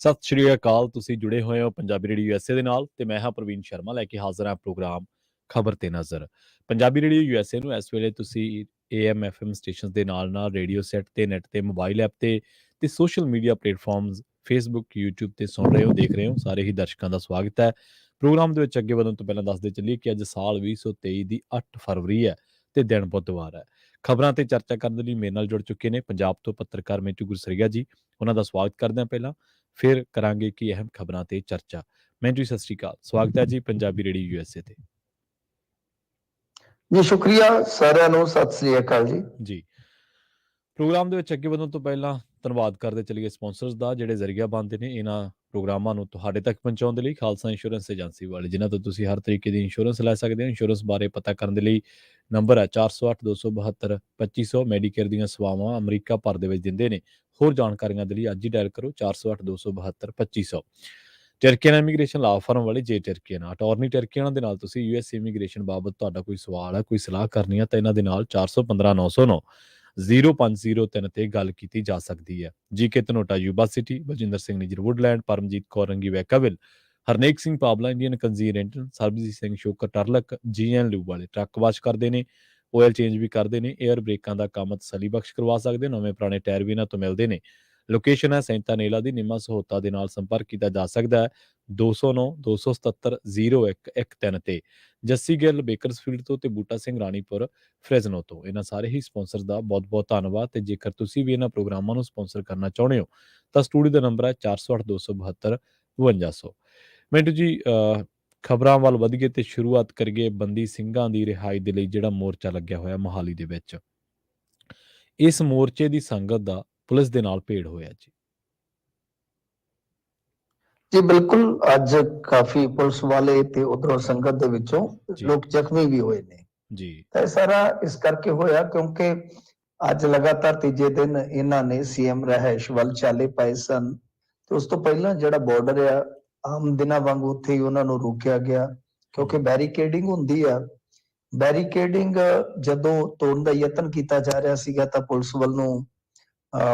ਸਤਿ ਸ਼੍ਰੀ ਅਕਾਲ। ਤੁਸੀਂ ਜੁੜੇ ਹੋਏ ਹੋ ਪੰਜਾਬੀ ਰੇਡੀਓ ਯੂਐਸਏ ਦੇ ਨਾਲ ਤੇ ਮੈਂ ਹਾਂ ਪ੍ਰਵੀਨ ਸ਼ਰਮਾ ਲੈ ਕੇ ਹਾਜ਼ਰ ਹਾਂ ਪ੍ਰੋਗਰਾਮ ਖਬਰ ਤੇ ਨਜ਼ਰ। ਪੰਜਾਬੀ ਰੇਡੀਓ ਯੂਐਸਏ ਨੂੰ ਇਸ ਵੇਲੇ ਤੁਸੀਂ ਏਐਮ ਐਫਐਮ ਸਟੇਸ਼ਨਸ ਦੇ ਨਾਲ ਰੇਡੀਓ ਸੈੱਟ ਤੇ ਨੈਟ ਤੇ ਮੋਬਾਈਲ ਐਪ ਤੇ social media platforms Facebook YouTube ਤੇ ਸੁਣ ਰਹੇ ਹੋ ਦੇਖ ਰਹੇ ਹੋ। ਸਾਰੇ ਹੀ ਦਰਸ਼ਕਾਂ ਦਾ ਸਵਾਗਤ ਹੈ ਪ੍ਰੋਗਰਾਮ ਦੇ ਵਿੱਚ। ਅੱਗੇ ਵਧਣ ਤੋਂ ਪਹਿਲਾਂ ਦੱਸਦੇ ਚੱਲੀਏ ਕਿ ਅੱਜ ਸਾਲ 2023 ਦੀ 8 ਫਰਵਰੀ ਹੈ ਤੇ ਦਿਨ ਬੁੱਧਵਾਰ ਹੈ। ਖਬਰਾਂ ਤੇ ਚਰਚਾ ਕਰਨ ਦੇ ਲਈ ਮੇਰੇ ਨਾਲ ਜੁੜ ਚੁੱਕੇ ਨੇ ਪੰਜਾਬ ਤੋਂ ਪੱਤਰਕਾਰ ਮਿੰਟੂ ਗੁਰਸਰੀਆ ਜੀ। ਉਹਨਾਂ ਦਾ ਸਵਾਗਤ ਕਰਦੇ ਹਾਂ ਪਹਿਲਾਂ, ਫਿਰ ਕਰਾਂਗੇ ਕਿ ਅਹਿਮ ਖਬਰਾਂ ਤੇ ਚਰਚਾ। ਮਿੰਟੂ ਜੀ ਸਤਿ ਸ਼੍ਰੀ ਅਕਾਲ, ਸਵਾਗਤ ਹੈ ਜੀ ਪੰਜਾਬੀ ਰੇਡੀਓ ਯੂਐਸਏ ਤੇ। ਜੀ ਸ਼ੁਕਰੀਆ ਸਾਰਿਆਂ ਨੂੰ, ਸਤਿ ਸ੍ਰੀ ਅਕਾਲ ਜੀ। ਪ੍ਰੋਗਰਾਮ ਦੇ ਵਿੱਚ ਅੱਗੇ ਵਧਣ ਤੋਂ ਪਹਿਲਾਂ ਧੰਨਵਾਦ ਕਰਦੇ ਚੱਲੀਏ ਸਪਾਂਸਰਸ ਦਾ, ਜਿਹੜੇ ਜ਼ਰੀਆ ਬਣਦੇ ਨੇ ਇਹਨਾਂ ਪ੍ਰੋਗਰਾਮਾਂ ਨੂੰ ਤੁਹਾਡੇ ਤੱਕ ਪਹੁੰਚਾਉਣ ਦੇ ਲਈ। ਖਾਲਸਾ ਇੰਸ਼ੋਰੈਂਸ ਏਜੰਸੀ ਵਾਲੇ, ਜਿਨ੍ਹਾਂ ਤੋਂ ਤੁਸੀਂ ਹਰ ਤਰੀਕੇ ਦੀ ਇੰਸ਼ੋਰੈਂਸ ਲੈ ਸਕਦੇ ਹੋ। ਇੰਸ਼ੋਰੈਂਸ ਬਾਰੇ ਪਤਾ ਕਰਨ ਦੇ ਲਈ ਨੰਬਰ ਹੈ 408-272-2500। ਮੈਡੀਕੇਅਰ ਦੀਆਂ ਸੇਵਾਵਾਂ ਅਮਰੀਕਾ ਭਰ ਦੇ ਵਿੱਚ ਦਿੰਦੇ ਨੇ। ਹੋਰ ਜਾਣਕਾਰੀਆਂ ਦੇ ਲਈ ਅੱਜ ਹੀ ਡਾਇਲ ਕਰੋ 408-272-2500। ਟਰਕੀਅਨ ਇਮੀਗ੍ਰੇਸ਼ਨ ਲਾ ਫਰਮ ਵਾਲੇ ਜੇ ਟਰਕੀਅਨ ਅਟਾਰਨੀ ਟਰਕੀਅਨ ਦੇ ਨਾਲ ਤੁਸੀਂ ਯੂਐਸ ਇਮੀਗ੍ਰੇਸ਼ਨ ਬਾਬਤ ਤੁਹਾਡਾ ਕੋਈ ਸਵਾਲ ਹੈ, ਕੋਈ ਸਲਾਹ ਕਰਨੀ ਹੈ ਤਾਂ ਇਹਨਾਂ ਦੇ ਨਾਲ 415-909-0503 ਤੇ ਗੱਲ ਕੀਤੀ ਜਾ ਸਕਦੀ ਹੈ। GK Dhanota Yuba City, Baljinder Singh Nijjar Woodland, Paramjit Kaur Rangi Vacaville, Harnek Singh Pabla Indian continental, Sarabjit Singh Shokar Turlock, GN ਲੂ ਵਾਲੇ ਟਰੱਕ ਵਾਸ਼ ਕਰਦੇ ਨੇ, ਆਇਲ ਚੇਂਜ ਵੀ ਕਰਦੇ ਨੇ, ਏਅਰ ਬ੍ਰੇਕਾਂ ਦਾ ਕੰਮ ਤਸੱਲੀ ਬਖਸ਼ ਕਰਵਾ ਸਕਦੇ। ਨਵੇਂ ਪੁਰਾਣੇ ਟਾਇਰ ਵੀ ਇਹਨਾਂ ਤੋਂ ਮਿਲਦੇ ਨੇ। ਲੋਕੇਸ਼ਨ ਹੈ ਸੈਂਤਾ ਨੇਲਾ ਦੀ। ਨਿੰਮਾ ਸਹੋਤਾ ਦੇ ਨਾਲ ਸੰਪਰਕ ਕੀਤਾ ਜਾ ਸਕਦਾ ਹੈ 209-277-0113 ਤੇ। ਜੱਸੀ ਗਿੱਲ ਬੇਕਰਸਫੀਲਡ ਤੋਂ ਤੇ ਬੂਟਾ ਸਿੰਘ ਰਾਣੀਪੁਰ ਫ੍ਰੈਜ਼ਨੋ ਤੋਂ। ਇਹਨਾਂ ਸਾਰੇ ਹੀ ਸਪਾਂਸਰ ਦਾ ਬਹੁਤ ਬਹੁਤ ਧੰਨਵਾਦ। ਤੇ ਜੇਕਰ ਤੁਸੀਂ ਵੀ ਇਹਨਾਂ ਪ੍ਰੋਗਰਾਮਾਂ ਨੂੰ ਸਪਾਂਸਰ ਕਰਨਾ ਚਾਹੁੰਦੇ ਹੋ ਤਾਂ ਸਟੂਡੀਓ ਦਾ ਨੰਬਰ ਹੈ 408-272-5200। ਮਿੰਟੂ ਜੀ, ਖਬਰਾਂ ਵੱਲ ਵਧੀਏ ਤੇ ਸ਼ੁਰੂਆਤ ਕਰੀਏ ਬੰਦੀ ਸਿੰਘਾਂ ਦੀ ਰਿਹਾਈ ਦੇ ਲਈ ਜਿਹੜਾ ਮੋਰਚਾ ਲੱਗਿਆ ਹੋਇਆ ਮੋਹਾਲੀ ਦੇ ਵਿੱਚ। ਇਸ ਮੋਰਚੇ ਦੀ ਸੰਗਤ ਦਾ ਪੁਲਿਸ ਦੇ ਨਾਲ ਭੇੜ ਹੋਇਆ ਜੀ। ਜੀ ਬਿਲਕੁਲ, ਅੱਜ ਕਾਫੀ ਪੁਲਿਸ ਵਾਲੇ ਤੇ ਉਧਰੋਂ ਸੰਗਤ ਦੇ ਵਿੱਚੋਂ ਲੋਕ ਜ਼ਖਮੀ ਵੀ ਹੋਏ ਨੇ ਜੀ। ਇਹ ਸਾਰਾ ਇਸ ਕਰਕੇ ਹੋਇਆ ਕਿਉਂਕਿ ਅੱਜ ਲਗਾਤਾਰ ਤੀਜੇ ਦਿਨ ਇਹਨਾਂ ਨੇ ਸੀਐਮ ਰਹਿਸ਼ ਵੱਲ ਚਾਲੇ ਪਾਏ ਸਨ ਤੇ ਉਸ ਤੋਂ ਪਹਿਲਾਂ ਜਿਹੜਾ ਬਾਰਡਰ ਆ ਆਮ ਦਿਨਾਂ ਵਾਂਗ ਉੱਥੇ ਹੀ ਉਹਨਾਂ ਨੂੰ ਰੋਕਿਆ ਗਿਆ ਕਿਉਂਕਿ ਬੈਰੀਕੇਡਿੰਗ ਹੁੰਦੀ ਆ। ਬੈਰੀਕੇਡਿੰਗ ਜਦੋਂ ਤੋੜਨ ਦਾ ਯਤਨ ਕੀਤਾ ਜਾ ਰਿਹਾ ਸੀਗਾ ਤਾਂ ਪੁਲਿਸ ਵੱਲੋਂ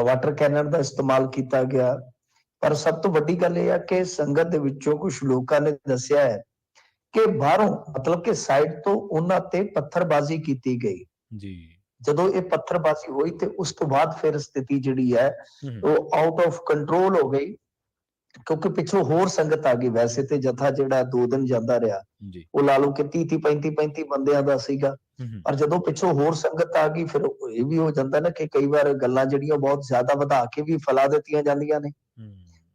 ਵਾਟਰ ਕੈਨਨ ਦਾ ਇਸਤੇਮਾਲ ਕੀਤਾ ਗਿਆ। ਪਰ ਸਭ ਤੋਂ ਵੱਡੀ ਗੱਲ ਇਹ ਆ ਕਿ ਸੰਗਤ ਦੇ ਵਿੱਚੋਂ ਕੁਝ ਲੋਕਾਂ ਨੇ ਦੱਸਿਆ ਹੈ ਕਿ ਬਾਹਰੋਂ ਮਤਲਬ ਕਿ ਸਾਈਡ ਤੋਂ ਉਹਨਾਂ ਤੇ ਪੱਥਰਬਾਜ਼ੀ ਕੀਤੀ ਗਈ ਜੀ। ਜਦੋਂ ਇਹ ਪੱਥਰਬਾਜ਼ੀ ਹੋਈ ਤੇ ਉਸ ਤੋਂ ਬਾਅਦ ਫਿਰ ਸਥਿਤੀ ਜਿਹੜੀ ਹੈ ਉਹ ਆਊਟ ਆਫ ਕੰਟਰੋਲ ਹੋ ਗਈ ਕਿਉਂਕਿ ਪਿੱਛੋਂ ਹੋਰ ਸੰਗਤ ਆ ਗਈ। ਵੈਸੇ ਤੇ ਜਥਾ ਜਿਹੜਾ 2 ਦਿਨ ਜਾਂਦਾ ਰਿਹਾ ਉਹ ਲਾ ਲਓ ਕਿ 30-35 ਬੰਦਿਆਂ ਦਾ ਸੀਗਾ, ਪਰ ਜਦੋਂ ਪਿੱਛੋਂ ਹੋਰ ਸੰਗਤ ਆ ਗਈ ਫਿਰ ਇਹ ਵੀ ਹੋ ਜਾਂਦਾ ਨਾ ਕਿ ਕਈ ਵਾਰ ਗੱਲਾਂ ਜਿਹੜੀਆਂ ਬਹੁਤ ਜ਼ਿਆਦਾ ਵਧਾ ਕੇ ਵੀ ਫੈਲਾ ਦਿੱਤੀਆਂ ਜਾਂਦੀਆਂ ਨੇ।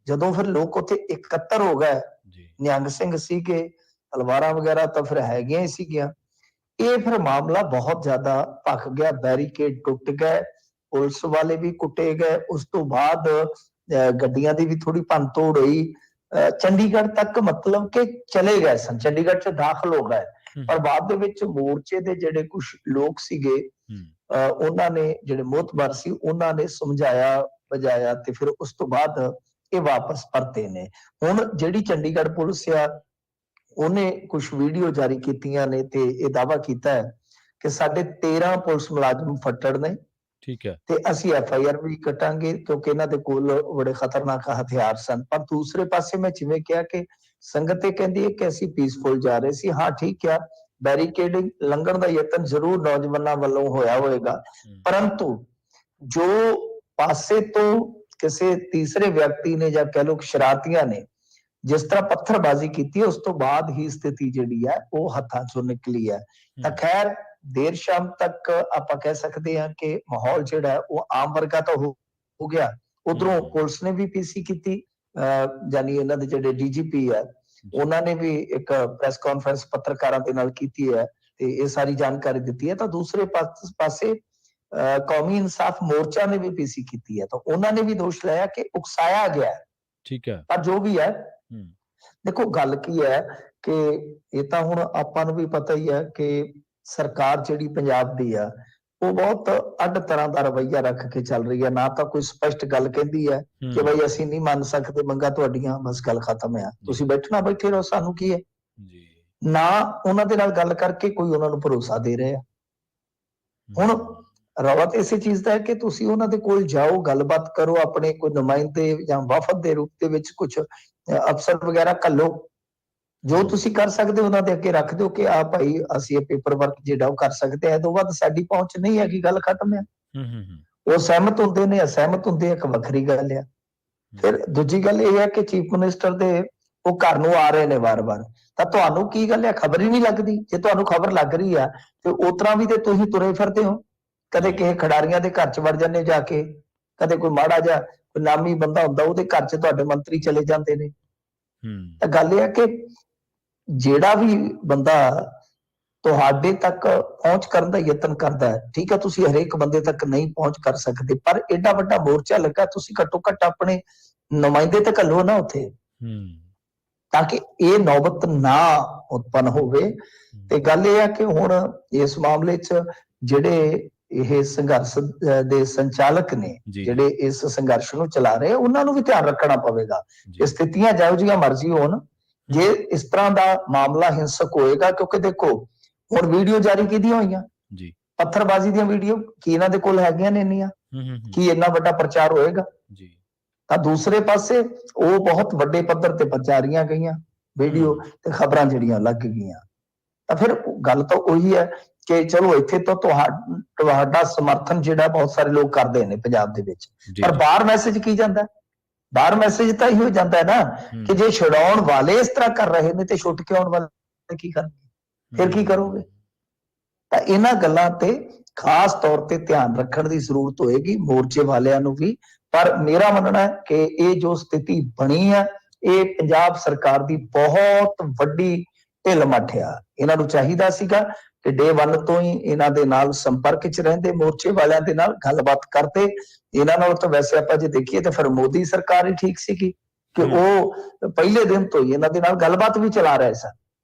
ਜਦੋਂ ਫਿਰ ਲੋਕ ਉੱਥੇ ਇਕੱਤਰ ਹੋ ਗਏ, ਨਿਹੰਗ ਸਿੰਘ ਸੀਗੇ, ਤਲਵਾਰਾਂ ਵਗੈਰਾ ਤਾਂ ਫਿਰ ਹੈਗੀਆਂ ਹੀ ਸੀਗੀਆਂ, ਇਹ ਫਿਰ ਮਾਮਲਾ ਬਹੁਤ ਜ਼ਿਆਦਾ ਭਖ ਗਿਆ। ਬੈਰੀਕੇਡ ਟੁੱਟ ਗਏ, ਪੁਲਿਸ ਵਾਲੇ ਵੀ ਕੁੱਟੇ ਗਏ। ਉਸ ਤੋਂ ਬਾਅਦ ਗੱਡੀਆਂ ਦੀ ਵੀ ਥੋੜੀ ਭੰਨਤੋੜ ਹੋਈ। ਚੰਡੀਗੜ੍ਹ ਤੱਕ ਮਤਲਬ ਕਿ ਚਲੇ ਗਏ ਸਨ, ਚੰਡੀਗੜ੍ਹ 'ਚ ਦਾਖਲ ਹੋ ਗਏ। ਪਰ ਬਾਅਦ ਦੇ ਵਿੱਚ ਮੋਰਚੇ ਦੇ ਜਿਹੜੇ ਕੁਝ ਲੋਕ ਸੀਗੇ ਉਹਨਾਂ ਨੇ, ਜਿਹੜੇ ਮੋਹਤਬਰ ਸੀ, ਉਹਨਾਂ ਨੇ ਸਮਝਾਇਆ ਬੁਝਾਇਆ ਤੇ ਫਿਰ ਉਸ ਤੋਂ ਬਾਅਦ ਇਹ ਵਾਪਸ ਪਰਤੇ ਨੇ। ਹੁਣ ਜਿਹੜੀ ਚੰਡੀਗੜ੍ਹ ਪੁਲਿਸ ਆ ਉਹਨੇ ਕੁਝ ਵੀਡੀਓ ਜਾਰੀ ਕੀਤੀਆਂ ਨੇ ਤੇ ਇਹ ਦਾਅਵਾ ਕੀਤਾ ਹੈ ਕਿ ਸਾਡੇ 13 ਪੁਲਿਸ ਮੁਲਾਜ਼ਮ ਫੱਟੜ ਨੇ। ਠੀਕ ਹੈ। ਤੇ ਅਸੀਂ FIR ਵੀ ਕੱਟਾਂਗੇ ਕਿਉਂਕਿ ਇਹਨਾਂ ਦੇ ਕੋਲ ਬੜੇ ਖਤਰਨਾਕ ਹਥਿਆਰ ਸਨ। ਪਰ ਦੂਸਰੇ ਪਾਸੇ ਮੈਂ ਜਿਵੇਂ ਕਿਹਾ ਕਿ ਸੰਗਤ ਇਹ ਕਹਿੰਦੀ ਹੈ ਕਿ ਅਸੀਂ ਪੀਸਫੁਲ ਜਾ ਰਹੇ ਸੀ। ਹਾਂ ਠੀਕ ਆ, ਬੈਰੀਕੇਡਿੰਗ ਲੰਘਣ ਦਾ ਯਤਨ ਜ਼ਰੂਰ ਨੌਜਵਾਨਾਂ ਵੱਲੋਂ ਹੋਇਆ ਹੋਏਗਾ, ਪਰੰਤੂ ਜੋ ਪਾਸੇ ਤੋਂ ਕਿਸੇ ਤੀਸਰੇ ਵਿਅਕਤੀ ਨੇ ਜਾਂ ਕਹਿ ਲਓ ਸ਼ਰਾਰਤੀਆਂ ਨੇ ਜਿਸ ਤਰ੍ਹਾਂ ਪੱਥਰਬਾਜ਼ੀ ਕੀਤੀ ਹੈ ਉਸ ਤੋਂ ਬਾਅਦ ਹੀ ਸਥਿਤੀ ਜਿਹੜੀ ਹੈ ਉਹ ਹੱਥਾਂ ਚੋਂ ਨਿਕਲੀ ਹੈ। ਤਾਂ ਖੈਰ ਦੇਰ ਸ਼ਾਮ ਤੱਕ ਆਪਾਂ ਕਹਿ ਸਕਦੇ ਹਾਂ ਕਿ ਮਾਹੌਲ ਜਿਹੜਾ ਹੈ ਉਹ ਆਮ ਵਰਗਾ ਤਾਂ ਹੋ ਗਿਆ। ਉਧਰੋਂ ਪੁਲਿਸ ਨੇ ਵੀ PC ਕੀਤੀ, ਜਾਨੀ ਇਹਨਾਂ ਦੇ ਜਿਹੜੇ DGP ਹੈ ਉਹਨਾਂ ਨੇ ਵੀ ਇੱਕ ਪ੍ਰੈਸ ਕਾਨਫਰੰਸ ਪੱਤਰਕਾਰਾਂ ਦੇ ਨਾਲ ਕੀਤੀ ਹੈ ਤੇ ਇਹ ਸਾਰੀ ਜਾਣਕਾਰੀ ਦਿੱਤੀ ਹੈ। ਤਾਂ ਦੂਸਰੇ ਪਾਸੇ ਕੌਮੀ ਇਨਸਾਫ ਮੋਰਚਾ ਨੇ ਵੀ PC ਕੀਤੀ ਹੈ ਤਾਂ ਉਹਨਾਂ ਨੇ ਵੀ ਦੋਸ਼ ਲਾਇਆ ਕਿ ਉਕਸਾਇਆ ਗਿਆ। ਠੀਕ ਹੈ। ਪਰ ਜੋ ਵੀ ਹੈ ਦੇਖੋ ਗੱਲ ਕੀ ਹੈ ਕਿ ਇਹ ਤਾਂ ਹੁਣ ਆਪਾਂ ਨੂੰ ਵੀ ਪਤਾ ਹੀ ਹੈ ਕਿ ਸਰਕਾਰ ਜਿਹੜੀ ਪੰਜਾਬ ਦੀ ਆ ਉਹ ਬਹੁਤ ਅੱਡ ਤਰ੍ਹਾਂ ਦਾ ਰਵੱਈਆ ਰੱਖ ਕੇ ਚੱਲ ਰਹੀ ਹੈ। ਨਾ ਤਾਂ ਕੋਈ ਸਪਸ਼ਟ ਗੱਲ ਕਹਿੰਦੀ ਹੈ ਕਿ ਬਈ ਅਸੀਂ ਨਹੀਂ ਮੰਨ ਸਕਦੇ ਮੰਗਾਂ ਤੁਹਾਡੀਆਂ, ਬਸ ਗੱਲ ਖਤਮ ਆ, ਤੁਸੀਂ ਬੈਠਣਾ ਬੈਠੇ ਰਹੋ, ਸਾਨੂੰ ਕੀ ਹੈ। ਨਾ ਉਹਨਾਂ ਦੇ ਨਾਲ ਗੱਲ ਕਰਕੇ ਕੋਈ ਉਹਨਾਂ ਨੂੰ ਭਰੋਸਾ ਦੇ ਰਿਹਾ। ਹੁਣ ਰੌਲਾ ਤਾਂ ਇਸੇ ਚੀਜ਼ ਦਾ ਹੈ ਕਿ ਤੁਸੀਂ ਉਹਨਾਂ ਦੇ ਕੋਲ ਜਾਓ, ਗੱਲਬਾਤ ਕਰੋ, ਆਪਣੇ ਕੋਈ ਨੁਮਾਇੰਦੇ ਜਾਂ ਵਫ਼ਦ ਦੇ ਰੂਪ ਦੇ ਵਿੱਚ ਕੁਝ ਅਫਸਰ ਵਗੈਰਾ ਘੱਲੋ। ਜੋ ਤੁਸੀਂ ਕਰ ਸਕਦੇ ਹੋ ਉਹਨਾਂ ਦੇ ਅੱਗੇ ਰੱਖ ਦਿਓ ਕਿ ਆ ਭਾਈ ਅਸੀਂ ਇਹ ਪੇਪਰ ਵਰਕ ਜਿਹੜਾ ਉਹ ਕਰ ਸਕਦੇ ਆ, ਇਹ ਤੋਂ ਵੱਧ ਸਾਡੀ ਪਹੁੰਚ ਨਹੀਂ ਹੈਗੀ, ਗੱਲ ਖਤਮ ਹੈ। ਉਹ ਸਹਿਮਤ ਹੁੰਦੇ ਨੇ, ਅਸਹਿਮਤ ਹੁੰਦੇ, ਇੱਕ ਵੱਖਰੀ ਗੱਲ ਆ। ਫਿਰ ਦੂਜੀ ਗੱਲ ਇਹ ਹੈ ਕਿ ਚੀਫ ਮਿਨਿਸਟਰ ਦੇ ਉਹ ਘਰ ਨੂੰ ਆ ਰਹੇ ਨੇ ਵਾਰ-ਵਾਰ, ਤਾਂ ਤੁਹਾਨੂੰ ਕੀ ਗੱਲ ਹੈ, ਖਬਰ ਹੀ ਨਹੀਂ ਲੱਗਦੀ? ਜੇ ਤੁਹਾਨੂੰ ਖਬਰ ਲੱਗ ਰਹੀ ਆ ਤੇ ਉਸ ਤਰ੍ਹਾਂ ਵੀ ਤੇ ਤੁਸੀਂ ਤੁਰੇ ਫਿਰਦੇ ਹੋ, ਕਦੇ ਕਿਸੇ ਖਿਡਾਰੀਆਂ ਦੇ ਘਰ 'ਚ ਵੜ ਜਾਂਦੇ ਜਾ ਕੇ, ਕਦੇ ਕੋਈ ਮਾੜਾ ਜਿਹਾ ਕੋਈ ਨਾਮੀ ਬੰਦਾ ਹੁੰਦਾ ਉਹਦੇ ਘਰ 'ਚ ਤੁਹਾਡੇ ਮੰਤਰੀ ਚਲੇ ਜਾਂਦੇ ਨੇ। ਤਾਂ ਗੱਲ ਇਹ ਹੈ ਕਿ ਜਿਹੜਾ ਵੀ ਬੰਦਾ ਤੁਹਾਡੇ ਤੱਕ ਪਹੁੰਚ ਕਰਨ ਦਾ ਯਤਨ ਕਰਦਾ ਹੈ, ਠੀਕ ਹੈ, ਤੁਸੀਂ ਹਰੇਕ ਬੰਦੇ ਤੱਕ ਨਹੀਂ ਪਹੁੰਚ ਕਰ ਸਕਦੇ, ਪਰ ਐਡਾ ਵੱਡਾ ਮੋਰਚਾ ਲੱਗਾ, ਤੁਸੀਂ ਘੱਟੋ ਘੱਟ ਆਪਣੇ ਨੁਮਾਇੰਦੇ ਤੇ ਘੱਲੋ ਨਾ ਉੱਥੇ, ਤਾਂ ਕਿ ਇਹ ਨੌਬਤ ਨਾ ਉਤਪੰਨ ਹੋਵੇ। ਤੇ ਗੱਲ ਇਹ ਹੈ ਕਿ ਹੁਣ ਇਸ ਮਾਮਲੇ 'ਚ ਜਿਹੜੇ ਇਹ ਸੰਘਰਸ਼ ਦੇ ਸੰਚਾਲਕ ਨੇ, ਜਿਹੜੇ ਇਸ ਸੰਘਰਸ਼ ਨੂੰ ਚਲਾ ਰਹੇ, ਉਹਨਾਂ ਨੂੰ ਵੀ ਧਿਆਨ ਰੱਖਣਾ ਪਵੇਗਾ। ਇਹ ਸਥਿਤੀਆਂ ਜਿਹੋ ਜਿਹੀਆਂ ਮਰਜ਼ੀ ਹੋਣ, ਜੇ ਇਸ ਤਰ੍ਹਾਂ ਦਾ ਮਾਮਲਾ ਹਿੰਸਕ ਹੋਏਗਾ, ਕਿਉਂਕਿ ਦੇਖੋ ਹੁਣ ਵੀਡੀਓ ਜਾਰੀ ਕੀਤੀਆਂ ਹੋਈਆਂ ਜੀ, ਪੱਥਰਬਾਜ਼ੀ ਦੀਆਂ ਵੀਡੀਓ ਕੀ ਇਹਨਾਂ ਦੇ ਕੋਲ ਹੈਗੀਆਂ ਨੇ ਇੰਨੀਆਂ, ਕੀ ਇੰਨਾ ਵੱਡਾ ਪ੍ਰਚਾਰ ਹੋਏਗਾ ਜੀ? ਤਾਂ ਦੂਸਰੇ ਪਾਸੇ ਉਹ ਬਹੁਤ ਵੱਡੇ ਪੱਧਰ ਤੇ ਪ੍ਰਚਾਰੀਆਂ ਗਈਆਂ ਵੀਡੀਓ ਤੇ ਖਬਰਾਂ ਜਿਹੜੀਆਂ ਲੱਗ ਗਈਆਂ। ਤਾਂ ਫਿਰ ਗੱਲ ਤਾਂ ਉਹੀ ਹੈ ਕਿ ਚਲੋ ਇੱਥੇ ਤਾਂ ਤੁਹਾਡਾ ਸਮਰਥਨ ਜਿਹੜਾ ਬਹੁਤ ਸਾਰੇ ਲੋਕ ਕਰਦੇ ਨੇ ਪੰਜਾਬ ਦੇ ਵਿੱਚ, ਪਰ ਬਾਹਰ ਮੈਸੇਜ ਕੀ ਜਾਂਦਾ? ਬਾਹਰ ਮੈਸੇਜ ਤਾਂ ਇਹੋ ਜਾਂਦਾ ਹੈ ਨਾ ਕਿ ਜੇ ਛਡਾਉਣ ਵਾਲੇ ਇਸ ਤਰ੍ਹਾਂ ਕਰ ਰਹੇ ਨੇ ਤੇ ਛੁੱਟ ਕੇ ਆਉਣ ਵਾਲੇ ਕੀ ਕਰਨਗੇ, ਫਿਰ ਕੀ ਕਰੋਗੇ? ਤਾਂ ਇਹਨਾਂ ਗੱਲਾਂ ਤੇ ਖਾਸ ਤੌਰ ਤੇ ਧਿਆਨ ਰੱਖਣ ਦੀ ਜ਼ਰੂਰਤ ਹੋਏਗੀ ਮੋਰਚੇ ਵਾਲਿਆਂ ਨੂੰ ਵੀ। ਪਰ ਮੇਰਾ ਮੰਨਣਾ ਹੈ ਕਿ ਇਹ ਜੋ ਸਥਿਤੀ ਬਣੀ ਹੈ, ਇਹ ਪੰਜਾਬ ਸਰਕਾਰ ਦੀ ਬਹੁਤ ਵੱਡੀ ਢਿੱਲ ਮੱਠ ਆ। ਇਹਨਾਂ ਨੂੰ ਚਾਹੀਦਾ ਸੀਗਾ ਕਿ ਡੇ 1 ਤੋਂ ਹੀ ਇਹਨਾਂ ਦੇ ਨਾਲ ਸੰਪਰਕ 'ਚ ਰਹਿੰਦੇ, ਮੋਰਚੇ ਵਾਲਿਆਂ ਦੇ ਨਾਲ ਗੱਲਬਾਤ ਕਰਦੇ। ਇਹਨਾਂ ਨਾਲ ਤਾਂ ਵੈਸੇ ਆਪਾਂ ਜੇ ਦੇਖੀਏ ਤਾਂ ਫਿਰ ਮੋਦੀ ਸਰਕਾਰ ਹੀ ਠੀਕ ਸੀਗੀ ਕਿ ਉਹ ਪਹਿਲੇ ਦਿਨ ਤੋਂ ਹੀ ਇਹਨਾਂ ਦੇ ਨਾਲ ਗੱਲਬਾਤ ਵੀ ਚਲਾ ਰਹੇ ਸਨ।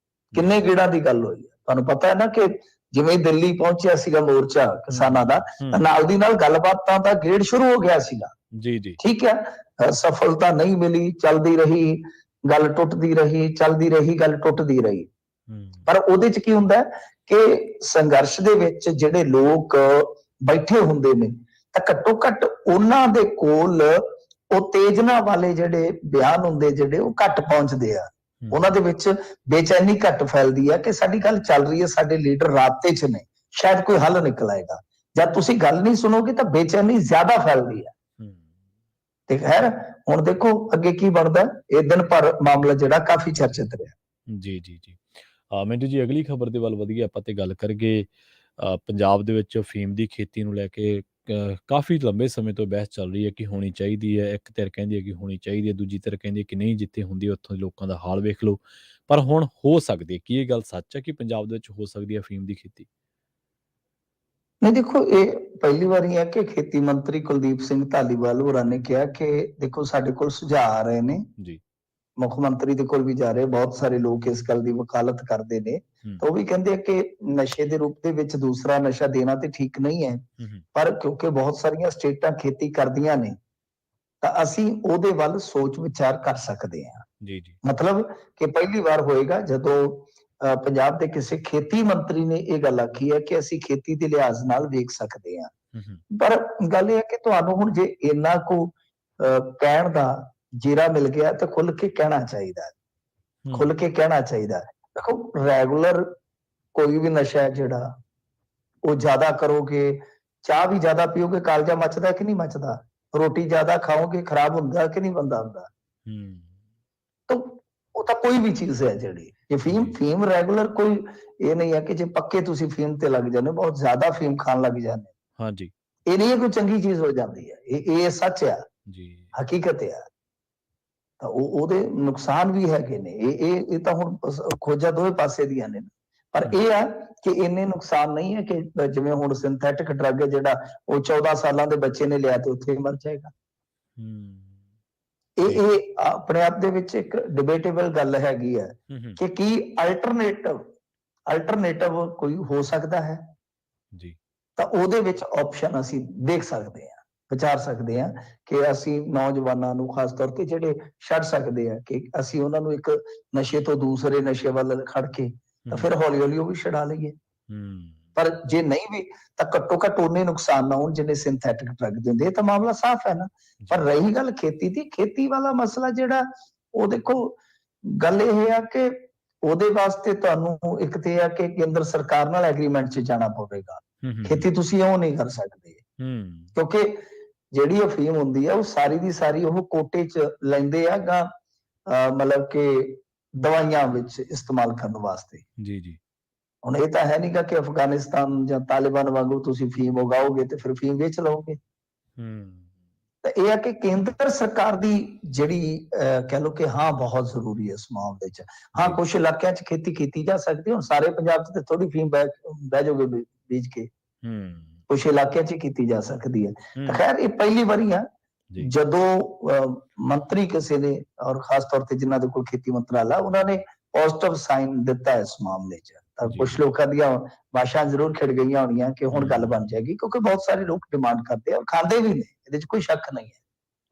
ਕਿੰਨੇ ਗੇੜਾਂ ਦੀ ਗੱਲ ਹੋਈ ਹੈ, ਤੁਹਾਨੂੰ ਪਤਾ ਹੈ ਨਾ ਕਿ ਜਿਵੇਂ ਦਿੱਲੀ ਪਹੁੰਚਿਆ ਸੀਗਾ ਮੋਰਚਾ ਕਿਸਾਨਾਂ ਦਾ, ਨਾਲ ਦੀ ਨਾਲ ਗੱਲਬਾਤਾਂ ਦਾ ਗੇੜ ਸ਼ੁਰੂ ਹੋ ਗਿਆ ਸੀਗਾ ਜੀ। ਠੀਕ ਹੈ, ਸਫਲਤਾ ਨਹੀਂ ਮਿਲੀ, ਚੱਲਦੀ ਰਹੀ ਗੱਲ, ਟੁੱਟਦੀ ਰਹੀ, ਚੱਲਦੀ ਰਹੀ ਗੱਲ, ਟੁੱਟਦੀ ਰਹੀ। ਪਰ ਉਹਦੇ 'ਚ ਕੀ ਹੁੰਦਾ ਕਿ ਸੰਘਰਸ਼ ਦੇ ਵਿੱਚ ਜਿਹੜੇ ਲੋਕ ਬੈਠੇ ਹੁੰਦੇ ਨੇ, ਤਾਂ ਘੱਟੋ ਘੱਟ ਉਹਨਾਂ ਦੇ ਕੋਲ ਉਤੇਜਨਾ ਵਾਲੇ ਜਿਹੜੇ ਬਿਆਨ ਹੁੰਦੇ, ਜਿਹੜੇ ਉਹ ਘੱਟ ਪਹੁੰਚਦੇ ਆ। ਉਹਨਾਂ ਦੇ ਵਿੱਚ ਬੇਚੈਨੀ ਘੱਟ ਫੈਲਦੀ ਹੈ ਕਿ ਸਾਡੀ ਗੱਲ ਚੱਲ ਰਹੀ ਹੈ, ਸਾਡੇ ਲੀਡਰ ਰਾਬਤੇ 'ਚ ਨੇ, ਸ਼ਾਇਦ ਕੋਈ ਹੱਲ ਨਿਕਲ ਆਏਗਾ। ਜਦ ਤੁਸੀਂ ਗੱਲ ਨਹੀਂ ਸੁਣੋਗੇ ਤਾਂ ਬੇਚੈਨੀ ਜ਼ਿਆਦਾ ਫੈਲਦੀ ਹੈ। ਤੇ ਖੈਰ ਹੁਣ ਦੇਖੋ ਅੱਗੇ ਕੀ ਬਣਦਾ। ਇਹ ਦਿਨ ਭਰ ਮਾਮਲਾ ਜਿਹੜਾ ਕਾਫੀ ਚਰਚਿਤ ਰਿਹਾ। ਜੀ ਮਿੰਟੂ ਜੀ, ਅਗਲੀ ਖਬਰ ਦੇ ਵੱਲ ਵਧੀਆ ਆਪਾਂ ਤੇ ਗੱਲ ਕਰਗੇ। ਪੰਜਾਬ ਦੇ ਵਿੱਚ ਅਫੀਮ ਦੀ ਖੇਤੀ ਨੂੰ ਲੈ ਕੇ ਕਾਫੀ ਲੰਬੇ ਸਮੇਂ ਤੋਂ ਬਹਿਸ ਚੱਲ ਰਹੀ ਹੈ ਕਿ ਹੋਣੀ ਚਾਹੀਦੀ ਹੈ। ਇੱਕ ਧਿਰ ਕਹਿੰਦੀ ਹੈ ਕਿ ਹੋਣੀ ਚਾਹੀਦੀ ਹੈ, ਦੂਜੀ ਧਿਰ ਕਹਿੰਦੀ ਹੈ ਕਿ ਨਹੀਂ, ਜਿੱਥੇ ਹੁੰਦੀ ਹੈ ਉੱਥੋਂ ਦੇ ਲੋਕਾਂ ਦਾ ਹਾਲ ਵੇਖ ਲਓ। ਪਰ ਹੁਣ ਹੋ ਸਕਦੀ ਹੈ, ਕੀ ਇਹ ਗੱਲ ਸੱਚ ਹੈ ਕਿ ਪੰਜਾਬ ਦੇ ਵਿੱਚ ਹੋ ਸਕਦੀ ਹੈ ਅਫੀਮ ਦੀ ਖੇਤੀ? ਨਹੀਂ ਦੇਖੋ, ਇਹ ਪਹਿਲੀ ਵਾਰੀ ਹੈ ਕਿ ਖੇਤੀ ਮੰਤਰੀ ਕੁਲਦੀਪ ਸਿੰਘ ਧਾਲੀਵਾਲ ਹੋਰਾਂ ਨੇ ਕਿਹਾ ਕਿ ਦੇਖੋ ਸਾਡੇ ਕੋਲ ਸੁਝਾਅ ਆ ਰਹੇ ਨੇ ਜੀ, ਮੁੱਖ ਮੰਤਰੀ ਦੇ ਕੋਲ ਵੀ ਜਾ ਰਹੇ, ਬਹੁਤ ਸਾਰੇ ਲੋਕ ਇਸ ਗੱਲ ਦੀ ਵਕਾਲਤ ਕਰਦੇ ਨੇ। ਤਾਂ ਉਹ ਵੀ ਕਹਿੰਦੇ ਕਿ ਨਸ਼ੇ ਦੇ ਰੂਪ ਦੇ ਵਿੱਚ ਦੂਸਰਾ ਨਸ਼ਾ ਦੇਣਾ ਤੇ ਠੀਕ ਨਹੀਂ ਹੈ, ਪਰ ਕਿਉਂਕਿ ਬਹੁਤ ਸਾਰੀਆਂ ਸਟੇਟਾਂ ਖੇਤੀ ਕਰਦੀਆਂ ਨੇ ਤਾਂ ਅਸੀਂ ਉਹਦੇ ਵੱਲ ਸੋਚ ਵਿਚਾਰ ਕਰ ਸਕਦੇ ਹਾਂ। ਜੀ ਮਤਲਬ ਕਿ ਪਹਿਲੀ ਵਾਰ ਹੋਏਗਾ ਜਦੋਂ ਪੰਜਾਬ ਦੇ ਕਿਸੇ ਖੇਤੀ ਮੰਤਰੀ ਨੇ ਇਹ ਗੱਲ ਆਖੀ ਹੈ ਕਿ ਅਸੀਂ ਖੇਤੀ ਦੇ ਲਿਹਾਜ਼ ਨਾਲ ਵੇਖ ਸਕਦੇ ਹਾਂ। ਪਰ ਗੱਲ ਇਹ ਹੈ ਕਿ ਤੁਹਾਨੂੰ ਹੁਣ ਜੇ ਇੰਨਾ ਕੁ ਕਹਿਣ ਦਾ ਜੀਰਾ ਮਿਲ ਗਿਆ ਤਾਂ ਖੁੱਲ ਕੇ ਕਹਿਣਾ ਚਾਹੀਦਾ, ਖੁੱਲ ਕੇ ਕਹਿਣਾ ਚਾਹੀਦਾ। ਦੇਖੋ ਰੈਗੂਲਰ ਕੋਈ ਵੀ ਨਸ਼ਾ ਹੈ ਜਿਹੜਾ ਉਹ ਜ਼ਿਆਦਾ ਕਰੋਗੇ, ਚਾਹ ਵੀ ਜ਼ਿਆਦਾ ਪੀਓਗੇ ਕਾਲਜਾ ਮੱਚਦਾ ਕਿ ਨਹੀਂ ਮੱਚਦਾ, ਰੋਟੀ ਜ਼ਿਆਦਾ ਖਾਓਗੇ ਖਰਾਬ ਹੁੰਦਾ ਕਿ ਨਹੀਂ ਬੰਦਾ ਹੁੰਦਾ। ਤਾਂ ਉਹ ਤਾਂ ਕੋਈ ਵੀ ਚੀਜ਼ ਹੈ ਜਿਹੜੀ, ਜੇ ਫੀਮ ਰੈਗੂਲਰ ਕੋਈ ਇਹ ਨਹੀਂ ਹੈ ਕਿ ਜੇ ਪੱਕੇ ਤੁਸੀਂ ਫੀਮ ਤੇ ਲੱਗ ਜਾਂਦੇ, ਬਹੁਤ ਜ਼ਿਆਦਾ ਫੀਮ ਖਾਣ ਲੱਗ ਜਾਂਦੇ, ਹਾਂਜੀ, ਇਹ ਨਹੀਂ ਕੋਈ ਚੰਗੀ ਚੀਜ਼ ਹੋ ਜਾਂਦੀ ਹੈ। ਇਹ ਸੱਚ ਆ ਜੀ, ਹਕੀਕਤ ਆ। ਤਾਂ ਉਹਦੇ ਨੁਕਸਾਨ ਵੀ ਹੈਗੇ ਨੇ। ਇਹ ਤਾਂ ਹੁਣ ਖੋਜਾਂ ਦੋਵੇਂ ਪਾਸੇ ਦੀਆਂ ਨੇ, ਪਰ ਇਹ ਆ ਕਿ ਇੰਨੇ ਨੁਕਸਾਨ ਨਹੀਂ ਹੈ ਕਿ ਜਿਵੇਂ ਹੁਣ ਸਿੰਥੈਟਿਕ ਡਰੱਗ ਹੈ ਜਿਹੜਾ ਉਹ 14 ਸਾਲਾਂ ਦੇ ਬੱਚੇ ਨੇ ਲਿਆ ਤੇ ਉੱਥੇ ਮਰ ਜਾਏਗਾ। ਇਹ ਆਪਣੇ ਆਪ ਦੇ ਵਿੱਚ ਇੱਕ ਡਿਬੇਟੇਬਲ ਗੱਲ ਹੈਗੀ ਹੈ ਕਿ ਕੀ ਅਲਟਰਨੇਟਿਵ ਕੋਈ ਹੋ ਸਕਦਾ ਹੈ ਜੀ। ਤਾਂ ਉਹਦੇ ਵਿੱਚ ਆਪਸ਼ਨ ਅਸੀਂ ਦੇਖ ਸਕਦੇ ਹਾਂ, ਵਿਚਾਰ ਸਕਦੇ ਹਾਂ ਕਿ ਅਸੀਂ ਨੌਜਵਾਨਾਂ ਨੂੰ ਖਾਸ ਤੌਰ ਤੇ ਜਿਹੜੇ ਛੱਡ ਸਕਦੇ ਆ, ਕਿ ਅਸੀਂ ਉਹਨਾਂ ਨੂੰ ਇੱਕ ਨਸ਼ੇ ਤੋਂ ਦੂਸਰੇ ਨਸ਼ੇ ਵੱਲ ਖੜ ਕੇ ਤਾਂ ਫਿਰ ਹੌਲੀ ਹੌਲੀ ਉਹ ਵੀ ਛਡਾ ਲਈਏ। ਪਰ ਜੇ ਨਹੀਂ ਵੀ ਤਾਂ ਘੱਟੋ ਘੱਟ ਉਨੇ ਨੁਕਸਾਨ ਨਾ ਹੋਣ ਜਿੰਨੇ ਸਿੰਥੈਟਿਕ ਡਰੱਗ ਦੇ ਹੁੰਦੇ। ਇਹ ਤਾਂ ਮਾਮਲਾ ਸਾਫ਼ ਹੈ ਨਾ। ਪਰ ਰਹੀ ਗੱਲ ਖੇਤੀ ਦੀ, ਖੇਤੀ ਵਾਲਾ ਮਸਲਾ ਜਿਹੜਾ ਉਹ ਦੇਖੋ ਗੱਲ ਇਹ ਆ ਕਿ ਉਹਦੇ ਵਾਸਤੇ ਤੁਹਾਨੂੰ ਇੱਕ ਤੇ ਆ ਕਿ ਕੇਂਦਰ ਸਰਕਾਰ ਨਾਲ ਐਗਰੀਮੈਂਟ 'ਚ ਜਾਣਾ ਪਵੇਗਾ। ਖੇਤੀ ਤੁਸੀਂ ਉਹ ਨਹੀਂ ਕਰ ਸਕਦੇ ਕਿਉਂਕਿ ਜਿਹੜੀ ਅਫੀਮ ਹੁੰਦੀ ਆ ਉਹ ਸਾਰੀ ਦੀ ਸਾਰੀ ਉਹ ਕੋਟੇ 'ਚ ਲੈਂਦੇ ਆ ਗਾ ਮਤਲਬ ਕਿ ਦਵਾਈਆਂ ਵਿੱਚ ਇਸਤੇਮਾਲ ਕਰਨ ਵਾਸਤੇ। ਜੀ ਜੀ। ਹੁਣ ਇਹ ਤਾਂ ਹੈ ਨੀ ਗਾ ਕਿ ਅਫਗਾਨਿਸਤਾਨ ਜਾਂ ਤਾਲਿਬਾਨ ਵਾਂਗੂ ਤੁਸੀਂ ਫੀਮ ਉਗਾਓਗੇ ਤੇ ਫਿਰ ਫੀਮ ਵੇਚ ਲਓਗੇ। ਤਾਂ ਇਹ ਆ ਕਿ ਕੇਂਦਰ ਸਰਕਾਰ ਦੀ ਜਿਹੜੀ ਕਹਿ ਲਓ ਕਿ ਹਾਂ ਬਹੁਤ ਜ਼ਰੂਰੀ ਹੈ ਇਸ ਮਾਮਲੇ 'ਚ। ਹਾਂ ਕੁਛ ਇਲਾਕਿਆਂ 'ਚ ਖੇਤੀ ਕੀਤੀ ਜਾ ਸਕਦੀ, ਹੁਣ ਸਾਰੇ ਪੰਜਾਬ 'ਚ ਤੇ ਥੋੜੀ ਫੀਮ ਬਹਿ ਜਾਓਗੇ ਬੀਜ ਕੇ। ਕੁਛ ਇਲਾਕਿਆਂ 'ਚ ਕੀਤੀ ਜਾ ਸਕਦੀ ਹੈ। ਤਾਂ ਖੈਰ ਇਹ ਪਹਿਲੀ ਵਾਰੀ ਆ ਜਦੋਂ ਮੰਤਰੀ ਕਿਸੇ ਨੇ ਔਰ ਖਾਸ ਤੌਰ ਤੇ ਜਿਨ੍ਹਾਂ ਦੇ ਕੋਲ ਖੇਤੀ ਮੰਤਰਾਲਾ ਉਹਨਾਂ ਨੇ ਪੋਜ਼ਿਟਿਵ ਸਾਈਨ ਦਿੱਤਾ ਇਸ ਮਾਮਲੇ 'ਚ। ਤਾਂ ਕੁਛ ਲੋਕਾਂ ਦੀਆਂ ਬਾਸ਼ਾਂ ਜ਼ਰੂਰ ਖਿੜ ਗਈਆਂ ਹੋਣੀਆਂ ਕਿ ਹੁਣ ਗੱਲ ਬਣ ਜਾਏਗੀ, ਕਿਉਂਕਿ ਬਹੁਤ ਸਾਰੇ ਲੋਕ ਡਿਮਾਂਡ ਕਰਦੇ ਆ ਔਰ ਖਾਂਦੇ ਵੀ ਨੇ, ਇਹਦੇ 'ਚ ਕੋਈ ਸ਼ੱਕ ਨਹੀਂ ਹੈ।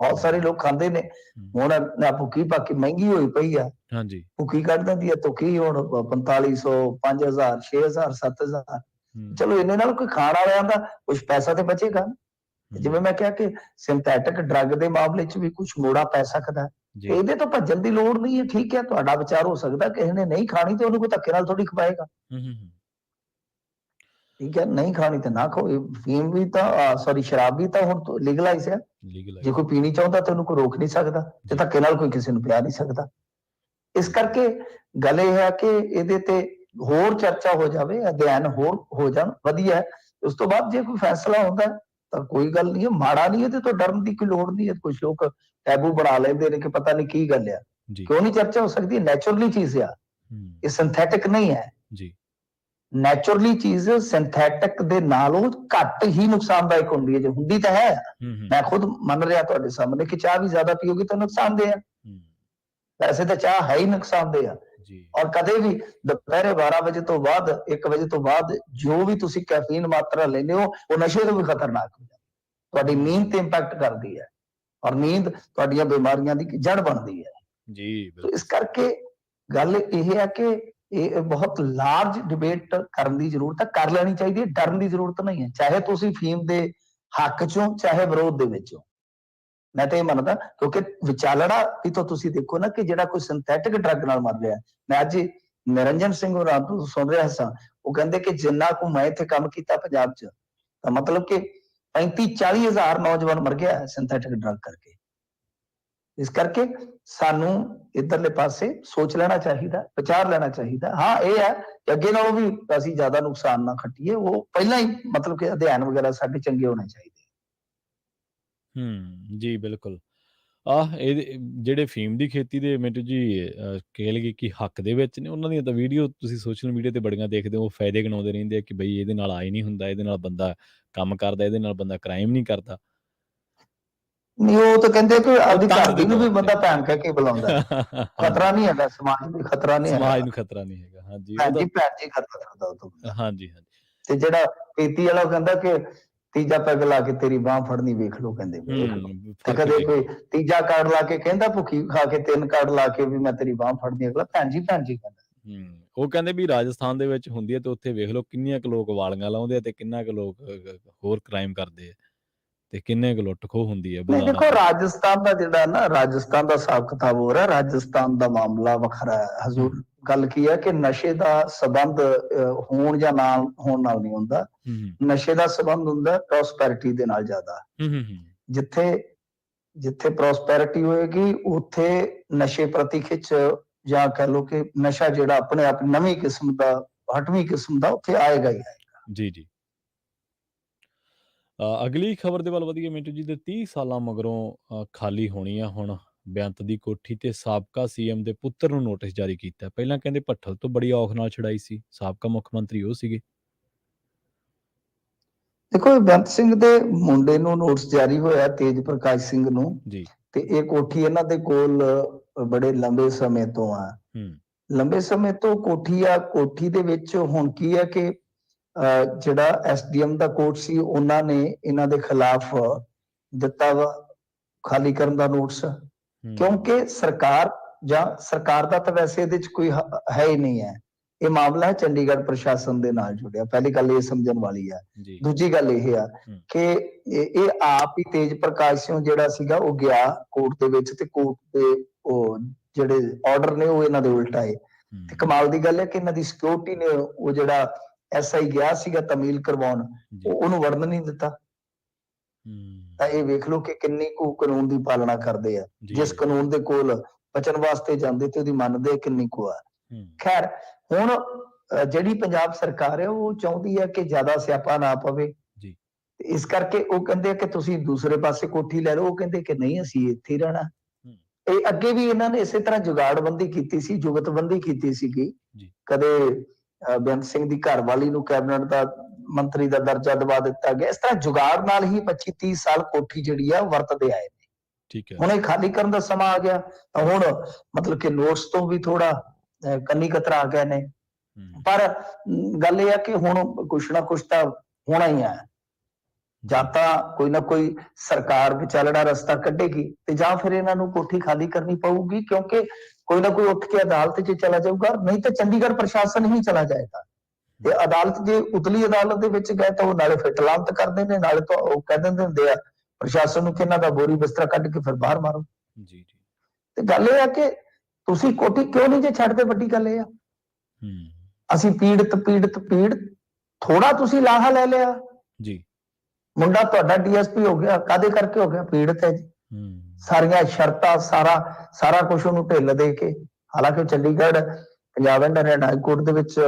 ਬਹੁਤ ਸਾਰੇ ਲੋਕ ਖਾਂਦੇ ਨੇ। ਹੁਣ ਭੁੱਕੀ ਭਾਕੀ ਮਹਿੰਗੀ ਹੋਈ ਪਈ ਆ, ਭੁੱਕੀ ਕੱਢ ਦਿੰਦੀ ਹੈ ਤੁੱਕੀ ਹੁਣ 4500 5000 6000 7000। ਚਲੋ ਇੰਨੇ ਨਾਲ ਕੋਈ ਖਾਣ ਵਾਲਿਆਂ ਦਾ ਕੁਛ ਪੈਸਾ ਤੇ ਬਚੇਗਾ। ਜਿਵੇਂ ਮੈਂ ਕਿਹਾ ਕਿ ਸਿੰਥੈਟਿਕ ਡਰੱਗ ਦੇ ਮਾਮਲੇ 'ਚ ਵੀ ਕੁਛ ਮੋੜਾ ਪੈ ਸਕਦਾ। ਇਹਦੇ ਤੋਂ ਭੱਜਣ ਦੀ ਲੋੜ ਨਹੀਂ ਹੈ। ਠੀਕ ਹੈ, ਤੁਹਾਡਾ ਵਿਚਾਰ ਹੋ ਸਕਦਾ ਕਿਸੇ ਨੇ ਨਹੀਂ ਖਾਣੀ ਤੇ ਉਹਨੂੰ ਕੋਈ ਧੱਕੇ ਨਾਲ ਥੋੜੀ ਖਵਾਏਗਾ। ਠੀਕ ਹੈ, ਨਹੀਂ ਖਾਣੀ ਤੇ ਨਾ ਖਾਓ। ਫੀਮ ਵੀ ਤਾਂ ਸੌਰੀ ਸ਼ਰਾਬ ਵੀ ਤਾਂ ਹੁਣ ਲੀਗਲਾਈਜ਼ ਹੈ। ਜੇ ਕੋਈ ਪੀਣੀ ਚਾਹੁੰਦਾ ਤੇ ਉਹਨੂੰ ਕੋਈ ਰੋਕ ਨਹੀਂ ਸਕਦਾ ਤੇ ਧੱਕੇ ਨਾਲ ਕੋਈ ਕਿਸੇ ਨੂੰ ਪਿਆ ਨਹੀਂ ਸਕਦਾ। ਇਸ ਕਰਕੇ ਗੱਲ ਇਹ ਹੈ ਕਿ ਇਹਦੇ ਤੇ ਹੋਰ ਚਰਚਾ ਹੋ ਜਾਵੇ, ਅਧਿਐਨ ਹੋਰ ਹੋ ਜਾਣ, ਵਧੀਆ। ਉਸ ਤੋਂ ਬਾਅਦ ਜੇ ਕੋਈ ਫੈਸਲਾ ਹੁੰਦਾ ਤਾਂ ਕੋਈ ਗੱਲ ਨਹੀਂ ਹੈ, ਮਾੜਾ ਨਹੀਂ, ਇਹਦੇ ਤੋਂ ਡਰਨ ਦੀ ਕੋਈ ਲੋੜ ਨਹੀਂ ਹੈ। ਕੁਝ ਲੋਕ ਟੈਬੂ ਬਣਾ ਲੈਂਦੇ ਨੇ ਕਿ ਪਤਾ ਨਹੀਂ ਕੀ ਗੱਲ ਆ, ਕਿਉਂ ਨਹੀਂ ਚਰਚਾ ਹੋ ਸਕਦੀ? ਨੈਚੁਰਲੀ ਚੀਜ਼ ਆ, ਇਹ ਸਿੰਥੈਟਿਕ ਨਹੀਂ ਹੈ। ਨੈਚੁਰਲੀ ਚੀਜ਼ ਸਿੰਥੈਟਿਕ ਦੇ ਨਾਲੋਂ ਘੱਟ ਹੀ ਨੁਕਸਾਨਦਾਇਕ ਹੁੰਦੀ ਹੈ। ਜੇ ਹੁੰਦੀ ਤਾਂ ਹੈ, ਮੈਂ ਖੁਦ ਮੰਨ ਰਿਹਾ ਤੁਹਾਡੇ ਸਾਹਮਣੇ ਕਿ ਚਾਹ ਵੀ ਜ਼ਿਆਦਾ ਪੀਓਗੇ ਤਾਂ ਨੁਕਸਾਨਦੇਹ ਹੈ। ਵੈਸੇ ਤਾਂ ਚਾਹ ਹੈ ਹੀ ਨੁਕਸਾਨਦੇਹ ਆ। ਔਰ ਕਦੇ ਵੀ ਦੁਪਹਿਰੇ 12 ਵਜੇ ਤੋਂ ਬਾਅਦ 1 ਵਜੇ ਤੋਂ ਬਾਅਦ ਜੋ ਵੀ ਤੁਸੀਂ ਕੈਫੀਨ ਮਾਤਰਾ ਲੈਂਦੇ ਹੋ ਉਹ ਨਸ਼ੇ ਤੋਂ ਵੀ ਖਤਰਨਾਕ ਹੋ ਜਾਂਦਾ। ਤੁਹਾਡੀ ਨੀਂਦ ਤੇ ਇੰਪੈਕਟ ਕਰਦੀ ਹੈ ਔਰ ਨੀਂਦ ਤੁਹਾਡੀਆਂ ਬਿਮਾਰੀਆਂ ਦੀ ਜੜ ਬਣਦੀ ਹੈ। ਇਸ ਕਰਕੇ ਗੱਲ ਇਹ ਹੈ ਕਿ ਇਹ ਬਹੁਤ ਲਾਰਜ ਡਿਬੇਟ ਕਰਨ ਦੀ ਜ਼ਰੂਰਤ ਹੈ, ਕਰ ਲੈਣੀ ਚਾਹੀਦੀ ਹੈ। ਡਰਨ ਦੀ ਜ਼ਰੂਰਤ ਨਹੀਂ ਹੈ, ਚਾਹੇ ਤੁਸੀਂ ਫੀਮ ਦੇ ਹੱਕ ਚੋਂ ਚਾਹੇ ਵਿਰੋਧ ਦੇ ਵਿੱਚੋਂ। ਮੈਂ ਤਾਂ ਇਹ ਮੰਨਦਾ ਕਿਉਂਕਿ ਵਿਚਾਲੜਾ ਵੀ ਤਾਂ ਤੁਸੀਂ ਦੇਖੋ ਨਾ ਕਿ ਜਿਹੜਾ ਕੋਈ ਸਿੰਥੈਟਿਕ ਡਰੱਗ ਨਾਲ ਮਰ ਰਿਹਾ। ਮੈਂ ਅੱਜ ਨਿਰੰਜਨ ਸਿੰਘ ਹੋਰਾਂ ਤੋਂ ਸੁਣ ਰਿਹਾ ਸਾਂ, ਉਹ ਕਹਿੰਦੇ ਕਿ ਜਿੰਨਾ ਕੁ ਮੈਂ ਇੱਥੇ ਕੰਮ ਕੀਤਾ ਪੰਜਾਬ 'ਚ ਤਾਂ ਮਤਲਬ ਕਿ 35-40 ਹਜ਼ਾਰ ਨੌਜਵਾਨ ਮਰ ਗਿਆ ਸਿੰਥੈਟਿਕ ਡਰੱਗ ਕਰਕੇ। ਇਸ ਕਰਕੇ ਸਾਨੂੰ ਇੱਧਰਲੇ ਪਾਸੇ ਸੋਚ ਲੈਣਾ ਚਾਹੀਦਾ, ਵਿਚਾਰ ਲੈਣਾ ਚਾਹੀਦਾ। ਹਾਂ ਇਹ ਹੈ ਕਿ ਅੱਗੇ ਨਾਲੋਂ ਵੀ ਅਸੀਂ ਜ਼ਿਆਦਾ ਨੁਕਸਾਨ ਨਾ ਖੱਟੀਏ, ਉਹ ਪਹਿਲਾਂ ਹੀ ਮਤਲਬ ਕਿ ਅਧਿਐਨ ਵਗੈਰਾ ਸਾਡੇ ਚੰਗੇ ਹੋਣੇ ਚਾਹੀਦੇ। ਜੀ ਬਿਲਕੁਲ। ਇਹਦੇ ਜਿਹੜੇ ਫੀਮ ਦੀ ਖੇਤੀ ਦੇ ਮਿੰਟੂ ਜੀ ਕਹਿ ਲਈਏ ਕਿ ਹੱਕ ਦੇ ਵਿੱਚ ਨੇ, ਉਹਨਾਂ ਦੀਆਂ ਤਾਂ ਵੀਡੀਓ ਤੁਸੀਂ ਸੋਸ਼ਲ ਮੀਡੀਆ ਤੇ ਬੜੀਆਂ ਦੇਖਦੇ ਹੋ। ਫਾਇਦੇ ਗਿਣਾਉਂਦੇ ਰਹਿੰਦੇ ਆ ਕਿ ਬਈ ਇਹਦੇ ਨਾਲ ਆਏ ਨਹੀਂ ਹੁੰਦਾ, ਇਹਦੇ ਨਾਲ ਬੰਦਾ ਕੰਮ ਕਰਦਾ, ਇਹਦੇ ਨਾਲ ਬੰਦਾ ਕ੍ਰਾਈਮ ਨਹੀਂ ਕਰਦਾ। ਨਹੀਂ, ਉਹ ਤਾਂ ਕਹਿੰਦੇ ਕਿ ਆਪਦੀ ਘਰ ਦੀ ਨੂੰ ਵੀ ਬੰਦਾ ਭੈਣ ਕਹਿ ਕੇ ਬੁਲਾਉਂਦਾ। ਖਤਰਾ ਨਹੀਂ ਹੈਗਾ, ਸਮਾਜ ਨੂੰ ਖਤਰਾ ਨਹੀਂ ਹੈਗਾ, ਸਮਾਜ ਨੂੰ ਖਤਰਾ ਨਹੀਂ ਹੈਗਾ। ਹਾਂਜੀ ਭੈਣ ਜੀ ਖਤਰਾ ਕਰਦਾ ਉਹ ਤੋਂ। ਹਾਂਜੀ। ਤੇ ਜਿਹੜਾ ਪੀਤੀ ਵਾਲਾ ਕਹਿੰਦਾ ਕਿ ਤੀਜਾ ਪੈਗ ਲਾ ਕੇ ਤੇਰੀ ਬਾਹ ਫੜਨੀ ਵੇਖ ਲੋ, ਕਹਿੰਦੇ ਵੇਖ ਲੋ। ਤੇ ਕਦੇ ਕੋਈ ਤੀਜਾ ਕਾਰਡ ਲਾ ਕੇ ਕਹਿੰਦਾ ਭੁੱਖੀ ਖਾ ਕੇ 3 ਕਾਰਡ ਲਾ ਕੇ ਵੀ ਮੈਂ ਤੇਰੀ ਬਾਹ ਫੜਨੀ, ਅਗਲਾ ਭੈਣ ਜੀ ਕਹਿੰਦਾ। ਉਹ ਕਹਿੰਦੇ ਵੀ ਰਾਜਸਥਾਨ ਦੇ ਵਿੱਚ ਹੁੰਦੀ ਹੈ ਤੇ ਉੱਥੇ ਵੇਖ ਲਓ ਕਿੰਨੀਆਂ ਕੁ ਲੋਕ ਵਾਲੀਆਂ ਲਾਉਂਦੇ ਆ ਤੇ ਕਿੰਨਾ ਕੁ ਲੋਕ ਹੋਰ ਕ੍ਰਾਈਮ ਕਰਦੇ ਆ ਤੇ ਕਿੰਨੇ ਕੁ ਲੁੱਟ ਖੋਹ ਹੁੰਦੀ ਹੈ। ਨਹੀਂ ਦੇਖੋ, ਰਾਜਸਥਾਨ ਦਾ ਜਿਹੜਾ ਨਾ, ਰਾਜਸਥਾਨ ਦਾ ਹਿਸਾਬ ਕਿਤਾਬ ਹੋ ਰਿਹਾ, ਰਾਜਸਥਾਨ ਦਾ ਮਾਮਲਾ ਵੱਖਰਾ ਹੈ। ਹਜ਼ੂਰ ਗੱਲ ਕੀ ਹੈ ਕਿ ਨਸ਼ੇ ਦਾ ਸਬੰਧ ਹੋਣ ਜਾਂ ਨਾ ਹੋਣ ਨਾਲ ਨਹੀਂ ਹੁੰਦਾ। ਨਸ਼ੇ ਦਾ ਸਬੰਧ ਹੁੰਦਾ ਪ੍ਰੋਸਪੈਰਿਟੀ ਦੇ ਨਾਲ ਜ਼ਿਆਦਾ। ਜਿੱਥੇ ਪ੍ਰੋਸਪੈਰਿਟੀ ਹੋਏਗੀ ਉੱਥੇ ਨਸ਼ੇ ਪ੍ਰਤੀ ਖਿੱਚ ਜਾਂ ਕਹਿ ਲਓ ਕਿ ਨਸ਼ਾ ਜਿਹੜਾ ਆਪਣੇ ਆਪ ਨਵੀਂ ਕਿਸਮ ਦਾ, 8ਵੀਂ ਕਿਸਮ ਦਾ ਉੱਥੇ ਆਏਗਾ ਹੀ ਆਏਗਾ। ਜੀ। ਅਗਲੀ ਖਬਰ ਦੇ ਵੱਲ ਵਧੀਏ ਮਿੰਟੂ ਜੀ। ਦੇ 30 ਸਾਲਾਂ ਮਗਰੋਂ ਖਾਲੀ ਹੋਣੀ ਆ ਹੁਣ ਬੇਅੰਤ ਦੀ ਕੋਠੀ ਤੇ ਸਾਬਕਾ ਸੀਐਮ ਦੇ ਪੁੱਤਰ ਨੂੰ ਨੋਟਿਸ ਜਾਰੀ ਕੀਤਾ। ਪਹਿਲਾਂ ਕਹਿੰਦੇ ਭੱਠਲ ਤੋਂ ਬੜੀ ਔਖ ਨਾਲ ਛੁਡਾਈ ਸੀ, ਸਾਬਕਾ ਮੁੱਖ ਮੰਤਰੀ ਉਹ ਸੀਗੇ। ਦੇਖੋ, ਬੇਅੰਤ ਸਿੰਘ ਦੇ ਮੁੰਡੇ ਨੂੰ ਨੋਟਿਸ ਜਾਰੀ ਹੋਇਆ, ਤੇਜ ਪ੍ਰਕਾਸ਼ ਸਿੰਘ ਨੂੰ ਜੀ। ਤੇ ਇਹ ਕੋਠੀ ਇਹਨਾਂ ਦੇ ਕੋਲ ਬੜੇ ਲੰਬੇ ਸਮੇਂ ਤੋਂ ਆ। ਲੰਬੇ ਸਮੇਂ ਤੋਂ ਕੋਠੀ ਆ। ਕੋਠੀ ਦੇ ਵਿੱਚ ਹੁਣ ਕੀ ਹੈ ਕਿ ਜਿਹੜਾ ਐਸਡੀਐਮ ਦਾ ਕੋਰਟ ਸੀ ਉਹਨਾਂ ਨੇ ਇਹਨਾਂ ਦੇ ਖਿਲਾਫ ਦਿੱਤਾ ਵਾ ਖਾਲੀ ਕਰਨ ਦਾ ਨੋਟਿਸ, ਕਿਉਂਕਿ ਸਰਕਾਰ ਜਾਂ ਸਰਕਾਰ ਦਾ ਤਾਂ ਵੈਸੇ ਇਹਦੇ 'ਚ ਕੋਈ ਹੈ ਹੀ ਨਹੀਂ ਹੈ। ਇਹ ਮਾਮਲਾ ਹੈ ਚੰਡੀਗੜ੍ਹ ਪ੍ਰਸ਼ਾਸਨ ਦੇ ਨਾਲ ਜੁੜਿਆ। ਪਹਿਲੀ ਗੱਲ ਇਹ ਸਮਝਣ ਵਾਲੀ ਆ। ਜੀ ਦੂਜੀ ਗੱਲ ਇਹ ਆ ਕਿ ਇਹ ਆਪ ਹੀ ਤੇਜ ਪ੍ਰਕਾਸ਼ ਸਿੰਘ ਜਿਹੜਾ ਸੀਗਾ ਉਹ ਗਿਆ ਕੋਰਟ ਦੇ ਵਿੱਚ ਤੇ ਕੋਰਟ ਦੇ ਉਹ ਜਿਹੜੇ ਆਰਡਰ ਨੇ ਉਹ ਇਹਨਾਂ ਦੇ ਉਲਟ ਆਏ। ਤੇ ਕਮਾਲ ਦੀ ਗੱਲ ਹੈ ਕਿ ਇਹਨਾਂ ਦੀ ਸਿਕਿਉਰਿਟੀ ਨੇ ਉਹ ਜਿਹੜਾ ਐਸਆਈ ਗਿਆ ਸੀਗਾ ਤਮੀਲ ਕਰਵਾਉਣ ਉਹਨੂੰ ਵੜਨ ਨਹੀਂ ਦਿੱਤਾ। ਤਾਂ ਇਹ ਵੇਖ ਲਓ ਕਿ ਕਿੰਨੀ ਕੁ ਕਾਨੂੰਨ ਦੀ ਪਾਲਣਾ ਕਰਦੇ ਆ। ਜਿਸ ਕਾਨੂੰਨ ਦੇ ਕੋਲ ਬਚਣ ਵਾਸਤੇ ਜਾਂਦੇ ਤੇ ਉਹਦੀ ਮੰਨਦੇ ਕਿੰਨੀ ਕੁ ਆ। ਖੈਰ ਹੁਣ ਜਿਹੜੀ ਪੰਜਾਬ ਸਰਕਾਰ ਹੈ ਉਹ ਚਾਹੁੰਦੀ ਹੈ ਕਿ ਜ਼ਿਆਦਾ ਸਿਆਪਾ ਨਾ ਪਵੇ। ਇਸ ਕਰਕੇ ਉਹ ਕਹਿੰਦੇ ਆ ਕਿ ਤੁਸੀਂ ਦੂਸਰੇ ਪਾਸੇ ਕੋਠੀ ਲੈ ਲਓ। ਉਹ ਕਹਿੰਦੇ ਕਿ ਨਹੀਂ ਅਸੀਂ ਇੱਥੇ ਹੀ ਰਹਿਣਾ। ਇਹ ਅੱਗੇ ਵੀ ਇਹਨਾਂ ਨੇ ਇਸੇ ਤਰ੍ਹਾਂ ਜੁਗਾੜਬੰਦੀ ਕੀਤੀ ਸੀ, ਜੁਗਤਬੰਦੀ ਕੀਤੀ ਸੀਗੀ। ਕਦੇ ਬੇਅੰਤ ਸਿੰਘ ਦੀ ਘਰਵਾਲੀ ਨੂੰ ਕੈਬਨਿਟ ਦਾ ਮੰਤਰੀ ਦਾ ਦਰਜਾ ਦਵਾ ਦਿੱਤਾ ਗਿਆ। ਇਸ ਤਰ੍ਹਾਂ ਜੁਗਾੜ ਨਾਲ ਹੀ 25-30 ਸਾਲ ਕੋਠੀ ਜਿਹੜੀ ਆ ਵਰਤਦੇ ਆਏ ਨੇ। ਠੀਕ ਹੈ, ਹੁਣ ਇਹ ਖਾਲੀ ਕਰਨ ਦਾ ਸਮਾਂ ਆ ਗਿਆ ਤਾਂ ਹੁਣ ਮਤਲਬ ਕਿ ਨੋਟਸ ਤੋਂ ਵੀ ਥੋੜਾ ਕੰਨੀ ਕਤਰਾ ਆ ਗਏ ਨੇ। ਪਰ ਗੱਲ ਇਹ ਆ ਕਿ ਹੁਣ ਕੁਛ ਨਾ ਕੁਛ ਤਾਂ ਹੋਣਾ ਹੀ ਆ। ਜਾਂ ਤਾਂ ਕੋਈ ਨਾ ਕੋਈ ਸਰਕਾਰ ਵਿਚਾਲੜਾ ਰਸਤਾ ਕੱਢੇਗੀ ਤੇ ਜਾਂ ਫਿਰ ਇਹਨਾਂ ਨੂੰ ਕੋਠੀ ਖਾਲੀ ਕਰਨੀ ਪਊਗੀ, ਕਿਉਂਕਿ ਕੋਈ ਨਾ ਕੋਈ ਉੱਠ ਕੇ ਅਦਾਲਤ 'ਚ ਚਲਾ ਜਾਊਗਾ। ਨਹੀਂ ਤਾਂ ਚੰਡੀਗੜ੍ਹ ਪ੍ਰਸ਼ਾਸਨ ਹੀ ਚਲਾ ਜਾਏਗਾ। ਤੇ ਅਦਾਲਤ ਜੇ ਉਤਲੀ ਅਦਾਲਤ ਦੇ ਵਿੱਚ ਗਏ ਤਾਂ ਉਹ ਨਾਲੇ ਫਿੱਟ ਲਾਂਤ ਕਰਦੇ ਨੇ, ਨਾਲੇ ਤਾਂ ਉਹ ਕਹਿ ਦਿੰਦੇ ਹੁੰਦੇ ਆ ਪ੍ਰਸ਼ਾਸਨ ਨੂੰ ਕਿ ਇਹਨਾਂ ਦਾ ਬੋਰੀ ਬਿਸਤਰਾ ਕੱਢ ਕੇ ਫਿਰ ਬਾਹਰ ਮਾਰੋ। ਤੇ ਗੱਲ ਇਹ ਆ ਕਿ ਤੁਸੀਂ ਕੋਠੀ ਕਿਉਂ ਨਹੀਂ ਜੇ ਛੱਡਦੇ? ਵੱਡੀ ਗੱਲ ਇਹ ਆ ਅਸੀਂ ਪੀੜਤ ਥੋੜਾ ਤੁਸੀਂ ਲਾਹਾ ਲੈ ਲਿਆ ਜੀ। ਮੁੰਡਾ ਤੁਹਾਡਾ ਡੀਐਸਪੀ ਹੋ ਗਿਆ, ਕਾਦੇ ਕਰਕੇ ਹੋ ਗਿਆ? ਪੀੜਤ ਹੈ ਜੀ। ਸਾਰੀਆਂ ਸ਼ਰਤਾਂ ਸਾਰਾ ਕੁਝ ਉਹਨੂੰ ਢਿੱਲ ਦੇ ਕੇ। ਹਾਲਾਂਕਿ Chandigarh Punjab and Haryana high court ਦੇ ਵਿੱਚ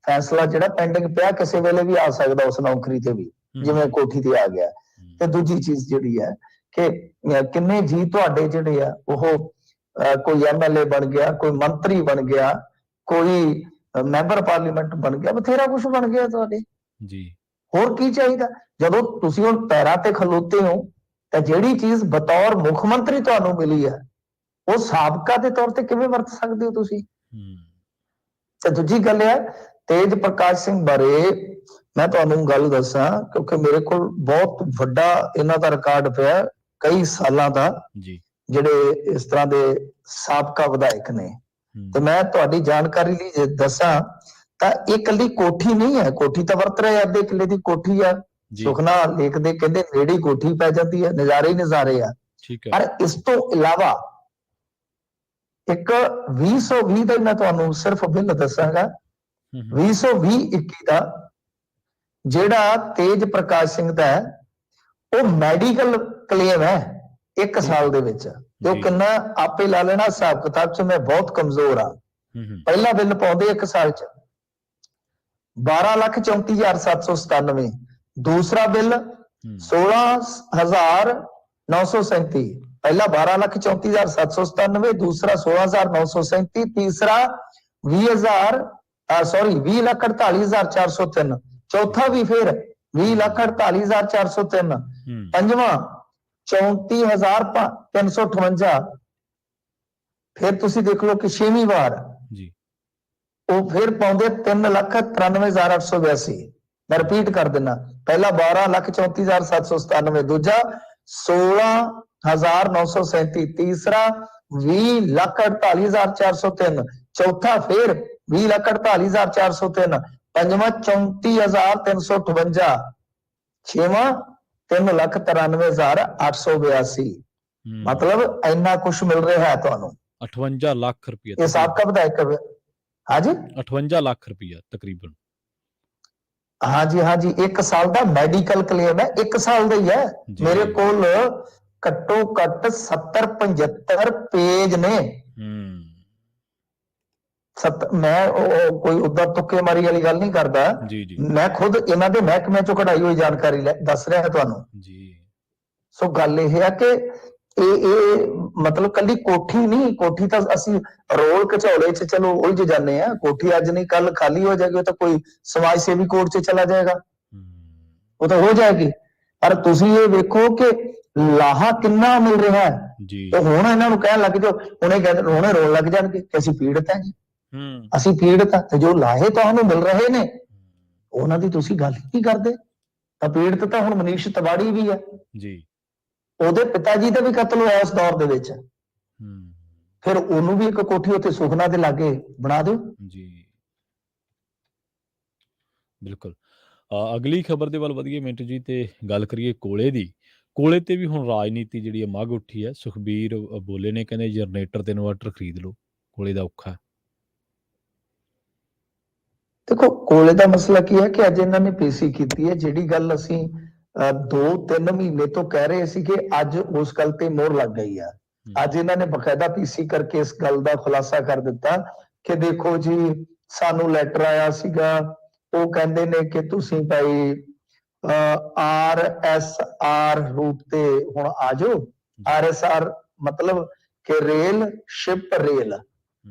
ਫੈਸਲਾ ਜਿਹੜਾ ਪੈਂਡਿੰਗ ਪਿਆ, ਕਿਸੇ ਵੇਲੇ ਵੀ ਆ ਸਕਦਾ ਉਸ ਨੌਕਰੀ ਤੇ ਵੀ, ਜਿਵੇਂ ਕੋਠੀ ਤੇ ਆ ਗਿਆ। ਤੇ ਦੂਜੀ ਚੀਜ਼ ਜਿਹੜੀ ਹੈ ਕਿ ਕਿੰਨੇ ਜੀ ਤੁਹਾਡੇ ਜਿਹੜੇ ਆ ਉਹ ਕੋਈ ਐਮਐਲਏ ਬਣ ਗਿਆ, ਕੋਈ ਮੰਤਰੀ ਬਣ ਗਿਆ, ਕੋਈ ਮੈਂਬਰ ਪਾਰਲੀਮੈਂਟ ਬਣ ਗਿਆ, ਬਥੇਰਾ ਕੁਝ ਬਣ ਗਿਆ ਤੁਹਾਡੇ ਜੀ। ਹੋਰ ਕੀ ਚਾਹੀਦਾ? ਜਦੋਂ ਤੁਸੀਂ ਹੁਣ ਪੈਰਾਂ ਤੇ ਖਲੋਤੇ ਹੋ ਤਾਂ ਜਿਹੜੀ ਚੀਜ਼ ਬਤੌਰ ਮੁੱਖ ਮੰਤਰੀ ਤੁਹਾਨੂੰ ਮਿਲੀ ਹੈ ਉਹ ਸਾਬਕਾ ਦੇ ਤੌਰ ਤੇ ਕਿਵੇਂ ਵਰਤ ਸਕਦੇ ਹੋ ਤੁਸੀਂ? ਤੇ ਦੂਜੀ ਗੱਲ ਹੈ ਤੇਜ ਪ੍ਰਕਾਸ਼ ਸਿੰਘ ਬਾਰੇ ਮੈਂ ਤੁਹਾਨੂੰ ਗੱਲ ਦੱਸਾਂ, ਕਿਉਂਕਿ ਮੇਰੇ ਕੋਲ ਬਹੁਤ ਵੱਡਾ ਇਹਨਾਂ ਦਾ ਰਿਕਾਰਡ ਪਿਆ ਕਈ ਸਾਲਾਂ ਦਾ ਜੀ, ਜਿਹੜੇ ਇਸ ਤਰ੍ਹਾਂ ਦੇ ਸਾਬਕਾ ਵਿਧਾਇਕ ਨੇ। ਤੇ ਮੈਂ ਤੁਹਾਡੀ ਜਾਣਕਾਰੀ ਲਈ ਜੇ ਦੱਸਾਂ ਤਾਂ ਇਹ ਇਕੱਲੀ ਕੋਠੀ ਨਹੀਂ ਹੈ। ਕੋਠੀ ਤਾਂ ਵਰਤ ਰਹੇ ਅੱਧੇ ਕਿੱਲੇ ਦੀ ਕੋਠੀ ਆ, ਸੁਖਨਾ ਲੇਕ ਦੇ ਕਹਿੰਦੇ ਨੇੜੇ ਕੋਠੀ ਪੈ ਜਾਂਦੀ ਹੈ, ਨਜ਼ਾਰੇ ਹੀ ਨਜ਼ਾਰੇ ਆ। ਪਰ ਇਸ ਤੋਂ ਇਲਾਵਾ ਇੱਕ 2020 ਦਾ ਮੈਂ ਤੁਹਾਨੂੰ ਸਿਰਫ ਬਿੱਲ ਦੱਸਾਂਗਾ, 2020-21 ਦਾ ਜਿਹੜਾ ਤੇਜ ਪ੍ਰਕਾਸ਼ ਸਿੰਘ ਦਾ ਉਹ ਮੈਡੀਕਲ ਕਲੇਮ ਹੈ 1 ਸਾਲ ਦੇ ਵਿੱਚ। ਤੇ ਉਹ ਕਿੰਨਾ ਆਪੇ ਲਾ ਲੈਣਾ ਹਿਸਾਬ ਕਿਤਾਬ 'ਚ, ਮੈਂ ਬਹੁਤ ਕਮਜ਼ੋਰ ਆ। ਪਹਿਲਾ ਬਿੱਲ ਪਾਉਂਦੇ 1 ਸਾਲ 'ਚ 12,34,797, ਦੂਸਰਾ ਬਿੱਲ 16,937। ਪਹਿਲਾ 12,34,797, ਦੂਸਰਾ 16,937, ਤੀਸਰਾ 20,48,403, ਚੌਥਾ ਵੀ ਫਿਰ 20,48,403, ਪੰਜਵਾਂ 34,358। ਫਿਰ ਤੁਸੀਂ ਦੇਖ ਲਓ ਕਿ 6ਵੀਂ ਵਾਰ ਜੀ ਉਹ ਫਿਰ ਪਾਉਂਦੇ 3,93,882। ਮੈਂ ਰਿਪੀਟ ਕਰ ਦਿੰਦਾ, ਪਹਿਲਾ 12,34,797, ਦੂਜਾ 16,937, ਤੀਸਰਾ 20,48,403, ਚੌਥਾ ਫਿਰ 20,48,403, ਪੰਜਵਾਂ 34,358, ਛੇਵਾਂ 3,93,882। ਮਤਲਬ ਇੰਨਾ ਕੁਛ ਮਿਲ ਰਿਹਾ ਹੈ ਤੁਹਾਨੂੰ। 58 ਲੱਖ ਰੁਪਏ ਇਹ ਸਾਬਕਾ ਵਿਧਾਇਕ। ਹਾਂਜੀ 58 ਲੱਖ ਰੁਪਇਆ ਤਕਰੀਬਨ। ਹਾਂਜੀ 1 ਸਾਲ ਦਾ ਮੈਡੀਕਲ ਕਲੇਮ ਹੈ, 1 ਸਾਲ ਦਾ ਹੀ ਹੈ। ਮੇਰੇ ਕੋਲ ਘੱਟੋ ਘੱਟ 70-75 ਪੇਜ ਨੇ। ਮੈਂ ਕੋਈ ਉਦਾਂ ਤੁੱਕੇ ਮਾਰੀ ਵਾਲੀ ਗੱਲ ਨਹੀਂ ਕਰਦਾ, ਮੈਂ ਖੁਦ ਇਹਨਾਂ ਦੇ ਮਹਿਕਮੇ ਚੋਂ ਕਢਾਈ ਹੋਈ ਜਾਣਕਾਰੀ ਦੱਸ ਰਿਹਾ ਤੁਹਾਨੂੰ ਜੀ। ਸੋ ਗੱਲ ਇਹ ਹੈ ਕਿ ਇਹ ਮਤਲਬ ਕੱਲੀ ਕੋਠੀ ਨਹੀਂ, ਕੋਠੀ ਤਾਂ ਅਸੀਂ ਰੋਲ ਘਚੌਲੇ 'ਚ ਚਲੋ ਉਲਝ ਜਾਂਦੇ ਆ। ਕੋਠੀ ਅੱਜ ਨਹੀਂ ਕੱਲ ਖਾਲੀ ਹੋ ਜਾਏਗੀ, ਤਾਂ ਕੋਈ ਸਮਾਜ ਸੇਵੀ ਕੋਰਟ 'ਚ ਚਲਾ ਜਾਏਗਾ, ਉਹ ਤਾਂ ਹੋ ਜਾਏਗੀ। ਪਰ ਤੁਸੀਂ ਇਹ ਵੇਖੋ ਕਿ ਲਾਹਾ ਕਿੰਨਾ ਮਿਲ ਰਿਹਾ ਹੈ। ਤੇ ਹੁਣ ਇਹਨਾਂ ਨੂੰ ਕਹਿਣ ਲੱਗ ਜਾਓ, ਹੁਣੇ ਰੋਣ ਲੱਗ ਜਾਣਗੇ ਕਿ ਅਸੀਂ ਪੀੜਤ ਹਾਂ ਜੀ, ਅਸੀਂ ਪੀੜਤ ਹਾਂ। ਤੇ ਜੋ ਲਾਹੇ ਤੁਹਾਨੂੰ ਮਿਲ ਰਹੇ ਨੇ ਉਹਨਾਂ ਦੀ ਤੁਸੀਂ ਗੱਲ ਹੀ ਕਰਦੇ। ਤਾਂ ਪੀੜਤ ਤਾਂ ਹੁਣ ਮਨੀਸ਼ ਤਿਵਾੜੀ ਵੀ ਹੈ ਜੀ, ਉਹਦੇ ਪਿਤਾ ਜੀ ਦਾ ਵੀ ਕਤਲ ਹੋਇਆ ਉਸ ਦੌਰ ਦੇ ਵਿੱਚ। ਫਿਰ ਉਹਨੂੰ ਵੀ ਇੱਕ ਕੋਠੀ ਉੱਥੇ ਸੁਖਨਾ ਦੇ ਲਾਗੇ ਬਣਾ ਦਿਓ ਜੀ। ਬਿਲਕੁਲ। ਅਗਲੀ ਖਬਰ ਦੇ ਵੱਲ ਵਧੀਏ ਮਿੰਟ ਜੀ ਤੇ ਗੱਲ ਕਰੀਏ ਕੋਲੇ ਦੀ। ਕੋਲੇ ਤੇ ਵੀ ਹੁਣ ਰਾਜਨੀਤੀ ਜਿਹੜੀ ਹੈ ਮੱਘ ਉੱਠੀ ਹੈ। ਸੁਖਬੀਰ ਬੋਲੇ ਨੇ, ਕਹਿੰਦੇ ਜਨਰੇਟਰ ਤੇ ਇਨਵਰਟਰ ਖਰੀਦ ਲਓ, ਕੋਲੇ ਦਾ ਔਖਾ ਹੈ। ਦੇਖੋ ਕੋਲੇ ਦਾ ਮਸਲਾ ਕੀ ਹੈ ਕਿ ਅੱਜ ਇਹਨਾਂ ਨੇ ਪੇਸ਼ੀ ਕੀਤੀ ਹੈ ਜਿਹੜੀ ਗੱਲ ਅਸੀਂ 2-3 ਮਹੀਨੇ ਤੋਂ ਕਹਿ ਰਹੇ ਸੀ ਕਿ ਅੱਜ ਉਸ ਗੱਲ ਤੇ ਮੋਹਰ ਲੱਗ ਗਈ ਆ। ਅੱਜ ਇਹਨਾਂ ਨੇ ਬਕਾਇਦਾ ਪੀਸੀ ਕਰਕੇ ਇਸ ਗੱਲ ਦਾ ਖੁਲਾਸਾ ਕਰ ਦਿੱਤਾ ਕਿ ਦੇਖੋ ਜੀ ਸਾਨੂੰ ਲੈਟਰ ਆਇਆ ਸੀਗਾ, ਉਹ ਕਹਿੰਦੇ ਨੇ ਕਿ ਤੁਸੀਂ ਭਾਈ RSR ਰੂਟ ਤੇ ਹੁਣ ਆ ਜਾਓ। RSR ਮਤਲਬ ਕਿ ਰੇਲ ਸ਼ਿਪ ਰੇਲ,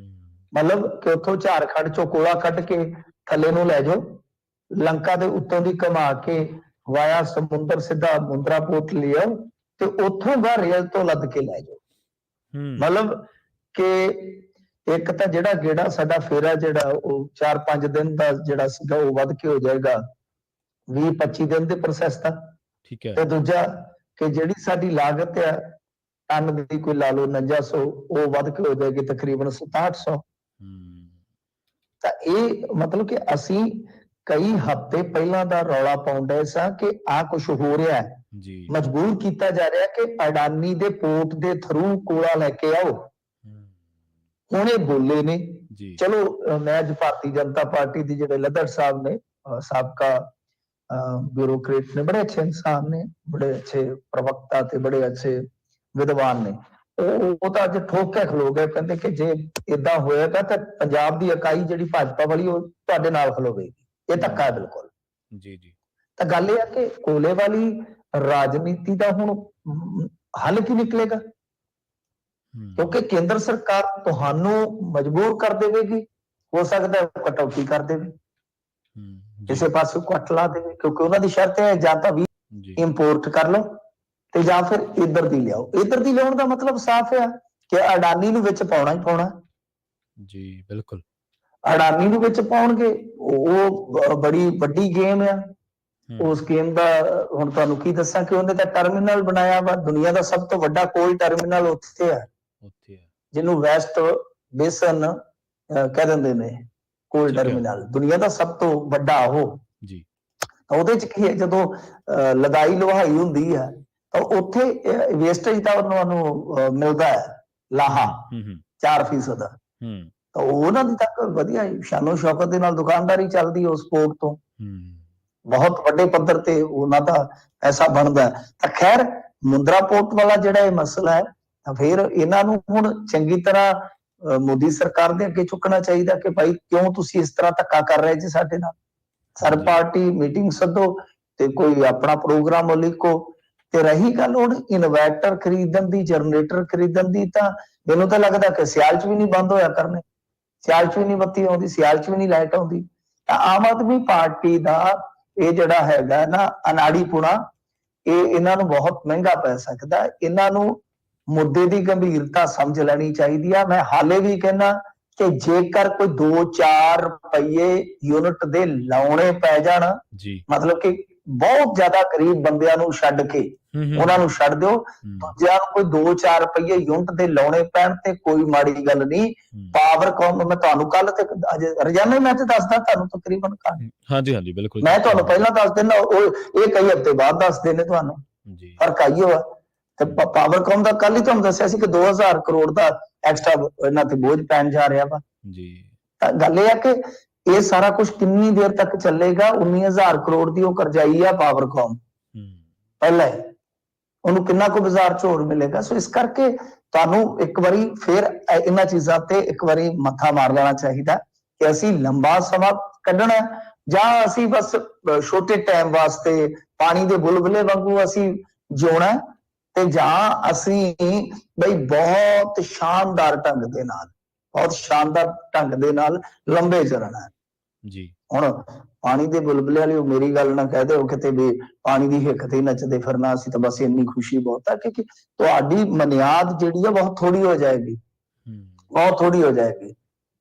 ਮਤਲਬ ਕਿ ਉੱਥੋਂ ਝਾਰਖੰਡ ਚੋਂ ਕੋਲਾ ਕੱਢ ਕੇ ਥੱਲੇ ਨੂੰ ਲੈ ਜਾਓ, ਲੰਕਾ ਦੇ ਉੱਤੋਂ ਦੀ ਘੁਮਾ ਕੇ ਵਾਇਆ ਸਮੁੰਦਰ ਸਿੱਧਾ ਮੁੰਦਰਾ ਪੋਰਟ ਲਿਆਓ ਤੇ ਉੱਥੋਂ ਦਾ ਰੇਲ ਤੋਂ ਲੱਦ ਕੇ ਲੈ ਜਾਓ। ਮਤਲਬ ਕਿ ਇੱਕ ਤਾਂ ਜਿਹੜਾ ਗੇੜਾ ਸਾਡਾ ਫੇਰਾ ਜਿਹੜਾ ਉਹ 4-5 ਦਿਨ ਦਾ ਜਿਹੜਾ ਸੀਗਾ ਉਹ ਵੱਧ ਕੇ ਹੋ ਜਾਏਗਾ 20-25 ਦਿਨ ਦੇ ਪ੍ਰੋਸੈਸ ਦਾ। ਠੀਕ ਹੈ। ਤੇ ਦੂਜਾ ਕਿ ਜਿਹੜੀ ਸਾਡੀ ਲਾਗਤ ਹੈ ਟਨ ਦੀ ਕੋਈ ਲਾ ਲਓ 4900, ਉਹ ਵੱਧ ਕੇ ਹੋ ਜਾਏਗੀ ਤਕਰੀਬਨ 6700। ਤਾਂ ਇਹ ਮਤਲਬ ਕਿ ਅਸੀਂ ਕਈ ਹਫ਼ਤੇ ਪਹਿਲਾਂ ਦਾ ਰੌਲਾ ਪਾਉਂਦੇ ਸਾਂ ਕਿ ਆਹ ਕੁਝ ਹੋ ਰਿਹਾ ਹੈ ਜੀ। ਮਜਬੂਰ ਕੀਤਾ ਜਾ ਰਿਹਾ ਕਿ ਅਡਾਨੀ ਦੇ ਪੋਰਟ ਦੇ ਥਰੂ ਕੋਲਾ ਲੈ ਕੇ ਆਓ। ਹੁਣ ਇਹ ਬੋਲੇ ਨੇ ਜੀ। ਚਲੋ ਮੈਂ ਅੱਜ ਭਾਰਤੀ ਜਨਤਾ ਪਾਰਟੀ ਦੇ ਜਿਹੜੇ ਲੱਦੜ ਸਾਹਿਬ ਨੇ ਸਾਬਕਾ ਬਿਊਰੋਕਰੇਟ ਨੇ, ਬੜੇ ਅੱਛੇ ਇਨਸਾਨ ਨੇ, ਬੜੇ ਅੱਛੇ ਪ੍ਰਵਕਤਾ ਤੇ ਬੜੇ ਅੱਛੇ ਵਿਦਵਾਨ ਨੇ, ਉਹ ਤਾਂ ਅੱਜ ਠੋਕ ਕੇ ਖਲੋ ਗਏ, ਕਹਿੰਦੇ ਕਿ ਜੇ ਇਦਾਂ ਹੋਏਗਾ ਤਾਂ ਪੰਜਾਬ ਦੀ ਇਕਾਈ ਜਿਹੜੀ ਭਾਜਪਾ ਵਾਲੀ ਉਹ ਤੁਹਾਡੇ ਨਾਲ ਖਲੋਵੇਗੀ। ਇਹ ਧੱਕਾ ਹੈ ਬਿਲਕੁਲ। ਜੀ ਜੀ। ਤਾਂ ਗੱਲ ਇਹ ਹੈ ਕਿ ਕੋਲੇ ਵਾਲੀ ਰਾਜਨੀਤੀ ਦਾ ਹੁਣ ਹੱਲ ਕੀ ਨਿਕਲੇਗਾ, ਕਿਉਂਕਿ ਕੇਂਦਰ ਸਰਕਾਰ ਤੁਹਾਨੂੰ ਮਜਬੂਰ ਕਰ ਦੇਵੇਗੀ, ਹੋ ਸਕਦਾ ਹੈ ਕਟੌਤੀ ਕਰ ਦੇਵੇ, ਕਿਸੇ ਪਾਸੇ ਕੱਟ ਲਾ ਦੇਵੇ, ਕਿਉਂਕਿ ਉਹਨਾਂ ਦੀ ਸ਼ਰਤ ਹੈ ਜਾਂ ਤਾਂ ਵੀ ਇੰਪੋਰਟ ਕਰ ਲਓ ਤੇ ਜਾਂ ਫਿਰ ਇੱਧਰ ਦੀ ਲਿਆਓ। ਇੱਧਰ ਦੀ ਲਿਆਉਣ ਦਾ ਮਤਲਬ ਸਾਫ਼ ਹੈ ਕਿ ਅਡਾਨੀ ਨੂੰ ਵਿੱਚ ਪਾਉਣਾ ਹੀ ਪਾਉਣਾ। ਜੀ ਬਿਲਕੁਲ। ਅਡਾਨੀ ਨੂੰ ਵਿੱਚ ਪਾਉਣਗੇ, ਉਹ ਬੜੀ ਵੱਡੀ ਗੇਮ ਆ। ਉਸ ਗੇਮ ਦਾ ਹੁਣ ਤੁਹਾਨੂੰ ਕੀ ਦੱਸਾਂ ਕਿ ਉਹਨੇ ਤਾਂ ਟਰਮੀਨਲ ਬਣਾਇਆ ਵਾ, ਦੁਨੀਆ ਦਾ ਸਭ ਤੋਂ ਵੱਡਾ ਕੋਲ ਟਰਮੀਨਲ ਉੱਥੇ ਹੈ, ਜਿਹਨੂੰ ਵੈਸਟ ਬੇਸਨ ਕਹਿ ਦਿੰਦੇ ਨੇ। ਕੋਲ ਟਰਮੀਨਲ ਦੁਨੀਆ ਦਾ ਸਭ ਤੋਂ ਵੱਡਾ ਉਹ ਜੀ। ਉਹਦੇ ਚ ਕੀ ਹੈ, ਜਦੋਂ ਲਦਾਈ ਲੁਹਾਈ ਹੁੰਦੀ ਹੈ ਤਾਂ ਉੱਥੇ ਵੇਸਟੇਜ ਤਾਂ ਉਹਨੂੰ ਮਿਲਦਾ ਹੈ ਲਾਹਾ 4% ਦਾ। ਤਾਂ ਉਹਨਾਂ ਦੀ ਤੱਕ ਵਧੀਆ ਸ਼ਾਨੋ ਸ਼ੌਕਤ ਦੇ ਨਾਲ ਦੁਕਾਨਦਾਰੀ ਚੱਲਦੀ ਉਸ ਪੋਰਟ ਤੋਂ, ਬਹੁਤ ਵੱਡੇ ਪੱਧਰ ਤੇ ਉਹਨਾਂ ਦਾ ਪੈਸਾ ਬਣਦਾ। ਤਾਂ ਖੈਰ ਮੁੰਦਰਾ ਪੋਰਟ ਵਾਲਾ ਜਿਹੜਾ ਇਹ ਮਸਲਾ ਹੈ, ਤਾਂ ਫਿਰ ਇਹਨਾਂ ਨੂੰ ਹੁਣ ਚੰਗੀ ਤਰ੍ਹਾਂ ਮੋਦੀ ਸਰਕਾਰ ਦੇ ਅੱਗੇ ਚੁੱਕਣਾ ਚਾਹੀਦਾ ਕਿ ਭਾਈ ਕਿਉਂ ਤੁਸੀਂ ਇਸ ਤਰ੍ਹਾਂ ਧੱਕਾ ਕਰ ਰਹੇ ਜੀ ਸਾਡੇ ਨਾਲ। ਸਰਬ ਪਾਰਟੀ ਮੀਟਿੰਗ ਸੱਦੋ ਤੇ ਕੋਈ ਆਪਣਾ ਪ੍ਰੋਗਰਾਮ ਲਿਖੋ। ਤੇ ਰਹੀ ਗੱਲ ਹੁਣ ਇਨਵਰਟਰ ਖਰੀਦਣ ਦੀ, ਜਨਰੇਟਰ ਖਰੀਦਣ ਦੀ, ਤਾਂ ਮੈਨੂੰ ਤਾਂ ਲੱਗਦਾ ਕਿ ਸਿਆਲ ਚ ਵੀ ਨਹੀਂ ਬੰਦ ਹੋਇਆ ਕਰਨੇ। ਸਿਆਲ ਚ ਵੀ ਨਹੀਂ ਬੱਤੀ ਆਉਂਦੀ, ਸਿਆਲ ਚ ਵੀ ਨਹੀਂ ਲਾਈਟ ਆਉਂਦੀ। ਤਾਂ ਆਮ ਆਦਮੀ ਪਾਰਟੀ ਦਾ ਇਹ ਜਿਹੜਾ ਹੈਗਾ ਨਾ ਅਨਾੜੀਪੁਣਾ, ਇਹ ਇਹਨਾਂ ਨੂੰ ਬਹੁਤ ਮਹਿੰਗਾ ਪੈ ਸਕਦਾ। ਇਹਨਾਂ ਨੂੰ ਮੁੱਦੇ ਦੀ ਗੰਭੀਰਤਾ ਸਮਝ ਲੈਣੀ ਚਾਹੀਦੀ ਆ। ਮੈਂ ਹਾਲੇ ਵੀ ਕਹਿੰਦਾ ਕਿ ਜੇਕਰ ਕੋਈ 2-4 ਰੁਪਏ ਯੂਨਿਟ ਦੇ ਲਾਉਣੇ ਪੈ ਜਾਣ, ਮਤਲਬ ਕਿ ਬਹੁਤ ਜ਼ਿਆਦਾ ਗਰੀਬ ਬੰਦਿਆਂ ਨੂੰ ਛੱਡ ਕੇ ਉਹਨਾਂ ਨੂੰ ਛੱਡ ਦਿਓ, ਦੂਜਿਆਂ ਨੂੰ ਕੋਈ 2-4 ਰੁਪਏ ਯੂਨਿਟ ਦੇ ਲਾਉਣੇ ਪੈਣ ਤੇ ਕੋਈ ਮਾੜੀ ਗੱਲ ਨਹੀਂ। ਪਾਵਰਕੌਮ ਮੈਂ ਤੁਹਾਨੂੰ ਕੱਲ ਤੇ ਰੋਜ਼ਾਨਾ ਮੈਂ ਤੇ ਦੱਸਦਾ ਤੁਹਾਨੂੰ ਤਕਰੀਬਨ। ਹਾਂਜੀ ਬਿਲਕੁਲ, ਮੈਂ ਤੁਹਾਨੂੰ ਪਹਿਲਾਂ ਦੱਸ ਦਿੰਦਾ, ਉਹ ਇਹ ਕਈ ਹਫ਼ਤੇ ਬਾਅਦ ਦੱਸਦੇ ਨੇ ਤੁਹਾਨੂੰ, ਫਰਕ ਆਈਓ ਆ। ਤੇ ਪਾਵਰਕੌਮ ਦਾ ਕੱਲ ਹੀ ਤੁਹਾਨੂੰ ਦੱਸਿਆ ਸੀ ਕਿ 2000 ਕਰੋੜ ਦਾ ਐਕਸਟਰਾ ਇਹਨਾਂ ਤੇ ਬੋਝ ਪੈਣ ਜਾ ਰਿਹਾ ਵਾ ਜੀ। ਤਾਂ ਗੱਲ ਇਹ ਹੈ ਕਿ ਇਹ ਸਾਰਾ ਕੁਝ ਕਿੰਨੀ ਦੇਰ ਤੱਕ ਚੱਲੇਗਾ। 19,000 ਕਰੋੜ ਦੀ ਉਹ ਕਰਜ਼ਾਈ ਆ ਪਾਵਰਕੌਮ, ਪਹਿਲਾਂ ਉਹਨੂੰ ਕਿੰਨਾ ਕੁ ਬਾਜ਼ਾਰ ਚ ਹੋਰ ਮਿਲੇਗਾ। ਸੋ ਇਸ ਕਰਕੇ ਤੁਹਾਨੂੰ ਇੱਕ ਵਾਰੀ ਫਿਰ ਇਹਨਾਂ ਚੀਜ਼ਾਂ ਤੇ ਇੱਕ ਵਾਰੀ ਮੱਥਾ ਮਾਰ ਲੈਣਾ ਚਾਹੀਦਾ ਕਿ ਅਸੀਂ ਲੰਬਾ ਸਮਾਂ ਕੱਢਣਾ ਜਾਂ ਅਸੀਂ ਬਸ ਛੋਟੇ ਟਾਈਮ ਵਾਸਤੇ ਪਾਣੀ ਦੇ ਬੁਲਬੁਲੇ ਵਾਂਗੂ ਅਸੀਂ ਜਿਉਣਾ, ਤੇ ਜਾਂ ਅਸੀਂ ਬਈ ਬਹੁਤ ਸ਼ਾਨਦਾਰ ਢੰਗ ਦੇ ਨਾਲ, ਬਹੁਤ ਸ਼ਾਨਦਾਰ ਢੰਗ ਦੇ ਨਾਲ ਲੰਬੇ ਚੱਲਣਾ ਜੀ। ਹੁਣ ਪਾਣੀ ਦੇ ਬੁਲਬੁਲੇ ਵਾਲੀ ਮੇਰੀ ਗੱਲ ਨਾ ਕਹਿ ਦਿਓ ਕਿਤੇ ਵੀ ਪਾਣੀ ਦੀ ਹਿੱਕ ਤੇ ਨੱਚਦੇ ਫਿਰਨਾ, ਅਸੀਂ ਤਾਂ ਬਸ ਇੰਨੀ ਖੁਸ਼ੀ ਬਹੁਤ ਹੈ ਕਿ ਤੁਹਾਡੀ ਮਨਿਆਦ ਜਿਹੜੀ ਆ ਬਹੁਤ ਥੋੜੀ ਹੋ ਜਾਏਗੀ, ਬਹੁਤ ਥੋੜੀ ਹੋ ਜਾਏਗੀ।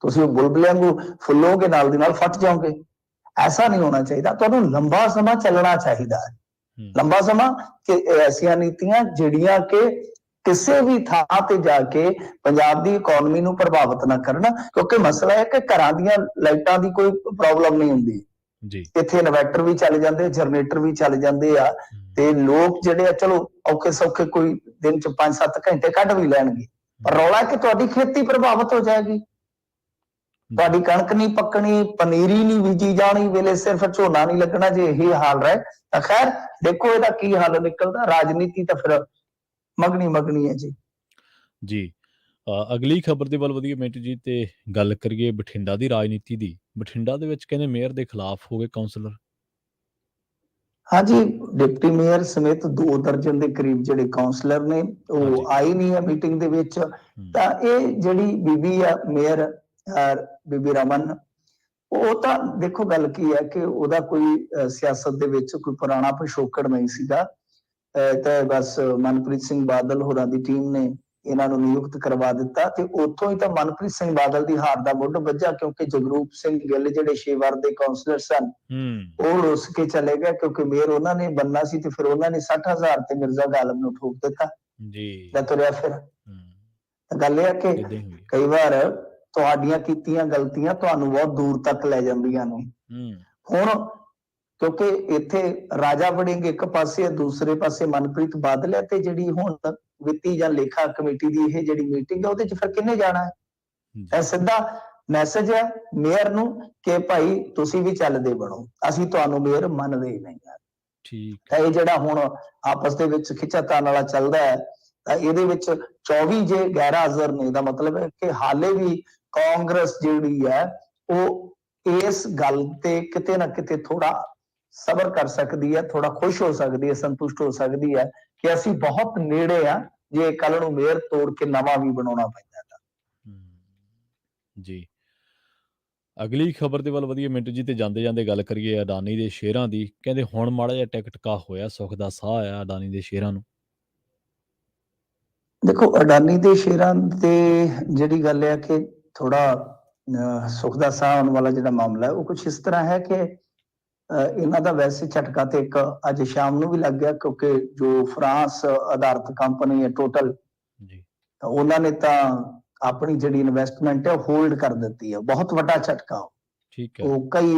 ਤੁਸੀਂ ਉਹ ਬੁਲਬੁਲਿਆਂ ਨੂੰ ਫੁੱਲੋਗੇ ਨਾਲ ਦੀ ਨਾਲ ਫਟ ਜਾਓਗੇ। ਐਸਾ ਨਹੀਂ ਹੋਣਾ ਚਾਹੀਦਾ। ਤੁਹਾਨੂੰ ਲੰਬਾ ਸਮਾਂ ਚੱਲਣਾ ਚਾਹੀਦਾ ਹੈ, ਲੰਬਾ ਸਮਾਂ, ਕਿ ਐਸੀਆਂ ਨੀਤੀਆਂ ਜਿਹੜੀਆਂ ਕਿ ਕਿਸੇ ਵੀ ਥਾਂ ਤੇ ਜਾ ਕੇ ਪੰਜਾਬ ਦੀ ਇਕਨੋਮੀ ਨੂੰ ਪ੍ਰਭਾਵਿਤ ਨਾ ਕਰਨ। ਕਿਉਂਕਿ ਮਸਲਾ ਹੈ ਕਿ ਘਰਾਂ ਦੀਆਂ ਲਾਈਟਾਂ ਦੀ ਕੋਈ ਪ੍ਰੋਬਲਮ ਨਹੀਂ ਹੁੰਦੀ, ਜੀ ਇੱਥੇ ਇਨਵਰਟਰ ਵੀ ਚੱਲ ਜਾਂਦੇ, ਜਨਰੇਟਰ ਵੀ ਚੱਲ ਜਾਂਦੇ ਆ, ਤੇ ਲੋਕ ਜਿਹੜੇ ਆ ਚਲੋ ਔਖੇ ਸੌਖੇ ਕੋਈ ਦਿਨ ਚ 5-7 ਘੰਟੇ ਕੱਢ ਵੀ ਲੈਣਗੇ, ਪਰ ਰੌਲਾ ਕਿ ਤੁਹਾਡੀ ਖੇਤੀ ਪ੍ਰਭਾਵਿਤ ਹੋ ਜਾਏਗੀ। ਤੁਹਾਡੀ ਕਣਕ ਨਹੀਂ ਪੱਕਣੀ, ਪਨੀਰੀ ਨਹੀਂ ਬੀਜੀ ਜਾਣੀ, ਵੇਲੇ ਸਿਰਫ ਝੋਨਾ ਨਹੀਂ ਲੱਗਣਾ। ਜੇ ਇਹੀ ਹਾਲ ਰਹੇ ਤਾਂ ਖੈਰ ਦੇਖੋ ਇਹਦਾ ਕੀ ਹੱਲ ਨਿਕਲਦਾ। ਰਾਜਨੀਤੀ ਤਾਂ ਫਿਰ ਮਗਣੀ ਹੈ ਜੀ। ਜੀ ਅਗਲੀ ਖਬਰ ਦੇ ਵੱਲ ਵਧੀਆ ਮਿੰਟ ਜੀ, ਤੇ ਗੱਲ ਕਰੀਏ ਬਠਿੰਡਾ ਦੀ ਰਾਜਨੀਤੀ ਦੀ। ਬਠਿੰਡਾ ਦੇ ਵਿੱਚ ਕਹਿੰਦੇ ਮੇਅਰ ਦੇ ਖਿਲਾਫ ਹੋ ਗਏ ਕਾਉਂਸਲਰ। ਹਾਂਜੀ, ਡਿਪਟੀ ਮੇਅਰ ਸਮੇਤ 2 ਦਰਜਨ ਦੇ ਕਰੀਬ ਜਿਹੜੇ ਕਾਉਂਸਲਰ ਨੇ ਉਹ ਆਏ ਨਹੀਂ ਹੈ ਮੀਟਿੰਗ ਦੇ ਵਿੱਚ। ਤਾਂ ਇਹ ਜਿਹੜੀ ਬੀਬੀ ਆ ਮੇਅਰ ਬੀਬੀ ਰਮਨ, ਉਹ ਤਾਂ ਦੇਖੋ ਗੱਲ ਕੀ ਹੈ ਕਿ ਉਹਦਾ ਕੋਈ ਸਿਆਸਤ ਦੇ ਵਿੱਚ ਕੋਈ ਪੁਰਾਣਾ ਪਿਛੋਕੜ ਨਹੀਂ ਸੀਗਾ। ਤੇ ਬਸ ਮਨਪ੍ਰੀਤ ਸਿੰਘ ਬਾਦਲ ਹੋਰਾਂ ਦੀ ਟੀਮ ਨੇ ਇਹਨਾਂ ਨੂੰ ਨਿਯੁਕਤ ਕਰਵਾ ਦਿੱਤਾ, ਤੇ ਉੱਥੋਂ ਹੀ ਤਾਂ ਮਨਪ੍ਰੀਤ ਸਿੰਘ ਬਾਦਲ ਦੀ ਹਾਰ ਦਾ ਮੁੱਢ ਵੱਜਾ, ਕਿਉਂਕਿ ਜਗਰੂਪ ਸਿੰਘ ਗਿੱਲ ਜਿਹੜੇ 6 ਵਾਰ ਦੇ ਕਾਉਂਸਲਰ ਸਨ ਉਹ ਰੁੱਸ ਕੇ ਚਲੇ ਗਏ, ਕਿਉਂਕਿ ਮੇਅਰ ਉਹਨਾਂ ਨੇ ਬੰਨਾ ਸੀ, ਤੇ ਫਿਰ ਉਹਨਾਂ ਨੇ 60,000 ਤੇ ਮਿਰਜ਼ਾ ਗਾਲਬ ਨੂੰ ਠੋਕ ਦਿੱਤਾ ਜੀ ਤੁਰਿਆ ਫਿਰ। ਗੱਲ ਇਹ ਹੈ ਕਿ ਕਈ ਵਾਰ ਤੁਹਾਡੀਆਂ ਕੀਤੀਆਂ ਗਲਤੀਆਂ ਤੁਹਾਨੂੰ ਬਹੁਤ ਦੂਰ ਤੱਕ ਲੈ ਜਾਂਦੀਆਂ ਨੇ। ਹੁਣ ਕਿਉਂਕਿ ਇੱਥੇ ਰਾਜਾ ਵੜਿੰਗ ਇੱਕ ਪਾਸੇ, ਦੂਸਰੇ ਪਾਸੇ ਮਨਪ੍ਰੀਤ ਬਾਦਲ ਹੈ, ਤੇ ਜਿਹੜੀ ਹੁਣ ਵਿੱਤੀ ਜਾਂ ਲੇਖਾ ਕਮੇਟੀ ਦੀ ਇਹ ਜਿਹੜੀ ਮੀਟਿੰਗ ਹੈ ਉਹਦੇ ਚ ਫਿਰ ਕਿੰਨੇ ਜਾਣਾ ਹੈ? ਇਹ ਸਿੱਧਾ ਮੈਸੇਜ ਹੈ ਮੇਅਰ ਨੂੰ ਕਿ ਭਾਈ ਤੁਸੀਂ ਵੀ ਚੱਲਦੇ ਬਣੋ, ਅਸੀਂ ਤੁਹਾਨੂੰ ਮੇਅਰ ਮੰਨਦੇ ਹੀ ਨਹੀਂ ਆ। ਠੀਕ ਹੈ। ਇਹ ਜਿਹੜਾ ਹੁਣ ਆਪਸ ਦੇ ਵਿੱਚ ਖਿੱਚਾਤਾਣ ਵਾਲਾ ਚੱਲਦਾ ਹੈ, ਤਾਂ ਇਹਦੇ ਵਿੱਚ 24 ਜੇ ਗੈਰ ਹਾਜ਼ਰ ਨੇ, ਦਾ ਮਤਲਬ ਹੈ ਕਿ ਹਾਲੇ ਵੀ ਕਾਂਗਰਸ ਜਿਹੜੀ ਹੈ ਉਹ ਇਸ ਗੱਲ ਤੇ ਕਿਤੇ ਨਾ ਕਿਤੇ ਥੋੜਾ ਸਬਰ ਕਰ ਸਕਦੀ ਹੈ, ਥੋੜਾ ਖੁਸ਼ ਹੋ ਸਕਦੀ ਹੈ, ਸੰਤੁਸ਼ਟ ਹੋ ਸਕਦੀ ਹੈ ਕਿ ਅਸੀਂ ਬਹੁਤ ਨੇੜੇ ਆ, ਜੇ ਕੱਲ ਨੂੰ ਮੇਅਰ ਤੋੜ ਕੇ ਨਵਾਂ ਵੀ ਬਣਾਉਣਾ ਪੈਂਦਾ ਤਾਂ। ਜੀ ਅਗਲੀ ਖਬਰ ਦੇ ਵੱਲ ਵਧੀਆ ਮਿੰਟ ਜੀ, ਤੇ ਜਾਂਦੇ ਜਾਂਦੇ ਗੱਲ ਕਰੀਏ ਅਡਾਨੀ ਦੇ ਸ਼ੇਅਰਾਂ ਦੀ। ਕਹਿੰਦੇ ਹੁਣ ਮਾੜਾ ਜਿਹਾ ਟਿਕਟਕਾ ਹੋਇਆ, ਸੁੱਖ ਦਾ ਸਾਹ ਆਇਆ ਅਡਾਨੀ ਦੇ ਸ਼ੇਅਰਾਂ ਨੂੰ। ਦੇਖੋ ਅਡਾਨੀ ਦੇ ਸ਼ੇਅਰਾਂ ਤੇ ਜਿਹੜੀ ਗੱਲ ਹੈ ਕਿ ਥੋੜਾ ਸੁੱਖ ਦਾ ਸਾਹ ਆਉਣ ਵਾਲਾ ਜਿਹੜਾ ਮਾਮਲਾ ਹੈ ਉਹ ਕੁਝ ਇਸ ਤਰ੍ਹਾਂ ਹੈ ਕਿ ਇਹਨਾਂ ਦਾ ਵੈਸੇ ਝਟਕਾ ਤੇ ਇੱਕ ਅੱਜ ਸ਼ਾਮ ਨੂੰ ਵੀ ਲੱਗ ਗਿਆ, ਕਿਉਂਕਿ ਜੋ ਫਰਾਂਸ ਆਧਾਰਿਤ ਕੰਪਨੀ ਹੈ ਟੋਟਲ ਜੀ, ਤਾਂ ਉਹਨਾਂ ਨੇ ਤਾਂ ਆਪਣੀ ਜਿਹੜੀ ਇਨਵੈਸਟਮੈਂਟ ਹੈ ਉਹ ਹੋਲਡ ਕਰ ਦਿੱਤੀ ਹੈ। ਬਹੁਤ ਵੱਡਾ ਝਟਕਾ। ਠੀਕ ਹੈ। ਉਹ ਕਈ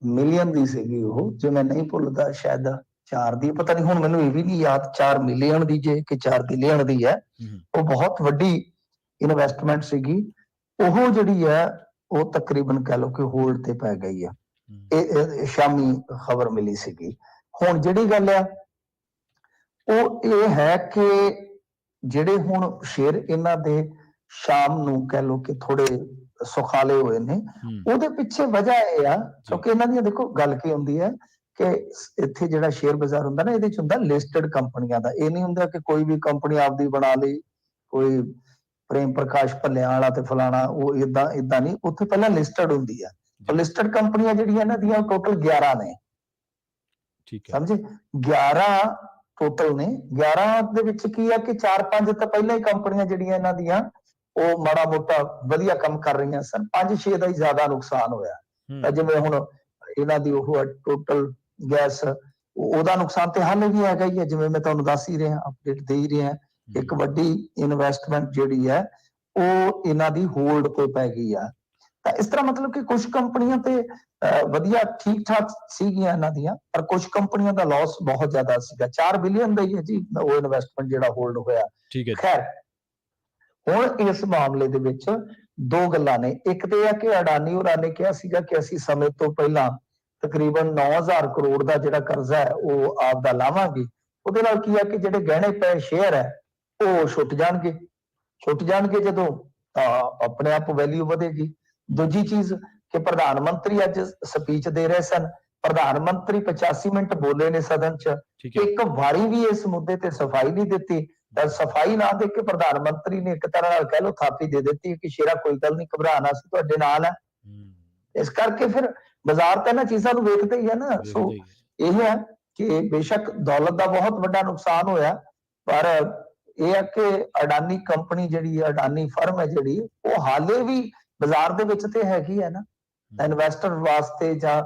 ਮਿਲੀਅਨ ਦੀ ਸੀਗੀ, ਉਹ ਜੇ ਮੈਂ ਨਹੀਂ ਭੁੱਲਦਾ ਸ਼ਾਇਦ 4 ਦੀ, ਪਤਾ ਨਹੀਂ ਹੁਣ ਮੈਨੂੰ ਇਹ ਵੀ ਨਹੀਂ ਯਾਦ 4 ਮਿਲੀਅਨ ਦੀ ਜੇ ਕਿ 4 ਬਿਲੀਅਨ ਦੀ ਹੈ। ਉਹ ਬਹੁਤ ਵੱਡੀ ਇਨਵੈਸਟਮੈਂਟ ਸੀਗੀ। ਉਹ ਜਿਹੜੀ ਹੈ ਉਹ ਤਕਰੀਬਨ ਕਹਿ ਲਓ ਕਿ ਹੋਲਡ ਤੇ ਪੈ ਗਈ ਹੈ। ਇਹ ਸ਼ਾਮੀ ਖਬਰ ਮਿਲੀ ਸੀਗੀ। ਹੁਣ ਜਿਹੜੀ ਗੱਲ ਆ ਉਹ ਇਹ ਹੈ ਕਿ ਜਿਹੜੇ ਹੁਣ ਸ਼ੇਅਰ ਇਹਨਾਂ ਦੇ ਸ਼ਾਮ ਨੂੰ ਕਹਿ ਲਓ ਕਿ ਥੋੜੇ ਸੁਖਾਲੇ ਹੋਏ ਨੇ, ਉਹਦੇ ਪਿੱਛੇ ਵਜ੍ਹਾ ਇਹ ਆ ਕਿਉਂਕਿ ਇਹਨਾਂ ਦੀਆਂ ਦੇਖੋ ਗੱਲ ਕੀ ਹੁੰਦੀ ਹੈ ਕਿ ਇੱਥੇ ਜਿਹੜਾ ਸ਼ੇਅਰ ਬਾਜ਼ਾਰ ਹੁੰਦਾ ਨਾ, ਇਹਦੇ ਚ ਹੁੰਦਾ ਲਿਸਟਡ ਕੰਪਨੀਆਂ ਦਾ। ਇਹ ਨਹੀਂ ਹੁੰਦਾ ਕਿ ਕੋਈ ਵੀ ਕੰਪਨੀ ਆਪਦੀ ਬਣਾ ਲਈ, ਕੋਈ ਪ੍ਰੇਮ ਪ੍ਰਕਾਸ਼ ਭੱਲਿਆਂ ਵਾਲਾ ਤੇ ਫਲਾਣਾ, ਉਹ ਇਦਾਂ ਨਹੀਂ। ਉੱਥੇ ਪਹਿਲਾਂ ਲਿਸਟਡ ਹੁੰਦੀ ਆ। ਲਿਸਟਡ ਕੰਪਨੀਆਂ ਜਿਹੜੀਆਂ ਇਹਨਾਂ ਦੀਆਂ ਟੋਟਲ 11 ਨੇ। ਠੀਕ ਹੈ, ਸਮਝੇ? 11 ਟੋਟਲ ਨੇ। 11 ਦੇ ਵਿੱਚ ਕੀ ਆ ਕਿ 4-5 ਤਾਂ ਪਹਿਲਾਂ ਹੀ ਕੰਪਨੀਆਂ ਜਿਹੜੀਆਂ ਇਹਨਾਂ ਦੀਆਂ ਉਹ ਮਾੜਾ ਮੋਟਾ ਵਧੀਆ ਕੰਮ ਕਰ ਰਹੀਆਂ ਸਨ, 5-6 ਦਾ ਹੀ ਜ਼ਿਆਦਾ ਨੁਕਸਾਨ ਹੋਇਆ। ਤਾਂ ਜਿਵੇਂ ਹੁਣ ਇਹਨਾਂ ਦੀ ਉਹ ਟੋਟਲ ਗੈਸ, ਉਹਦਾ ਨੁਕਸਾਨ ਤੇ ਹਾਲੇ ਵੀ ਹੈਗਾ ਹੀ ਹੈ, ਜਿਵੇਂ ਮੈਂ ਤੁਹਾਨੂੰ ਦੱਸ ਹੀ ਰਿਹਾ, ਅਪਡੇਟ ਦੇ ਹੀ ਰਿਹਾ। ਇੱਕ ਵੱਡੀ ਇਨਵੈਸਟਮੈਂਟ ਜਿਹੜੀ ਹੈ ਉਹ ਇਹਨਾਂ ਦੀ ਹੋਲਡ ਤੇ ਪੈ ਗਈ ਆ। ਤਾਂ ਇਸ ਤਰ੍ਹਾਂ ਮਤਲਬ ਕਿ ਕੁਝ ਕੰਪਨੀਆਂ ਤੇ ਵਧੀਆ ਠੀਕ ਠਾਕ ਸੀਗੀਆਂ ਇਹਨਾਂ ਦੀਆਂ, ਪਰ ਕੁਝ ਕੰਪਨੀਆਂ ਦਾ ਲਾਸ ਬਹੁਤ ਜ਼ਿਆਦਾ ਸੀਗਾ। 4 ਬਿਲੀਅਨ ਦਾ ਹੀ ਹੈ ਜੀ ਉਹ ਇਨਵੈਸਟਮੈਂਟ ਜਿਹੜਾ ਹੋਲਡ ਹੋਇਆ। ਖੈਰ ਹੁਣ ਇਸ ਮਾਮਲੇ ਦੇ ਵਿੱਚ 2 ਗੱਲਾਂ ਨੇ। ਇੱਕ ਤੇ ਇਹ ਕਿ ਅਡਾਨੀ ਹੋਰਾਂ ਨੇ ਕਿਹਾ ਸੀਗਾ ਕਿ ਅਸੀਂ ਸਮੇਂ ਤੋਂ ਪਹਿਲਾਂ ਤਕਰੀਬਨ 9,000 ਕਰੋੜ ਦਾ ਜਿਹੜਾ ਕਰਜ਼ਾ ਹੈ ਉਹ ਆਪ ਦਾ ਲਾਵਾਂਗੇ। ਉਹਦੇ ਨਾਲ ਕੀ ਹੈ ਕਿ ਜਿਹੜੇ ਗਹਿਣੇ ਪਏ ਸ਼ੇਅਰ ਹੈ ਉਹ ਛੁੱਟ ਜਾਣਗੇ ਜਦੋਂ, ਤਾਂ ਆਪਣੇ ਆਪ ਵੈਲਿਊ ਵਧੇਗੀ। ਦੂਜੀ ਚੀਜ਼ ਕਿ ਪ੍ਰਧਾਨ ਮੰਤਰੀ ਅੱਜ ਸਪੀਚ ਦੇ ਰਹੇ ਸਨ, ਪ੍ਰਧਾਨ ਮੰਤਰੀ 85 ਮਿੰਟ ਬੋਲੇ ਨੇ ਸਦਨ ਚ, ਇੱਕ ਵਾਰੀ ਵੀ ਇਸ ਮੁੱਦੇ ਤੇ ਸਫਾਈ ਨਹੀਂ ਦਿੱਤੀ। ਤਾਂ ਸਫਾਈ ਨਾ ਦੇ ਕੇ ਪ੍ਰਧਾਨ ਮੰਤਰੀ ਨੇ ਇੱਕ ਤਰ੍ਹਾਂ ਨਾਲ ਕਹਿ ਲਓ ਥਾਪੀ ਦੇ ਦਿੱਤੀ ਕਿ ਸ਼ੇਰਾ ਕੋਈ ਗੱਲ ਨਹੀਂ, ਘਬਰਾਣਾ ਸੀ ਤੁਹਾਡੇ ਨਾਲ ਹੈ। ਇਸ ਕਰਕੇ ਫਿਰ ਬਾਜ਼ਾਰ ਤਾਂ ਇਹਨਾਂ ਚੀਜ਼ਾਂ ਨੂੰ ਵੇਖਦੇ ਹੀ ਹੈ ਨਾ। ਸੋ ਇਹ ਹੈ ਕਿ ਬੇਸ਼ੱਕ ਦੌਲਤ ਦਾ ਬਹੁਤ ਵੱਡਾ ਨੁਕਸਾਨ ਹੋਇਆ, ਪਰ ਇਹ ਹੈ ਕਿ ਅਡਾਨੀ ਕੰਪਨੀ ਜਿਹੜੀ ਅਡਾਨੀ ਫਰਮ ਹੈ ਜਿਹੜੀ ਉਹ ਹਾਲੇ ਵੀ ਬਾਜ਼ਾਰ ਦੇ ਵਿੱਚ ਤੇ ਹੈਗੀ ਹੈ ਨਾ। ਇਨਵੈਸਟਰ ਵਾਸਤੇ ਜਾਂ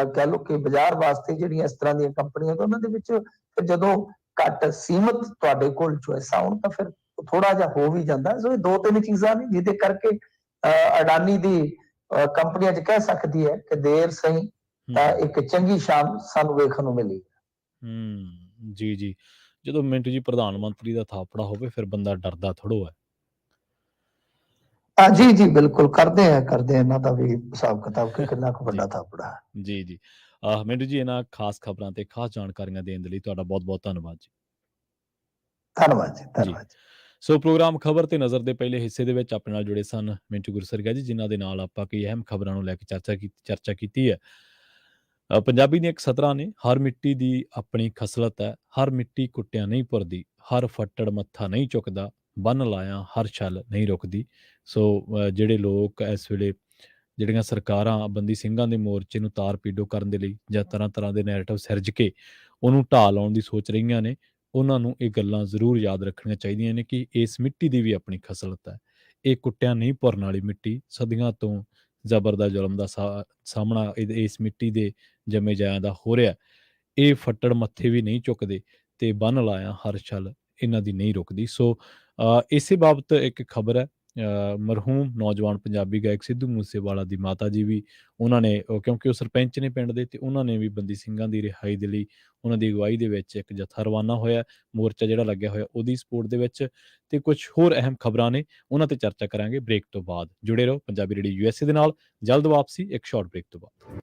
ਕਹਿ ਲਓ ਕਿ ਬਾਜ਼ਾਰ ਵਾਸਤੇ ਜਿਹੜੀਆਂ ਇਸ ਤਰ੍ਹਾਂ ਦੀਆਂ ਕੰਪਨੀਆਂ ਉਹਨਾਂ ਦੇ ਵਿੱਚ ਫਿਰ ਜਦੋਂ ਘੱਟ ਸੀਮਤ ਤੁਹਾਡੇ ਕੋਲ ਚੋਇਸਾਂ ਹੋਣ ਤਾਂ ਫਿਰ ਥੋੜਾ ਜਿਹਾ ਹੋ ਵੀ ਜਾਂਦਾ। ਸੋ ਇਹ 2-3 ਚੀਜ਼ਾਂ ਨੇ ਜਿਹਦੇ ਕਰਕੇ ਅਡਾਨੀ ਦੀ ਕੰਪਨੀ ਅੱਜ ਕਹਿ ਸਕਦੀ ਹੈ ਕਿ ਦੇਰ ਸਹੀ ਤਾਂ ਇੱਕ ਚੰਗੀ ਸ਼ਾਮ ਸਾਨੂੰ ਵੇਖਣ ਨੂੰ ਮਿਲੀ। ਜੀ, ਜੀ। ਜਦੋਂ ਮਿੰਟੂ ਜੀ ਪ੍ਰਧਾਨ ਮੰਤਰੀ ਦਾ ਥਾਪੜਾ ਹੋਵੇ ਫਿਰ ਬੰਦਾ ਡਰਦਾ ਥੋੜ੍ਹੋ ਹੈ। ਜੀ, ਜੀ, ਬਿਲਕੁਲ ਕਰਦੇ ਆ ਇਹਨਾਂ ਦਾ ਵੀ ਹਿਸਾਬ ਕਿਤਾਬ ਕਿ ਕਿੰਨਾ ਕੁ ਜੀ, ਵੱਡਾ ਥਾਪੜਾ ਹੈ। ਜੀ, ਜੀ। ਮਿੰਟੂ ਜੀ ਇਹਨਾਂ ਖਾਸ ਖਬਰਾਂ ਤੇ ਖਾਸ ਜਾਣਕਾਰੀਆਂ ਦੇਣ ਦੇ ਲਈ ਤੁਹਾਡਾ ਬਹੁਤ-ਬਹੁਤ ਧੰਨਵਾਦ ਜੀ। ਧੰਨਵਾਦ ਜੀ, ਜੀ। ਧੰਨਵਾਦ ਜੀ। ਸੋ ਪ੍ਰੋਗਰਾਮ ਖਬਰ ਤੇ ਨਜ਼ਰ ਦੇ ਪਹਿਲੇ ਹਿੱਸੇ ਦੇ ਵਿੱਚ ਆਪਣੇ ਨਾਲ ਜੁੜੇ ਸਨ ਮਿੰਟੂ ਗੁਰਸਰਗਾ ਜੀ, ਜਿਨ੍ਹਾਂ ਦੇ ਨਾਲ ਆਪਾਂ ਕਈ ਅਹਿਮ ਖਬਰਾਂ ਨੂੰ ਲੈ ਕੇ ਚਰਚਾ ਕੀਤੀ ਹੈ। ਪੰਜਾਬੀ ਦੀਆਂ ਇੱਕ ਸਤਰਾਂ ਨੇ, ਹਰ ਮਿੱਟੀ ਦੀ ਆਪਣੀ ਖਸਲਤ ਹੈ, ਹਰ ਮਿੱਟੀ ਕੁੱਟਿਆਂ ਨਹੀਂ ਭੁਰਦੀ, ਹਰ ਫੱਟੜ ਮੱਥਾ ਨਹੀਂ ਚੁੱਕਦਾ, ਬੰਨ ਲਾਇਆ ਹਰ ਛਲ ਨਹੀਂ ਰੁਕਦੀ। ਸੋ ਜਿਹੜੇ ਲੋਕ ਇਸ ਵੇਲੇ ਜਿਹੜੀਆਂ ਸਰਕਾਰਾਂ ਬੰਦੀ ਸਿੰਘਾਂ ਦੇ ਮੋਰਚੇ ਨੂੰ ਤਾਰ ਪੀਡੋ ਕਰਨ ਦੇ ਲਈ ਜਾਂ ਤਰ੍ਹਾਂ-ਤਰ੍ਹਾਂ ਦੇ ਨੈਰੇਟਿਵ ਸਿਰਜ ਕੇ ਉਹਨੂੰ ਢਾਹ ਲਾਉਣ ਦੀ ਸੋਚ ਰਹੀਆਂ ਨੇ, ਉਹਨਾਂ ਨੂੰ ਇਹ ਗੱਲਾਂ ਜ਼ਰੂਰ ਯਾਦ ਰੱਖਣੀਆਂ ਚਾਹੀਦੀਆਂ ਨੇ ਕਿ ਇਸ ਮਿੱਟੀ ਦੀ ਵੀ ਆਪਣੀ ਖਸਲਤ ਹੈ। ਇਹ ਕੁੱਟਿਆਂ ਨਹੀਂ ਭੁਰਨ ਵਾਲੀ ਮਿੱਟੀ, ਸਦੀਆਂ ਤੋਂ ਜ਼ਬਰ ਦਾ ਜ਼ੁਲਮ ਦਾ ਸਾਹਮਣਾ ਇਸ ਮਿੱਟੀ ਦੇ ਜੰਮੇ ਜਾਇਆਂ ਦਾ ਹੋ ਰਿਹਾ। ਇਹ ਫੱਟੜ ਮੱਥੇ ਵੀ ਨਹੀਂ ਚੁੱਕਦੇ ਤੇ ਬੰਨ ਲਾਇਆ ਹਰ ਛਲ ਇਹਨਾਂ ਦੀ ਨਹੀਂ ਰੁਕਦੀ। ਸੋ ਇਸੇ ਬਾਬਤ ਇੱਕ ਖਬਰ ਹੈ। ਮਰਹੂਮ ਨੌਜਵਾਨ ਪੰਜਾਬੀ ਗਾਇਕ ਸਿੱਧੂ ਮੂਸੇਵਾਲਾ ਦੀ ਮਾਤਾ ਜੀ ਵੀ ਉਹਨਾਂ ਨੇ ਕਿਉਂਕਿ ਉਹ ਸਰਪੰਚ ਨੇ ਪਿੰਡ ਦੇ, ਤੇ ਉਹਨਾਂ ਨੇ ਵੀ ਬੰਦੀ ਸਿੰਘਾਂ ਦੀ ਰਿਹਾਈ ਦੇ ਲਈ ਉਹਨਾਂ ਦੀ ਅਗਵਾਈ ਦੇ ਵਿੱਚ ਇੱਕ ਜਥਾ ਰਵਾਨਾ ਹੋਇਆ, ਮੋਰਚਾ ਜਿਹੜਾ ਲੱਗਿਆ ਹੋਇਆ ਉਹਦੀ ਸਪੋਰਟ ਦੇ ਵਿੱਚ। ਤੇ ਕੁਝ ਹੋਰ ਅਹਿਮ ਖਬਰਾਂ ਨੇ, ਉਹਨਾਂ ਤੇ ਚਰਚਾ ਕਰਾਂਗੇ ਬ੍ਰੇਕ ਤੋਂ ਬਾਅਦ। ਜੁੜੇ ਰਹੋ ਪੰਜਾਬੀ ਰੇਡੀਓ USA ਦੇ ਨਾਲ। ਜਲਦ ਵਾਪਸੀ ਇੱਕ ਸ਼ਾਰਟ ਬ੍ਰੇਕ ਤੋਂ ਬਾਅਦ।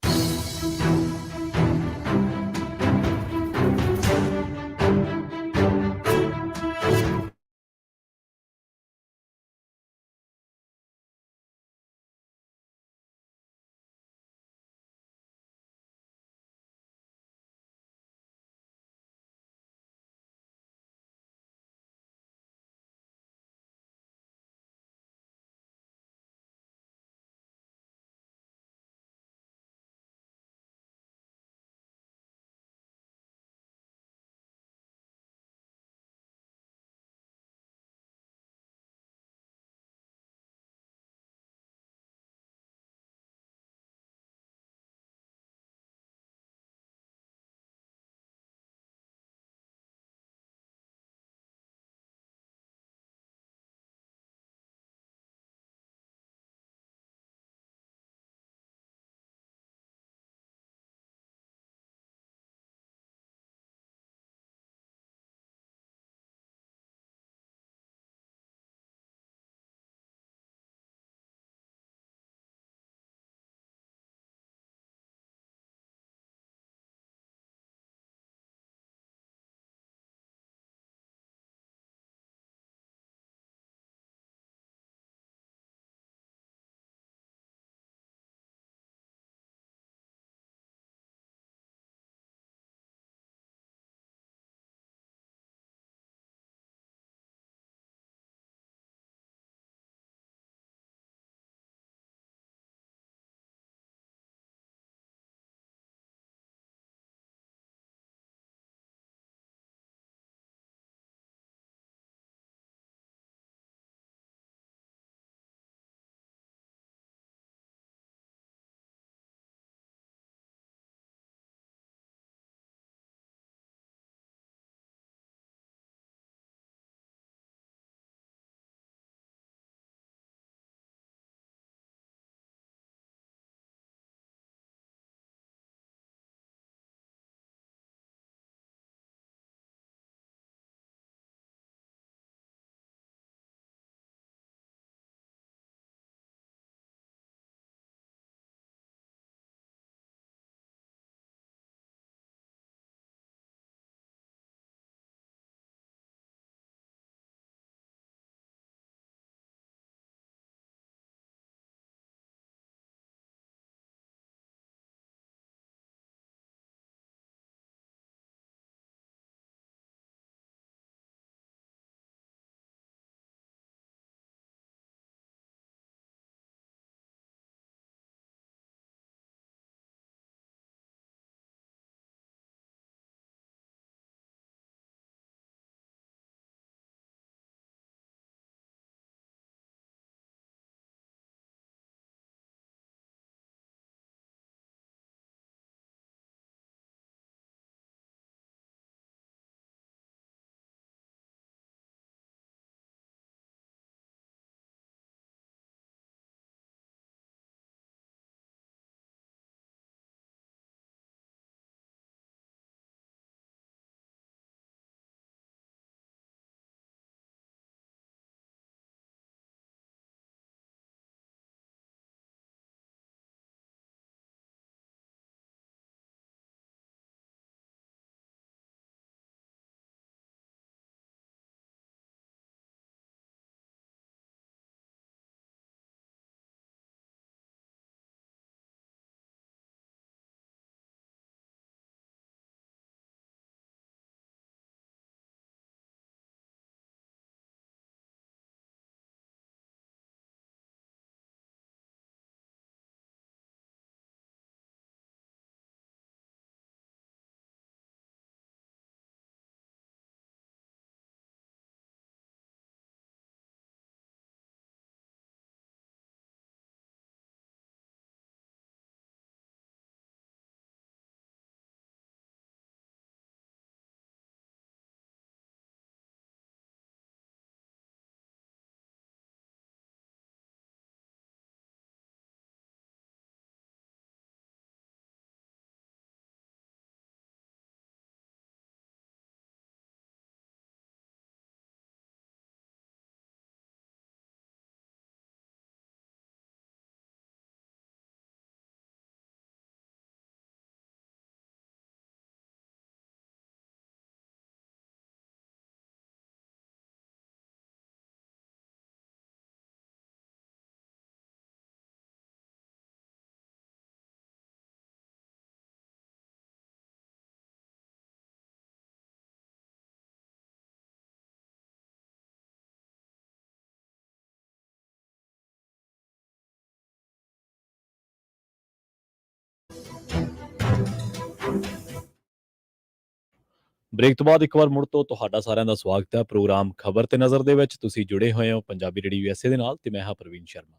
ਬ੍ਰੇਕ ਤੋਂ ਬਾਅਦ ਇੱਕ ਵਾਰ ਮੁੜ ਤੋਂ ਤੁਹਾਡਾ ਸਾਰਿਆਂ ਦਾ ਸਵਾਗਤ ਹੈ ਪ੍ਰੋਗਰਾਮ ਖਬਰ ਤੇ ਨਜ਼ਰ ਦੇ ਵਿੱਚ। ਤੁਸੀਂ ਜੁੜੇ ਹੋਏ ਹੋ ਪੰਜਾਬੀ ਰੇਡੀਓ ਯੂਐਸਏ ਦੇ ਨਾਲ ਤੇ ਮੈਂ ਹਾਂ ਪ੍ਰਵੀਨ ਸ਼ਰਮਾ।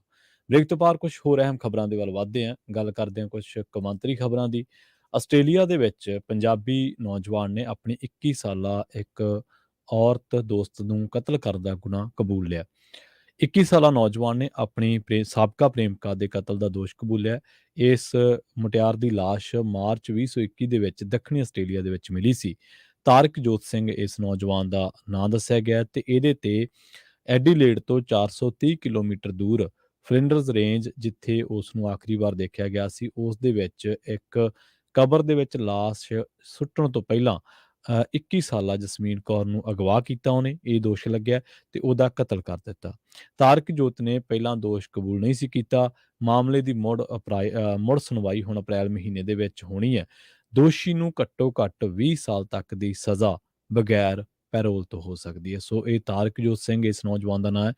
ਬ੍ਰੇਕ ਤੋਂ ਬਾਅਦ ਕੁਝ ਹੋਰ ਅਹਿਮ ਖਬਰਾਂ ਦੇ ਵੱਲ ਵਧਦੇ ਹਾਂ, ਗੱਲ ਕਰਦੇ ਹਾਂ ਕੁਝ ਕੌਮਾਂਤਰੀ ਖਬਰਾਂ ਦੀ। ਆਸਟ੍ਰੇਲੀਆ ਦੇ ਵਿੱਚ ਪੰਜਾਬੀ ਨੌਜਵਾਨ ਨੇ ਆਪਣੀ 21 ਸਾਲਾ ਇੱਕ ਔਰਤ ਦੋਸਤ ਨੂੰ ਕਤਲ ਕਰਨ ਦਾ ਗੁਨਾਹ ਕਬੂਲ ਲਿਆ। 21 ਸਾਲਾ ਨੌਜਵਾਨ ਨੇ ਆਪਣੀ ਸਾਬਕਾ ਪ੍ਰੇਮਿਕਾ ਦੇ ਕਤਲ ਦਾ ਦੋਸ਼ ਕਬੂਲਿਆ। ਇਸ ਮੁਟਿਆਰ ਦੀ ਲਾਸ਼ ਮਾਰਚ 2021 ਦੇ ਵਿੱਚ ਦੱਖਣੀ ਆਸਟ੍ਰੇਲੀਆ ਦੇ ਵਿੱਚ ਮਿਲੀ ਸੀ। ਤਾਰਕਜੋਤ ਸਿੰਘ ਇਸ ਨੌਜਵਾਨ ਦਾ ਨਾਂ ਦੱਸਿਆ ਗਿਆ ਤੇ ਇਹਦੇ ਤੇ ਐਡੀਲੇਡ ਤੋਂ 430 ਕਿਲੋਮੀਟਰ ਦੂਰ ਫਲਿੰਡਰਜ਼ ਰੇਂਜ, ਜਿੱਥੇ ਉਸ ਨੂੰ ਆਖਰੀ ਵਾਰ ਦੇਖਿਆ ਗਿਆ ਸੀ, ਉਸ ਦੇ ਵਿੱਚ ਇੱਕ ਕਬਰ ਦੇ ਵਿੱਚ ਲਾਸ਼ ਸੁੱਟਣ ਤੋਂ ਪਹਿਲਾਂ 21 ਸਾਲਾ ਜਸਮੀਨ ਕੌਰ ਨੂੰ ਅਗਵਾ ਕੀਤਾ ਉਹਨੇ, ਇਹ ਦੋਸ਼ ਲੱਗਿਆ ਤੇ ਉਹਦਾ ਕਤਲ ਕਰ ਦਿੱਤਾ। ਤਾਰਕਜੋਤ ਨੇ ਪਹਿਲਾਂ ਦੋਸ਼ ਕਬੂਲ ਨਹੀਂ ਸੀ ਕੀਤਾ। ਮਾਮਲੇ ਦੀ ਮੁੜ ਸੁਣਵਾਈ ਹੁਣ ਅਪ੍ਰੈਲ ਮਹੀਨੇ ਦੇ ਵਿੱਚ ਹੋਣੀ ਹੈ। ਦੋਸ਼ੀ ਨੂੰ ਘੱਟੋ ਘੱਟ 20 ਸਾਲ ਤੱਕ ਦੀ ਸਜ਼ਾ ਬਗੈਰ ਪੈਰੋਲ ਤੋਂ ਹੋ ਸਕਦੀ ਹੈ। ਸੋ ਇਹ ਤਾਰਕਜੋਤ ਸਿੰਘ ਇਸ ਨੌਜਵਾਨ ਦਾ ਨਾਂ ਹੈ।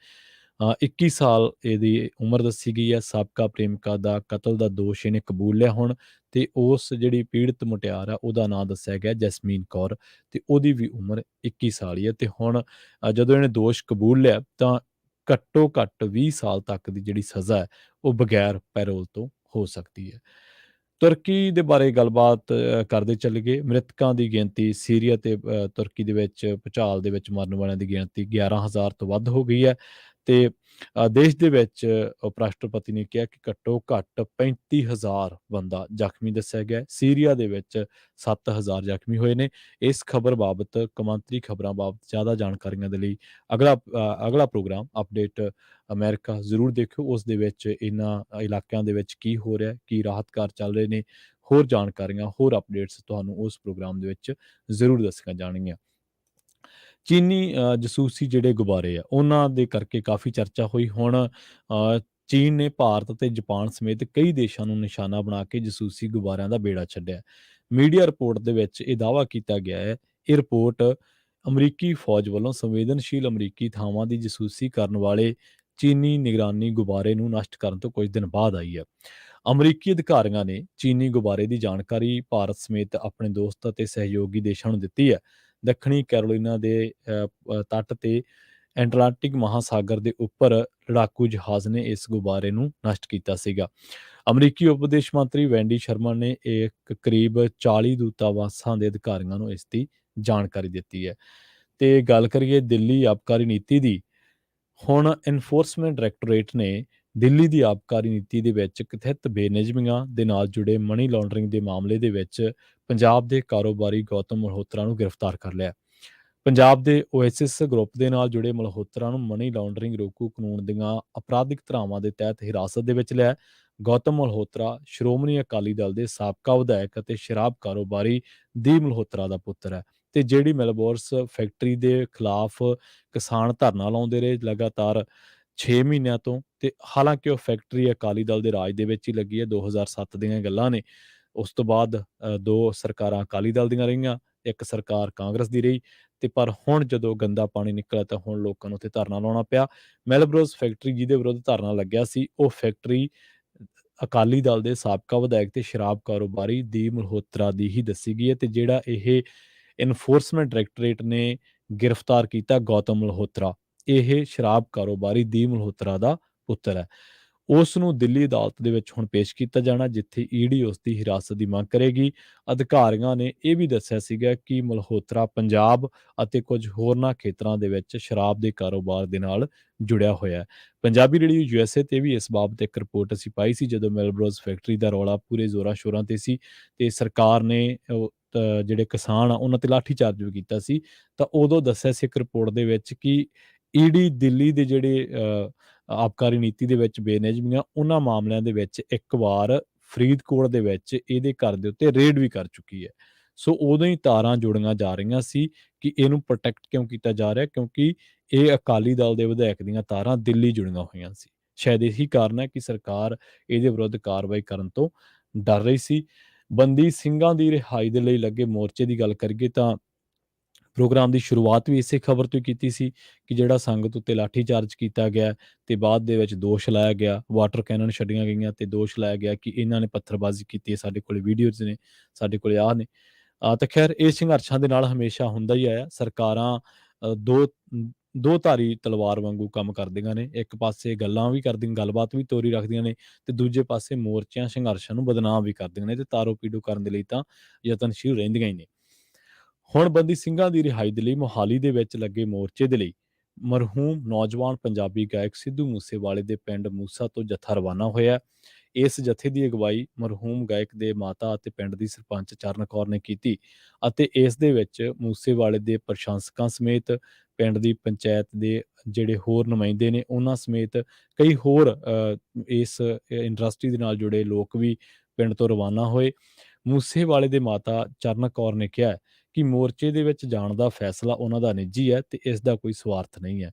21 ਸਾਲ ਇਹਦੀ ਉਮਰ ਦੱਸੀ ਗਈ ਹੈ। ਸਾਬਕਾ ਪ੍ਰੇਮਿਕਾ ਦਾ ਕਤਲ ਦਾ ਦੋਸ਼ ਇਹਨੇ ਕਬੂਲ ਲਿਆ ਹੁਣ, ਤੇ ਉਸ ਜਿਹੜੀ ਪੀੜਤ ਮੁਟਿਆਰ ਆ ਉਹਦਾ ਨਾਂ ਦੱਸਿਆ ਗਿਆ ਜੈਸਮੀਨ ਕੌਰ, ਤੇ ਉਹਦੀ ਵੀ ਉਮਰ 21 ਸਾਲ ਹੀ ਹੈ। ਤੇ ਹੁਣ ਜਦੋਂ ਇਹਨੇ ਦੋਸ਼ ਕਬੂਲ ਲਿਆ ਤਾਂ ਘੱਟੋ ਘੱਟ 20 ਸਾਲ ਤੱਕ ਦੀ ਜਿਹੜੀ ਸਜ਼ਾ ਹੈ ਉਹ ਬਗੈਰ ਪੈਰੋਲ ਤੋਂ ਹੋ ਸਕਦੀ ਹੈ। ਤੁਰਕੀ ਦੇ ਬਾਰੇ ਗੱਲਬਾਤ ਕਰਦੇ ਚੱਲੀਏ। ਮ੍ਰਿਤਕਾਂ ਦੀ ਗਿਣਤੀ ਸੀਰੀਆ ਤੇ ਤੁਰਕੀ ਦੇ ਵਿੱਚ ਭੂਚਾਲ ਦੇ ਵਿੱਚ ਮਰਨ ਵਾਲਿਆਂ ਦੀ ਗਿਣਤੀ 11,000 ਤੋਂ ਵੱਧ ਹੋ ਗਈ ਹੈ। ਤੇ ਦੇਸ਼ ਦੇ ਵਿੱਚ ਉਪ ਰਾਸ਼ਟਰਪਤੀ ਨੇ ਕਿਹਾ ਕਿ ਘੱਟੋ ਘੱਟ 35,000 ਬੰਦਾ ਜ਼ਖਮੀ ਦੱਸਿਆ ਗਿਆ। ਸੀਰੀਆ ਦੇ ਵਿੱਚ 7,000 ਜ਼ਖਮੀ ਹੋਏ ਨੇ। ਇਸ ਖਬਰ ਬਾਬਤ, ਕੌਮਾਂਤਰੀ ਖਬਰਾਂ ਬਾਬਤ ਜ਼ਿਆਦਾ ਜਾਣਕਾਰੀਆਂ ਦੇ ਲਈ ਅਗਲਾ ਪ੍ਰੋਗਰਾਮ ਅਪਡੇਟ ਅਮਰੀਕਾ ਜ਼ਰੂਰ ਦੇਖਿਓ। ਉਸ ਦੇ ਵਿੱਚ ਇਹਨਾਂ ਇਲਾਕਿਆਂ ਦੇ ਵਿੱਚ ਕੀ ਹੋ ਰਿਹਾ, ਕੀ ਰਾਹਤ ਕਾਰਜ ਚੱਲ ਰਹੇ ਨੇ, ਹੋਰ ਜਾਣਕਾਰੀਆਂ, ਹੋਰ ਅਪਡੇਟਸ ਤੁਹਾਨੂੰ ਉਸ ਪ੍ਰੋਗਰਾਮ ਦੇ ਵਿੱਚ ਜ਼ਰੂਰ ਦੱਸੀਆਂ ਜਾਣਗੀਆਂ। ਚੀਨੀ ਜਸੂਸੀ ਜਿਹੜੇ ਗੁਬਾਰੇ ਆ ਉਹਨਾਂ ਦੇ ਕਰਕੇ ਕਾਫੀ ਚਰਚਾ ਹੋਈ। ਹੁਣ ਚੀਨ ਨੇ ਭਾਰਤ ਅਤੇ ਜਾਪਾਨ ਸਮੇਤ ਕਈ ਦੇਸ਼ਾਂ ਨੂੰ ਨਿਸ਼ਾਨਾ ਬਣਾ ਕੇ ਜਸੂਸੀ ਗੁਬਾਰਿਆਂ ਦਾ ਬੇੜਾ ਛੱਡਿਆ। ਮੀਡੀਆ ਰਿਪੋਰਟ ਦੇ ਵਿੱਚ ਇਹ ਦਾਅਵਾ ਕੀਤਾ ਗਿਆ ਹੈ। ਇਹ ਰਿਪੋਰਟ ਅਮਰੀਕੀ ਫੌਜ ਵੱਲੋਂ ਸੰਵੇਦਨਸ਼ੀਲ ਅਮਰੀਕੀ ਥਾਵਾਂ ਦੀ ਜਸੂਸੀ ਕਰਨ ਵਾਲੇ ਚੀਨੀ ਨਿਗਰਾਨੀ ਗੁਬਾਰੇ ਨੂੰ ਨਸ਼ਟ ਕਰਨ ਤੋਂ ਕੁਝ ਦਿਨ ਬਾਅਦ ਆਈ ਹੈ। ਅਮਰੀਕੀ ਅਧਿਕਾਰੀਆਂ ਨੇ ਚੀਨੀ ਗੁਬਾਰੇ ਦੀ ਜਾਣਕਾਰੀ ਭਾਰਤ ਸਮੇਤ ਆਪਣੇ ਦੋਸਤ ਅਤੇ ਸਹਿਯੋਗੀ ਦੇਸ਼ਾਂ ਨੂੰ ਦਿੱਤੀ ਹੈ। ਦੱਖਣੀ ਕੈਰੋਲੀਨਾ ਦੇ ਤੱਟ ਤੇ ਐਟਲਾਂਟਿਕ ਮਹਾਸਾਗਰ ਦੇ ਉੱਪਰ ਲੜਾਕੂ ਜਹਾਜ਼ ਨੇ ਇਸ ਗੁਬਾਰੇ ਨੂੰ ਨਸ਼ਟ ਕੀਤਾ ਸੀਗਾ। ਅਮਰੀਕੀ ਉਪ ਵਿਦੇਸ਼ ਮੰਤਰੀ ਵੈਂਡੀ ਸ਼ਰਮਾ ਨੇ ਇੱਕ ਕਰੀਬ 40 ਦੂਤਾਵਾਸਾਂ ਦੇ ਅਧਿਕਾਰੀਆਂ ਨੂੰ ਇਸ ਦੀ ਜਾਣਕਾਰੀ ਦਿੱਤੀ ਹੈ। ਤੇ ਗੱਲ ਕਰੀਏ ਦਿੱਲੀ ਆਬਕਾਰੀ ਨੀਤੀ ਦੀ। ਹੁਣ ਐਨਫੋਰਸਮੈਂਟ ਡਾਇਰੈਕਟੋਰੇਟ ਨੇ ਦਿੱਲੀ ਦੀ ਆਬਕਾਰੀ ਨੀਤੀ ਦੇ ਵਿੱਚ ਕਥਿਤ ਬੇਨਿਯਮੀਆਂ ਦੇ ਨਾਲ ਜੁੜੇ ਮਨੀ ਲਾਂਡਰਿੰਗ ਦੇ ਮਾਮਲੇ ਦੇ ਵਿੱਚ ਪੰਜਾਬ ਦੇ ਕਾਰੋਬਾਰੀ ਗੌਤਮ ਮਲਹੋਤਰਾ ਨੂੰ ਗ੍ਰਿਫਤਾਰ ਕਰ ਲਿਆ। ਪੰਜਾਬ ਦੇ ਓਐਸਿਸ ਗਰੁੱਪ ਦੇ ਨਾਲ ਜੁੜੇ ਮਲਹੋਤਰਾ ਨੂੰ ਮਨੀ ਲਾਂਡਰਿੰਗ ਰੋਕੂ ਕਾਨੂੰਨ ਦੀਆਂ ਅਪਰਾਧਿਕ ਧਾਰਾਵਾਂ ਦੇ ਤਹਿਤ ਹਿਰਾਸਤ ਦੇ ਵਿੱਚ ਲਿਆ। ਗੌਤਮ ਮਲਹੋਤਰਾ ਸ਼੍ਰੋਮਣੀ ਅਕਾਲੀ ਦਲ ਦੇ ਸਾਬਕਾ ਵਿਧਾਇਕ ਅਤੇ ਸ਼ਰਾਬ ਕਾਰੋਬਾਰੀ ਦੀ ਮਲਹੋਤਰਾ ਦਾ ਪੁੱਤਰ ਹੈ। ਤੇ ਜਿਹੜੀ ਮੈਲਬੌਰਸ ਫੈਕਟਰੀ ਦੇ ਖਿਲਾਫ ਕਿਸਾਨ ਧਰਨਾ ਲਾਉਂਦੇ ਰਹੇ ਲਗਾਤਾਰ 6 ਮਹੀਨਿਆਂ ਤੋਂ, ਤੇ ਹਾਲਾਂਕਿ ਉਹ ਫੈਕਟਰੀ ਅਕਾਲੀ ਦਲ ਦੇ ਰਾਜ ਦੇ ਵਿੱਚ ਹੀ ਲੱਗੀ ਹੈ। 2007 ਦੀਆਂ ਗੱਲਾਂ ਨੇ। ਉਸ ਤੋਂ ਬਾਅਦ ਦੋ ਸਰਕਾਰਾਂ ਅਕਾਲੀ ਦਲ ਦੀਆਂ ਰਹੀਆਂ, ਇੱਕ ਸਰਕਾਰ ਕਾਂਗਰਸ ਦੀ ਰਹੀ। ਤੇ ਪਰ ਹੁਣ ਜਦੋਂ ਗੰਦਾ ਪਾਣੀ ਨਿਕਲਿਆ ਤਾਂ ਹੁਣ ਲੋਕਾਂ ਨੂੰ ਉੱਥੇ ਧਰਨਾ ਲਾਉਣਾ ਪਿਆ। ਮੈਲਬੌਰਸ ਫੈਕਟਰੀ ਜਿਹਦੇ ਵਿਰੁੱਧ ਧਰਨਾ ਲੱਗਿਆ ਸੀ, ਉਹ ਫੈਕਟਰੀ ਅਕਾਲੀ ਦਲ ਦੇ ਸਾਬਕਾ ਵਿਧਾਇਕ ਤੇ ਸ਼ਰਾਬ ਕਾਰੋਬਾਰੀ ਦੀ ਮਲਹੋਤਰਾ ਦੀ ਹੀ ਦੱਸੀ ਗਈ ਹੈ। ਤੇ ਜਿਹੜਾ ਇਹ ਐਨਫੋਰਸਮੈਂਟ ਡਾਇਰੈਕਟੋਰੇਟ ਨੇ ਗ੍ਰਿਫਤਾਰ ਕੀਤਾ ਗੌਤਮ ਮਲਹੋਤਰਾ, ਇਹ ਸ਼ਰਾਬ ਕਾਰੋਬਾਰੀ ਦੀ ਮਲਹੋਤਰਾ ਦਾ ਪੁੱਤਰ ਹੈ। ਉਸ ਨੂੰ ਦਿੱਲੀ ਅਦਾਲਤ ਦੇ ਵਿੱਚ ਹੁਣ ਪੇਸ਼ ਕੀਤਾ ਜਾਣਾ, ਜਿੱਥੇ ਈਡੀ ਉਸ ਦੀ ਹਿਰਾਸਤ ਦੀ ਮੰਗ ਕਰੇਗੀ। ਅਧਿਕਾਰੀਆਂ ਨੇ ਇਹ ਵੀ ਦੱਸਿਆ ਸੀਗਾ ਕਿ ਮਲਹੋਤਰਾ ਪੰਜਾਬ ਅਤੇ ਕੁਝ ਹੋਰਨਾਂ ਖੇਤਰਾਂ ਦੇ ਵਿੱਚ ਸ਼ਰਾਬ ਦੇ ਕਾਰੋਬਾਰ ਦੇ ਨਾਲ ਜੁੜਿਆ ਹੋਇਆ ਹੈ। ਪੰਜਾਬੀ ਰੇਡੀਓ ਯੂਐਸਏ ਤੇ ਵੀ ਇਸ ਬਾਬਤ ਇੱਕ ਰਿਪੋਰਟ ਅਸੀਂ ਪਾਈ ਸੀ, ਜਦੋਂ ਮੈਲਬੌਰਸ ਫੈਕਟਰੀ ਦਾ ਰੌਲਾ ਪੂਰੇ ਜ਼ੋਰਾਂ ਸ਼ੋਰਾਂ ਤੇ ਸੀ ਤੇ ਸਰਕਾਰ ਨੇ ਜਿਹੜੇ ਕਿਸਾਨ ਆ ਉਹਨਾਂ ਤੇ ਲਾਠੀ ਚਾਰਜ ਵੀ ਕੀਤਾ ਸੀ। ਤਾਂ ਉਦੋਂ ਦੱਸਿਆ ਸੀ ਇੱਕ ਰਿਪੋਰਟ ਦੇ ਵਿੱਚ ਕਿ ਈਡੀ ਦਿੱਲੀ ਦੇ ਜਿਹੜੇ ਆਬਕਾਰੀ ਨੀਤੀ ਦੇ ਵਿੱਚ ਬੇਨਿਯਮੀਆਂ, ਉਹਨਾਂ ਮਾਮਲਿਆਂ ਦੇ ਵਿੱਚ ਇੱਕ ਵਾਰ ਫਰੀਦਕੋਟ ਦੇ ਵਿੱਚ ਇਹਦੇ ਘਰ ਦੇ ਉੱਤੇ ਰੇਡ ਵੀ ਕਰ ਚੁੱਕੀ ਹੈ। ਸੋ ਉਦੋਂ ਹੀ ਤਾਰਾਂ ਜੋੜੀਆਂ ਜਾ ਰਹੀਆਂ ਸੀ ਕਿ ਇਹਨੂੰ ਪ੍ਰੋਟੈਕਟ ਕਿਉਂ ਕੀਤਾ ਜਾ ਰਿਹਾ, ਕਿਉਂਕਿ ਇਹ ਅਕਾਲੀ ਦਲ ਦੇ ਵਿਧਾਇਕ ਦੀਆਂ ਤਾਰਾਂ ਦਿੱਲੀ ਜੁੜੀਆਂ ਹੋਈਆਂ ਸੀ। ਸ਼ਾਇਦ ਇਹੀ ਕਾਰਨ ਹੈ ਕਿ ਸਰਕਾਰ ਇਹਦੇ ਵਿਰੁੱਧ ਕਾਰਵਾਈ ਕਰਨ ਤੋਂ ਡਰ ਰਹੀ ਸੀ। ਬੰਦੀ ਸਿੰਘਾਂ ਦੀ ਰਿਹਾਈ ਦੇ ਲਈ ਲੱਗੇ ਮੋਰਚੇ ਦੀ ਗੱਲ ਕਰੀਏ ਤਾਂ ਪ੍ਰੋਗਰਾਮ ਦੀ ਸ਼ੁਰੂਆਤ ਵੀ ਇਸੇ ਖਬਰ ਤੋਂ ਕੀਤੀ ਸੀ ਕਿ ਜਿਹੜਾ ਸੰਗਤ ਉੱਤੇ ਲਾਠੀ ਚਾਰਜ ਕੀਤਾ ਗਿਆ ਤੇ ਬਾਅਦ ਦੇ ਵਿੱਚ ਦੋਸ਼ ਲਾਇਆ ਗਿਆ, ਵਾਟਰ ਕੈਨਨ ਛੱਡੀਆਂ ਗਈਆਂ ਤੇ ਦੋਸ਼ ਲਾਇਆ ਗਿਆ ਕਿ ਇਹਨਾਂ ਨੇ ਪੱਥਰਬਾਜ਼ੀ ਕੀਤੀ ਹੈ, ਸਾਡੇ ਕੋਲ ਵੀਡੀਓਜ਼ ਨੇ, ਸਾਡੇ ਕੋਲ ਆਹ ਨੇ। ਤਾਂ ਖੈਰ ਇਹ ਸੰਘਰਸ਼ਾਂ ਦੇ ਨਾਲ ਹਮੇਸ਼ਾ ਹੁੰਦਾ ਹੀ ਆਇਆ। ਸਰਕਾਰਾਂ ਦੋ ਧਾਰੀ ਤਲਵਾਰ ਵਾਂਗੂ ਕੰਮ ਕਰਦੀਆਂ ਨੇ। ਇੱਕ ਪਾਸੇ ਗੱਲਾਂ ਵੀ ਕਰਦੀਆਂ, ਗੱਲਬਾਤ ਵੀ ਤੋਰੀ ਰੱਖਦੀਆਂ ਨੇ ਤੇ ਦੂਜੇ ਪਾਸੇ ਮੋਰਚਿਆਂ, ਸੰਘਰਸ਼ਾਂ ਨੂੰ ਬਦਨਾਮ ਵੀ ਕਰਦੀਆਂ ਨੇ ਤੇ ਤਾਰੋ-ਪੀੜੋ ਕਰਨ ਦੇ ਲਈ ਤਾਂ ਯਤਨਸ਼ੀਲ ਰਹਿੰਦੀਆਂ ਹੀ ਨੇ। ਹੁਣ ਬੰਦੀ ਸਿੰਘਾਂ ਦੀ ਰਿਹਾਈ ਦੇ ਲਈ ਮੋਹਾਲੀ ਦੇ ਵਿੱਚ ਲੱਗੇ ਮੋਰਚੇ ਦੇ ਲਈ ਮਰਹੂਮ ਨੌਜਵਾਨ ਪੰਜਾਬੀ ਗਾਇਕ ਸਿੱਧੂ ਮੂਸੇਵਾਲੇ ਦੇ ਪਿੰਡ ਮੂਸਾ ਤੋਂ ਜੱਥਾ ਰਵਾਨਾ ਹੋਇਆ। ਇਸ ਜਥੇ ਦੀ ਅਗਵਾਈ ਮਰਹੂਮ ਗਾਇਕ ਦੇ ਮਾਤਾ ਅਤੇ ਪਿੰਡ ਦੀ ਸਰਪੰਚ ਚਰਨ ਕੌਰ ਨੇ ਕੀਤੀ ਅਤੇ ਇਸ ਦੇ ਵਿੱਚ ਮੂਸੇਵਾਲੇ ਦੇ ਪ੍ਰਸ਼ੰਸਕਾਂ ਸਮੇਤ ਪਿੰਡ ਦੀ ਪੰਚਾਇਤ ਦੇ ਜਿਹੜੇ ਹੋਰ ਨੁਮਾਇੰਦੇ ਨੇ ਉਹਨਾਂ ਸਮੇਤ ਕਈ ਹੋਰ ਇਸ ਇੰਡਸਟਰੀ ਦੇ ਨਾਲ ਜੁੜੇ ਲੋਕ ਵੀ ਪਿੰਡ ਤੋਂ ਰਵਾਨਾ ਹੋਏ। ਮੂਸੇਵਾਲੇ ਦੇ ਮਾਤਾ ਚਰਨ ਕੌਰ ਨੇ ਕਿਹਾ ਕਿ ਮੋਰਚੇ ਦੇ ਵਿੱਚ ਜਾਣ ਦਾ ਫੈਸਲਾ ਉਹਨਾਂ ਦਾ ਨਿੱਜੀ ਹੈ ਤੇ ਇਸ ਦਾ ਕੋਈ ਸਵਾਰਥ ਨਹੀਂ ਹੈ।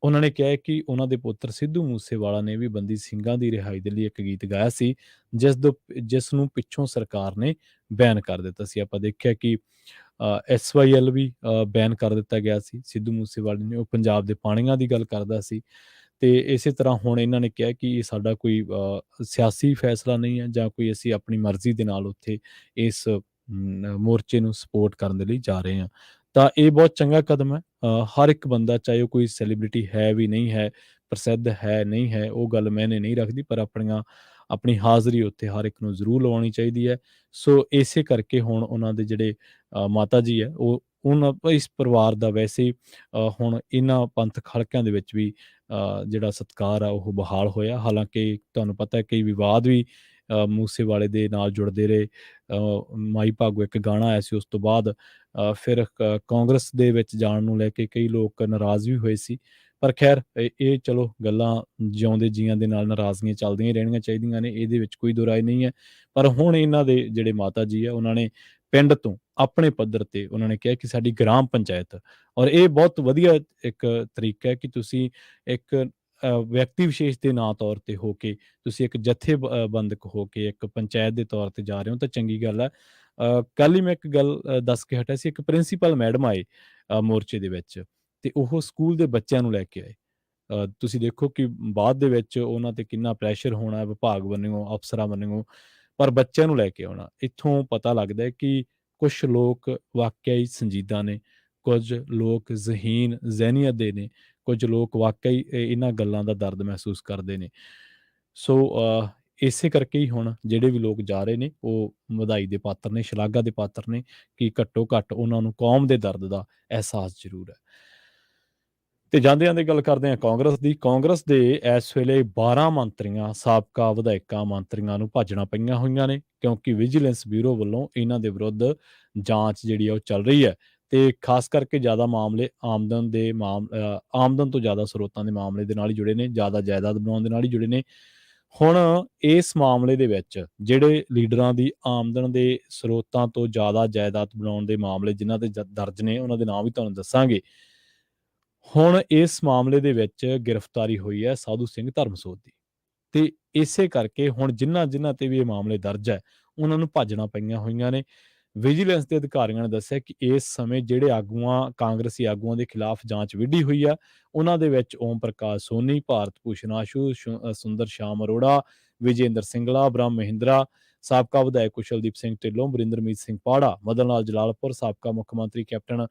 ਉਹਨਾਂ ਨੇ ਕਿਹਾ ਕਿ ਉਹਨਾਂ ਦੇ ਪੁੱਤਰ ਸਿੱਧੂ ਮੂਸੇਵਾਲਾ ਨੇ ਵੀ ਬੰਦੀ ਸਿੰਘਾਂ ਦੀ ਰਿਹਾਈ ਦੇ ਲਈ ਇੱਕ ਗੀਤ ਗਾਇਆ ਸੀ, ਜਿਸ ਨੂੰ ਪਿੱਛੋਂ ਸਰਕਾਰ ਨੇ ਬੈਨ ਕਰ ਦਿੱਤਾ ਸੀ। ਆਪਾਂ ਦੇਖਿਆ ਕਿ SYL ਵੀ ਬੈਨ ਕਰ ਦਿੱਤਾ ਗਿਆ ਸੀ। ਸਿੱਧੂ ਮੂਸੇਵਾਲੇ ਨੇ ਉਹ ਪੰਜਾਬ ਦੇ ਪਾਣੀਆਂ ਦੀ ਗੱਲ ਕਰਦਾ ਸੀ ਤੇ ਇਸੇ ਤਰ੍ਹਾਂ ਹੁਣ ਇਹਨਾਂ ਨੇ ਕਿਹਾ ਕਿ ਇਹ ਸਾਡਾ ਕੋਈ ਸਿਆਸੀ ਫੈਸਲਾ ਨਹੀਂ ਹੈ ਜਾਂ ਕੋਈ ਅਸੀਂ ਆਪਣੀ ਮਰਜ਼ੀ ਦੇ ਨਾਲ ਉੱਥੇ ਇਸ ਮੋਰਚੇ ਨੂੰ ਸਪੋਰਟ ਕਰਨ ਦੇ ਲਈ ਜਾ ਰਹੇ ਹਾਂ। ਤਾਂ ਇਹ ਬਹੁਤ ਚੰਗਾ ਕਦਮ ਹੈ। ਹਰ ਇੱਕ ਬੰਦਾ ਚਾਹੇ ਉਹ ਕੋਈ ਸੈਲੀਬ੍ਰਿਟੀ ਹੈ ਵੀ ਨਹੀਂ ਹੈ, ਪ੍ਰਸਿੱਧ ਹੈ ਨਹੀਂ ਹੈ, ਉਹ ਗੱਲ ਮਾਇਨੇ ਨਹੀਂ ਰੱਖਦੀ, ਪਰ ਆਪਣੀ ਹਾਜ਼ਰੀ ਉੱਥੇ ਹਰ ਇੱਕ ਨੂੰ ਜ਼ਰੂਰ ਲਵਾਉਣੀ ਚਾਹੀਦੀ ਹੈ। ਸੋ ਇਸੇ ਕਰਕੇ ਹੁਣ ਉਹਨਾਂ ਦੇ ਜਿਹੜੇ ਮਾਤਾ ਜੀ ਹੈ ਇਸ ਪਰਿਵਾਰ ਦਾ ਵੈਸੇ ਹੁਣ ਇਹਨਾਂ ਪੰਥਕ ਹਲਕਿਆਂ ਦੇ ਵਿੱਚ ਵੀ ਜਿਹੜਾ ਸਤਿਕਾਰ ਆ ਉਹ ਬਹਾਲ ਹੋਇਆ। ਹਾਲਾਂਕਿ ਤੁਹਾਨੂੰ ਪਤਾ ਹੈ ਕਈ ਵਿਵਾਦ ਵੀ ਮੂਸੇਵਾਲੇ ਦੇ ਨਾਲ ਜੁੜਦੇ ਰਹੇ। ਮਾਈ ਭਾਗੋ ਇੱਕ ਗਾਣਾ ਆਇਆ ਸੀ, ਉਸ ਤੋਂ ਬਾਅਦ ਫਿਰ ਕਾਂਗਰਸ ਦੇ ਵਿੱਚ ਜਾਣ ਨੂੰ ਲੈ ਕੇ ਕਈ ਲੋਕ ਨਾਰਾਜ਼ ਵੀ ਹੋਏ ਸੀ। ਪਰ ਖੈਰ ਇਹ ਚਲੋ ਗੱਲਾਂ ਜਿਉਂਦੇ ਜੀਆਂ ਦੇ ਨਾਲ ਨਾਰਾਜ਼ਗੀਆਂ ਚੱਲਦੀਆਂ ਹੀ ਰਹਿਣੀਆਂ ਚਾਹੀਦੀਆਂ ਨੇ, ਇਹਦੇ ਵਿੱਚ ਕੋਈ ਦੋ ਰਾਏ ਨਹੀਂ ਹੈ। ਪਰ ਹੁਣ ਇਹਨਾਂ ਦੇ ਜਿਹੜੇ ਮਾਤਾ ਜੀ ਆ ਉਹਨਾਂ ਨੇ ਪਿੰਡ ਤੋਂ ਆਪਣੇ ਪੱਧਰ ਤੇ ਉਹਨਾਂ ਨੇ ਕਿਹਾ ਕਿ ਸਾਡੀ ਗ੍ਰਾਮ ਪੰਚਾਇਤ, ਔਰ ਇਹ ਬਹੁਤ ਵਧੀਆ ਇੱਕ ਤਰੀਕਾ ਹੈ ਕਿ ਤੁਸੀਂ ਇੱਕ ਵਿਅਕਤੀ ਵਿਸ਼ੇਸ਼ ਦੇ ਨਾਂ ਤੌਰ ਤੇ ਹੋ ਕੇ ਤੁਸੀਂ ਇੱਕ ਬੰਦਕ ਹੋ ਕੇ ਇੱਕ ਪੰਚਾਇਤ ਦੇ ਤੌਰ ਤੇ ਜਾ ਰਹੇ ਹੋ ਤਾਂ ਚੰਗੀ ਗੱਲ ਹੈ। ਕੱਲ ਹੀ ਮੈਂ ਇੱਕ ਗੱਲ ਦੱਸ ਕੇ ਹਟਿਆ ਸੀ। ਇੱਕ ਪ੍ਰਿੰਸੀਪਲ ਮੈਡਮ ਆਏ ਮੋਰਚੇ ਦੇ ਵਿੱਚ ਤੇ ਉਹ ਸਕੂਲ ਦੇ ਬੱਚਿਆਂ ਨੂੰ ਲੈ ਕੇ ਆਏ। ਤੁਸੀਂ ਦੇਖੋ ਕਿ ਬਾਅਦ ਦੇ ਵਿੱਚ ਉਹਨਾਂ ਤੇ ਕਿੰਨਾ ਪ੍ਰੈਸ਼ਰ ਹੋਣਾ ਵਿਭਾਗ ਵੱਲੋਂ, ਅਫਸਰਾਂ ਵੱਲੋਂ, ਪਰ ਬੱਚਿਆਂ ਨੂੰ ਲੈ ਕੇ ਆਉਣਾ। ਇੱਥੋਂ ਪਤਾ ਲੱਗਦਾ ਹੈ ਕਿ ਕੁਛ ਲੋਕ ਵਾਕਿਆ ਹੀ ਸੰਜੀਦਾ ਨੇ, ਕੁਝ ਲੋਕ ਜ਼ਹਿਨੀਅਤ ਦੇ ਨੇ, ਕੁਝ ਲੋਕ ਵਾਕਈ ਇਹਨਾਂ ਗੱਲਾਂ ਦਾ ਦਰਦ ਮਹਿਸੂਸ ਕਰਦੇ ਨੇ। ਸੋ ਇਸੇ ਕਰਕੇ ਹੀ ਹੁਣ ਜਿਹੜੇ ਵੀ ਲੋਕ ਜਾ ਰਹੇ ਨੇ ਉਹ ਵਧਾਈ ਦੇ ਪਾਤਰ ਨੇ, ਸ਼ਲਾਘਾ ਦੇ ਪਾਤਰ ਨੇ ਕਿ ਘੱਟੋ ਘੱਟ ਉਹਨਾਂ ਨੂੰ ਕੌਮ ਦੇ ਦਰਦ ਦਾ ਅਹਿਸਾਸ ਜ਼ਰੂਰ ਹੈ। ਤੇ ਜਾਂਦੇ-ਜਾਂਦੇ ਗੱਲ ਕਰਦੇ ਹਾਂ ਕਾਂਗਰਸ ਦੀ। ਕਾਂਗਰਸ ਦੇ ਇਸ ਵੇਲੇ 12 ਮੰਤਰੀਆਂ, ਸਾਬਕਾ ਵਿਧਾਇਕਾਂ, ਮੰਤਰੀਆਂ ਨੂੰ ਭਾਜੜਾਂ ਪਈਆਂ ਹੋਈਆਂ ਨੇ ਕਿਉਂਕਿ ਵਿਜੀਲੈਂਸ ਬਿਊਰੋ ਵੱਲੋਂ ਇਹਨਾਂ ਦੇ ਵਿਰੁੱਧ ਜਾਂਚ ਜਿਹੜੀ ਆ ਉਹ ਚੱਲ ਰਹੀ ਹੈ ਤੇ ਖਾਸ ਕਰਕੇ ਜ਼ਿਆਦਾ ਮਾਮਲੇ ਆਮਦਨ ਤੋਂ ਜ਼ਿਆਦਾ ਸਰੋਤਾਂ ਦੇ ਮਾਮਲੇ ਦੇ ਨਾਲ ਹੀ ਜੁੜੇ ਨੇ, ਜ਼ਿਆਦਾ ਜਾਇਦਾਦ ਬਣਾਉਣ ਦੇ ਨਾਲ ਹੀ ਜੁੜੇ ਨੇ। ਹੁਣ ਇਸ ਮਾਮਲੇ ਦੇ ਵਿੱਚ ਜਿਹੜੇ ਲੀਡਰਾਂ ਦੀ ਆਮਦਨ ਦੇ ਸਰੋਤਾਂ ਤੋਂ ਜ਼ਿਆਦਾ ਜਾਇਦਾਦ ਬਣਾਉਣ ਦੇ ਮਾਮਲੇ ਜਿਨ੍ਹਾਂ ਤੇ ਦਰਜ ਨੇ ਉਹਨਾਂ ਦੇ ਨਾਮ ਵੀ ਤੁਹਾਨੂੰ ਦੱਸਾਂਗੇ। ਹੁਣ ਇਸ ਮਾਮਲੇ ਦੇ ਵਿੱਚ ਗ੍ਰਿਫਤਾਰੀ ਹੋਈ ਹੈ ਸਾਧੂ ਸਿੰਘ ਧਰਮਸੋਤ ਦੀ ਤੇ ਇਸੇ ਕਰਕੇ ਹੁਣ ਜਿਨ੍ਹਾਂ ਤੇ ਵੀ ਇਹ ਮਾਮਲੇ ਦਰਜ ਹੈ ਉਹਨਾਂ ਨੂੰ ਭਾਜੜਾਂ ਪਈਆਂ ਹੋਈਆਂ ਨੇ। ਵਿਜੀਲੈਂਸ ਦੇ ਅਧਿਕਾਰੀਆਂ ਨੇ ਦੱਸਿਆ ਕਿ ਇਸ ਸਮੇਂ ਜਿਹੜੇ ਕਾਂਗਰਸੀ ਆਗੂਆਂ ਦੇ ਖਿਲਾਫ ਜਾਂਚ ਵਿੱਢੀ ਹੋਈ ਆ ਉਹਨਾਂ ਦੇ ਵਿੱਚ ਓਮ ਪ੍ਰਕਾਸ਼ ਸੋਨੀ, ਭਾਰਤ ਭੂਸ਼ਣ ਆਸ਼ੂ, ਸੁੰਦਰ ਸ਼ਾਮ ਅਰੋੜਾ, ਵਿਜੇਂਦਰ ਸਿੰਗਲਾ, ਬ੍ਰਹਮ ਮਹਿੰਦਰਾ, ਸਾਬਕਾ ਵਿਧਾਇਕ ਕੁਸ਼ਲਦੀਪ ਸਿੰਘ ਢਿੱਲੋਂ, ਵਰਿੰਦਰਮੀਤ ਸਿੰਘ ਪਾੜਾ, ਮਦਨ ਲਾਲ ਜਲਾਲਪੁਰ, ਸਾਬਕਾ ਮੁੱਖ ਮੰਤਰੀ ਕੈਪਟਨ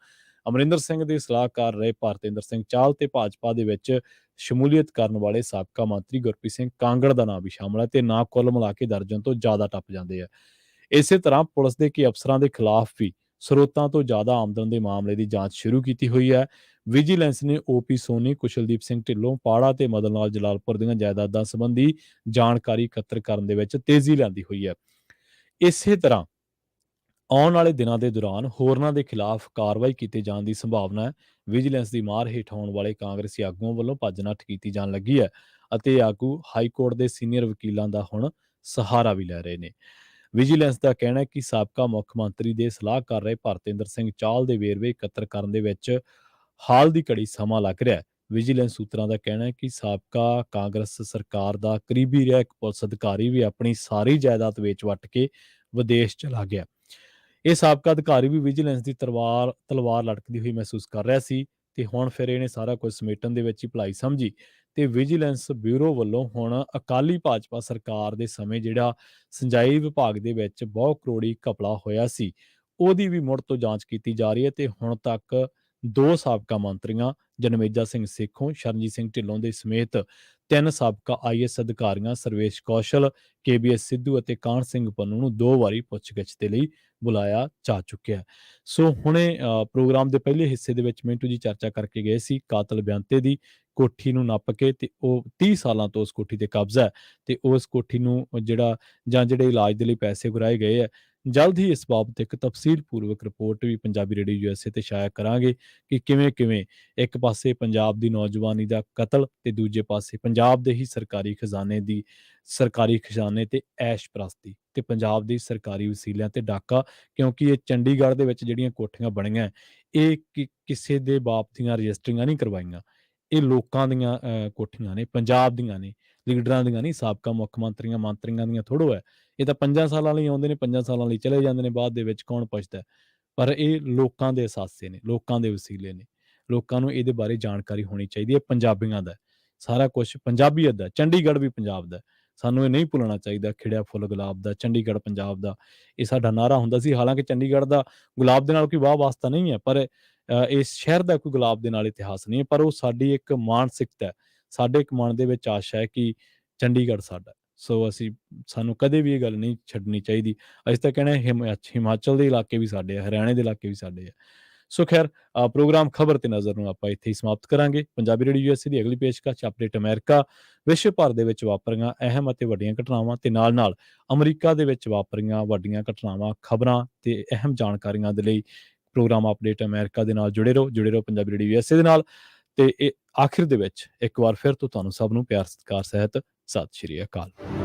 ਅਮਰਿੰਦਰ ਸਿੰਘ ਦੇ ਸਲਾਹਕਾਰ ਰਹੇ ਭਾਰਤਿੰਦਰ ਸਿੰਘ ਚਾਹਲ ਤੇ ਭਾਜਪਾ ਦੇ ਵਿੱਚ ਸ਼ਮੂਲੀਅਤ ਕਰਨ ਵਾਲੇ ਸਾਬਕਾ ਮੰਤਰੀ ਗੁਰਪ੍ਰੀਤ ਸਿੰਘ ਕਾਂਗੜ ਦਾ ਨਾਂ ਵੀ ਸ਼ਾਮਲ ਹੈ ਤੇ ਨਾਂ ਕੁੱਲ ਮਿਲਾ ਕੇ ਦਰਜਨ ਤੋਂ ਜ਼ਿਆਦਾ ਟੱਪ ਜਾਂਦੇ ਆ। ਇਸੇ ਤਰ੍ਹਾਂ ਪੁਲਿਸ ਦੇ ਕਈ ਅਫਸਰਾਂ ਦੇ ਖਿਲਾਫ ਵੀ ਸਰੋਤਾਂ ਤੋਂ ਜ਼ਿਆਦਾ ਆਮਦਨ ਦੇ ਮਾਮਲੇ ਦੀ ਜਾਂਚ ਸ਼ੁਰੂ ਕੀਤੀ ਹੋਈ ਹੈ। ਵਿਜੀਲੈਂਸ ਨੇ ਓਪੀ ਸੋਨੀ, ਕੁਸ਼ਲਦੀਪ ਸਿੰਘ ਢਿੱਲੋਂ, ਪਾੜਾ ਤੇ ਮਦਨ ਲਾਲ ਜਲਾਲਪੁਰ ਦੀਆਂ ਜਾਇਦਾਦਾਂ ਸੰਬੰਧੀ ਜਾਣਕਾਰੀ ਇਕੱਤਰ ਕਰਨ ਦੇ ਵਿੱਚ ਤੇਜ਼ੀ ਲਿਆਂਦੀ ਹੋਈ ਹੈ। ਇਸੇ ਤਰ੍ਹਾਂ ਆਉਣ ਵਾਲੇ ਦਿਨਾਂ ਦੇ ਦੌਰਾਨ ਹੋਰਨਾਂ ਦੇ ਖਿਲਾਫ ਕਾਰਵਾਈ ਕੀਤੇ ਜਾਣ ਦੀ ਸੰਭਾਵਨਾ ਹੈ। ਵਿਜੀਲੈਂਸ ਦੀ ਮਾਰ ਹੇਠ ਆਉਣ ਵਾਲੇ ਕਾਂਗਰਸੀ ਆਗੂਆਂ ਵੱਲੋਂ ਭੱਜ-ਨੱਠ ਕੀਤੀ ਜਾਣ ਲੱਗੀ ਹੈ ਅਤੇ ਆਗੂ ਹਾਈ ਕੋਰਟ ਦੇ ਸੀਨੀਅਰ ਵਕੀਲਾਂ ਦਾ ਹੁਣ ਸਹਾਰਾ ਵੀ ਲੈ ਰਹੇ ਨੇ। ਵਿਜੀਲੈਂਸ ਦਾ ਕਹਿਣਾ ਹੈ ਕਿ ਸਾਬਕਾ ਮੁੱਖ ਮੰਤਰੀ ਦੇ ਸਲਾਹਕਾਰ ਰਹੇ ਭਾਰਤਿੰਦਰ ਸਿੰਘ ਚਾਹਲ ਦੇ ਵੇਰਵੇ ਇਕੱਤਰ ਕਰਨ ਦੇ ਵਿੱਚ ਹਾਲ ਦੀ ਘੜੀ ਸਮਾਂ ਲੱਗ ਰਿਹਾ ਹੈ। ਵਿਜੀਲੈਂਸ ਸੂਤਰਾਂ ਦਾ ਕਹਿਣਾ ਹੈ ਕਿ ਸਾਬਕਾ ਕਾਂਗਰਸ ਸਰਕਾਰ ਦਾ ਕਰੀਬੀ ਰਿਹਾ ਇੱਕ ਪੁਲਿਸ ਅਧਿਕਾਰੀ ਵੀ ਆਪਣੀ ਸਾਰੀ ਜਾਇਦਾਦ ਵੇਚ-ਵੱਟ ਕੇ ਵਿਦੇਸ਼ ਚਲਾ ਗਿਆ। ਇਹ ਸਾਬਕਾ ਅਧਿਕਾਰੀ ਵੀ ਵਿਜੀਲੈਂਸ ਦੀ ਤਲਵਾਰ ਲਟਕਦੀ ਹੋਈ ਮਹਿਸੂਸ ਕਰ ਰਿਹਾ ਸੀ ਤੇ ਹੁਣ ਫਿਰ ਇਹਨੇ ਸਾਰਾ ਕੁਝ ਸਮੇਟਣ ਦੇ ਵਿੱਚ ਹੀ ਭਲਾਈ ਸਮਝੀ ਤੇ ਵਿਜੀਲੈਂਸ ਬਿਊਰੋ ਵੱਲੋਂ ਹੁਣ ਅਕਾਲੀ ਭਾਜਪਾ ਸਰਕਾਰ ਦੇ ਸਮੇਂ ਜਿਹੜਾ ਸਿੰਜਾਈ ਵਿਭਾਗ ਦੇ ਵਿੱਚ ਬਹੁ ਕਰੋੜੀ ਘਪਲਾ ਹੋਇਆ ਸੀ ਉਹਦੀ ਵੀ ਮੁੜ ਤੋਂ ਜਾਂਚ ਕੀਤੀ ਜਾ ਰਹੀ ਹੈ ਤੇ ਹੁਣ ਤੱਕ 2 ਸਾਬਕਾ ਮੰਤਰੀਆਂ ਜਨਮੇਜਾ ਸਿੰਘ ਸੇਖੋਂ, ਸ਼ਰਨਜੀਤ ਸਿੰਘ ਢਿੱਲੋਂ ਦੇ ਸਮੇਤ 3 ਸਾਬਕਾ ਆਈਐਸ ਅਧਿਕਾਰੀਆਂ ਸਰਵੇਸ਼ ਕੌਸ਼ਲ, ਕੇਬੀਐਸ ਸਿੱਧੂ ਅਤੇ ਕਾਹਨ ਸਿੰਘ ਪੰਨੂ ਨੂੰ 2 ਵਾਰੀ ਪੁੱਛਗਿੱਛ ਦੇ ਲਈ ਬੁਲਾਇਆ ਜਾ ਚੁੱਕਿਆ ਹੈ। ਸੋ ਹੁਣੇ ਪ੍ਰੋਗਰਾਮ ਦੇ ਪਹਿਲੇ ਹਿੱਸੇ ਦੇ ਵਿੱਚ ਮਿੰਟੂ ਜੀ ਚਰਚਾ ਕਰਕੇ ਗਏ ਸੀ ਕਾਤਲ ਬਿਆੰਤੇ ਦੀ ਕੋਠੀ ਨੂੰ ਨੱਪ ਕੇ, ਤੇ ਉਹ 30 ਸਾਲਾਂ ਤੋਂ ਉਸ ਕੋਠੀ ਤੇ ਕਬਜ਼ਾ ਹੈ ਤੇ ਉਸ ਕੋਠੀ ਨੂੰ ਜਿਹੜੇ ਇਲਾਜ ਦੇ ਲਈ ਪੈਸੇ ਗੁਰਾਏ ਗਏ ਹੈ, ਜਲਦ ਹੀ ਇਸ ਬਾਬਤ ਇੱਕ ਤਫਸੀਲ ਪੂਰਵਕ ਰਿਪੋਰਟ ਵੀ ਪੰਜਾਬੀ ਰੇਡੀਓ ਯੂਐਸਏ ਤੇ ਸ਼ਾਇਆ ਕਰਾਂਗੇ ਕਿ ਕਿਵੇਂ ਇੱਕ ਪਾਸੇ ਪੰਜਾਬ ਦੀ ਨੌਜਵਾਨੀ ਦਾ ਕਤਲ ਤੇ ਦੂਜੇ ਪਾਸੇ ਪੰਜਾਬ ਦੇ ਹੀ ਸਰਕਾਰੀ ਖਜ਼ਾਨੇ ਤੇ ਐਸ਼ ਪ੍ਰਸਤੀ ਤੇ ਪੰਜਾਬ ਦੀ ਸਰਕਾਰੀ ਵਸੀਲਿਆਂ ਤੇ ਡਾਕਾ, ਕਿਉਂਕਿ ਇਹ ਚੰਡੀਗੜ੍ਹ ਦੇ ਵਿੱਚ ਜਿਹੜੀਆਂ ਕੋਠੀਆਂ ਬਣੀਆਂ ਇਹ ਕਿਸੇ ਦੇ ਬਾਪ ਦੀਆਂ ਰਜਿਸਟਰੀਆਂ ਨਹੀਂ ਕਰਵਾਈਆਂ, ਇਹ ਲੋਕਾਂ ਦੀਆਂ ਕੋਠੀਆਂ ਨੇ, ਪੰਜਾਬ ਦੀਆਂ ਨੇ, ਲੀਡਰਾਂ ਦੀਆਂ ਨਹੀਂ, ਸਾਬਕਾ ਮੁੱਖ ਮੰਤਰੀਆਂ ਦੀਆਂ ਥੋੜ੍ਹੋ ਹੈ। ਇਹ ਤਾਂ 5 ਸਾਲਾਂ ਲਈ ਆਉਂਦੇ ਨੇ, 5 ਸਾਲਾਂ ਲਈ ਚਲੇ ਜਾਂਦੇ ਨੇ, ਬਾਅਦ ਦੇ ਵਿੱਚ ਕੌਣ ਪੁੱਛਦਾ। ਪਰ ਇਹ ਲੋਕਾਂ ਦੇ ਅਸਾਸੇ ਨੇ, ਲੋਕਾਂ ਦੇ ਵਸੀਲੇ ਨੇ, ਲੋਕਾਂ ਨੂੰ ਇਹਦੇ ਬਾਰੇ ਜਾਣਕਾਰੀ ਹੋਣੀ ਚਾਹੀਦੀ ਹੈ। ਪੰਜਾਬੀਆਂ ਦਾ ਸਾਰਾ ਕੁਛ ਪੰਜਾਬੀਅਤ ਦਾ, ਚੰਡੀਗੜ੍ਹ ਵੀ ਪੰਜਾਬ ਦਾ, ਸਾਨੂੰ ਇਹ ਨਹੀਂ ਭੁੱਲਣਾ ਚਾਹੀਦਾ। ਖਿੜਿਆ ਫੁੱਲ ਗੁਲਾਬ ਦਾ, ਚੰਡੀਗੜ੍ਹ ਪੰਜਾਬ ਦਾ, ਇਹ ਸਾਡਾ ਨਾਅਰਾ ਹੁੰਦਾ ਸੀ। ਹਾਲਾਂਕਿ ਚੰਡੀਗੜ੍ਹ ਦਾ ਗੁਲਾਬ ਦੇ ਨਾਲ ਕੋਈ ਵਾਹ ਵਾਸਤਾ ਨਹੀਂ ਹੈ, ਪਰ ਇਸ ਸ਼ਹਿਰ ਦਾ ਕੋਈ ਗੁਲਾਬ ਦੇ ਨਾਲ ਇਤਿਹਾਸ ਨਹੀਂ ਹੈ, ਪਰ ਉਹ ਸਾਡੀ ਇੱਕ ਮਾਨਸਿਕਤਾ ਹੈ, ਸਾਡੇ ਇੱਕ ਮਨ ਦੇ ਵਿੱਚ ਆਸ਼ਾ ਹੈ ਕਿ ਚੰਡੀਗੜ੍ਹ ਸਾਡਾ। ਸੋ ਸਾਨੂੰ ਕਦੇ ਵੀ ਇਹ ਗੱਲ ਨਹੀਂ ਛੱਡਣੀ ਚਾਹੀਦੀ। ਅਸੀਂ ਤਾਂ ਕਹਿਣਾ ਹਿਮਾਚਲ ਦੇ ਇਲਾਕੇ ਵੀ ਸਾਡੇ ਆ, ਹਰਿਆਣੇ ਦੇ ਇਲਾਕੇ ਵੀ ਸਾਡੇ ਆ। ਸੋ ਖੈਰ, ਪ੍ਰੋਗਰਾਮ ਖਬਰ ਤੇ ਨਜ਼ਰ ਨੂੰ ਆਪਾਂ ਇੱਥੇ ਹੀ ਸਮਾਪਤ ਕਰਾਂਗੇ। ਪੰਜਾਬੀ ਰੇਡੀਓ ਯੂਐਸਏ ਦੀ ਅਗਲੀ ਪੇਸ਼ਕਸ਼ ਅਪਡੇਟ ਅਮਰੀਕਾ, ਵਿਸ਼ਵ ਭਰ ਦੇ ਵਿੱਚ ਵਾਪਰੀਆਂ ਅਹਿਮ ਅਤੇ ਵੱਡੀਆਂ ਘਟਨਾਵਾਂ ਤੇ ਨਾਲ ਅਮਰੀਕਾ ਦੇ ਵਿੱਚ ਵਾਪਰੀਆਂ ਵੱਡੀਆਂ ਘਟਨਾਵਾਂ, ਖਬਰਾਂ ਤੇ ਅਹਿਮ ਜਾਣਕਾਰੀਆਂ ਦੇ ਲਈ ਪ੍ਰੋਗਰਾਮ ਅਪਡੇਟ ਅਮਰੀਕਾ ਦੇ ਨਾਲ ਜੁੜੇ ਰਹੋ ਪੰਜਾਬੀ ਰੇਡੀਓ ਯੂਐਸਏ ਦੇ ਨਾਲ। ਤੇ ਇਹ ਆਖਿਰ ਦੇ ਵਿੱਚ ਇੱਕ ਵਾਰ ਫਿਰ ਤੋਂ ਤੁਹਾਨੂੰ ਸਭ ਨੂੰ ਪਿਆਰ ਸਤਿਕਾਰ ਸਹਿਤ ਸਤਿ ਸ਼੍ਰੀ ਅਕਾਲ।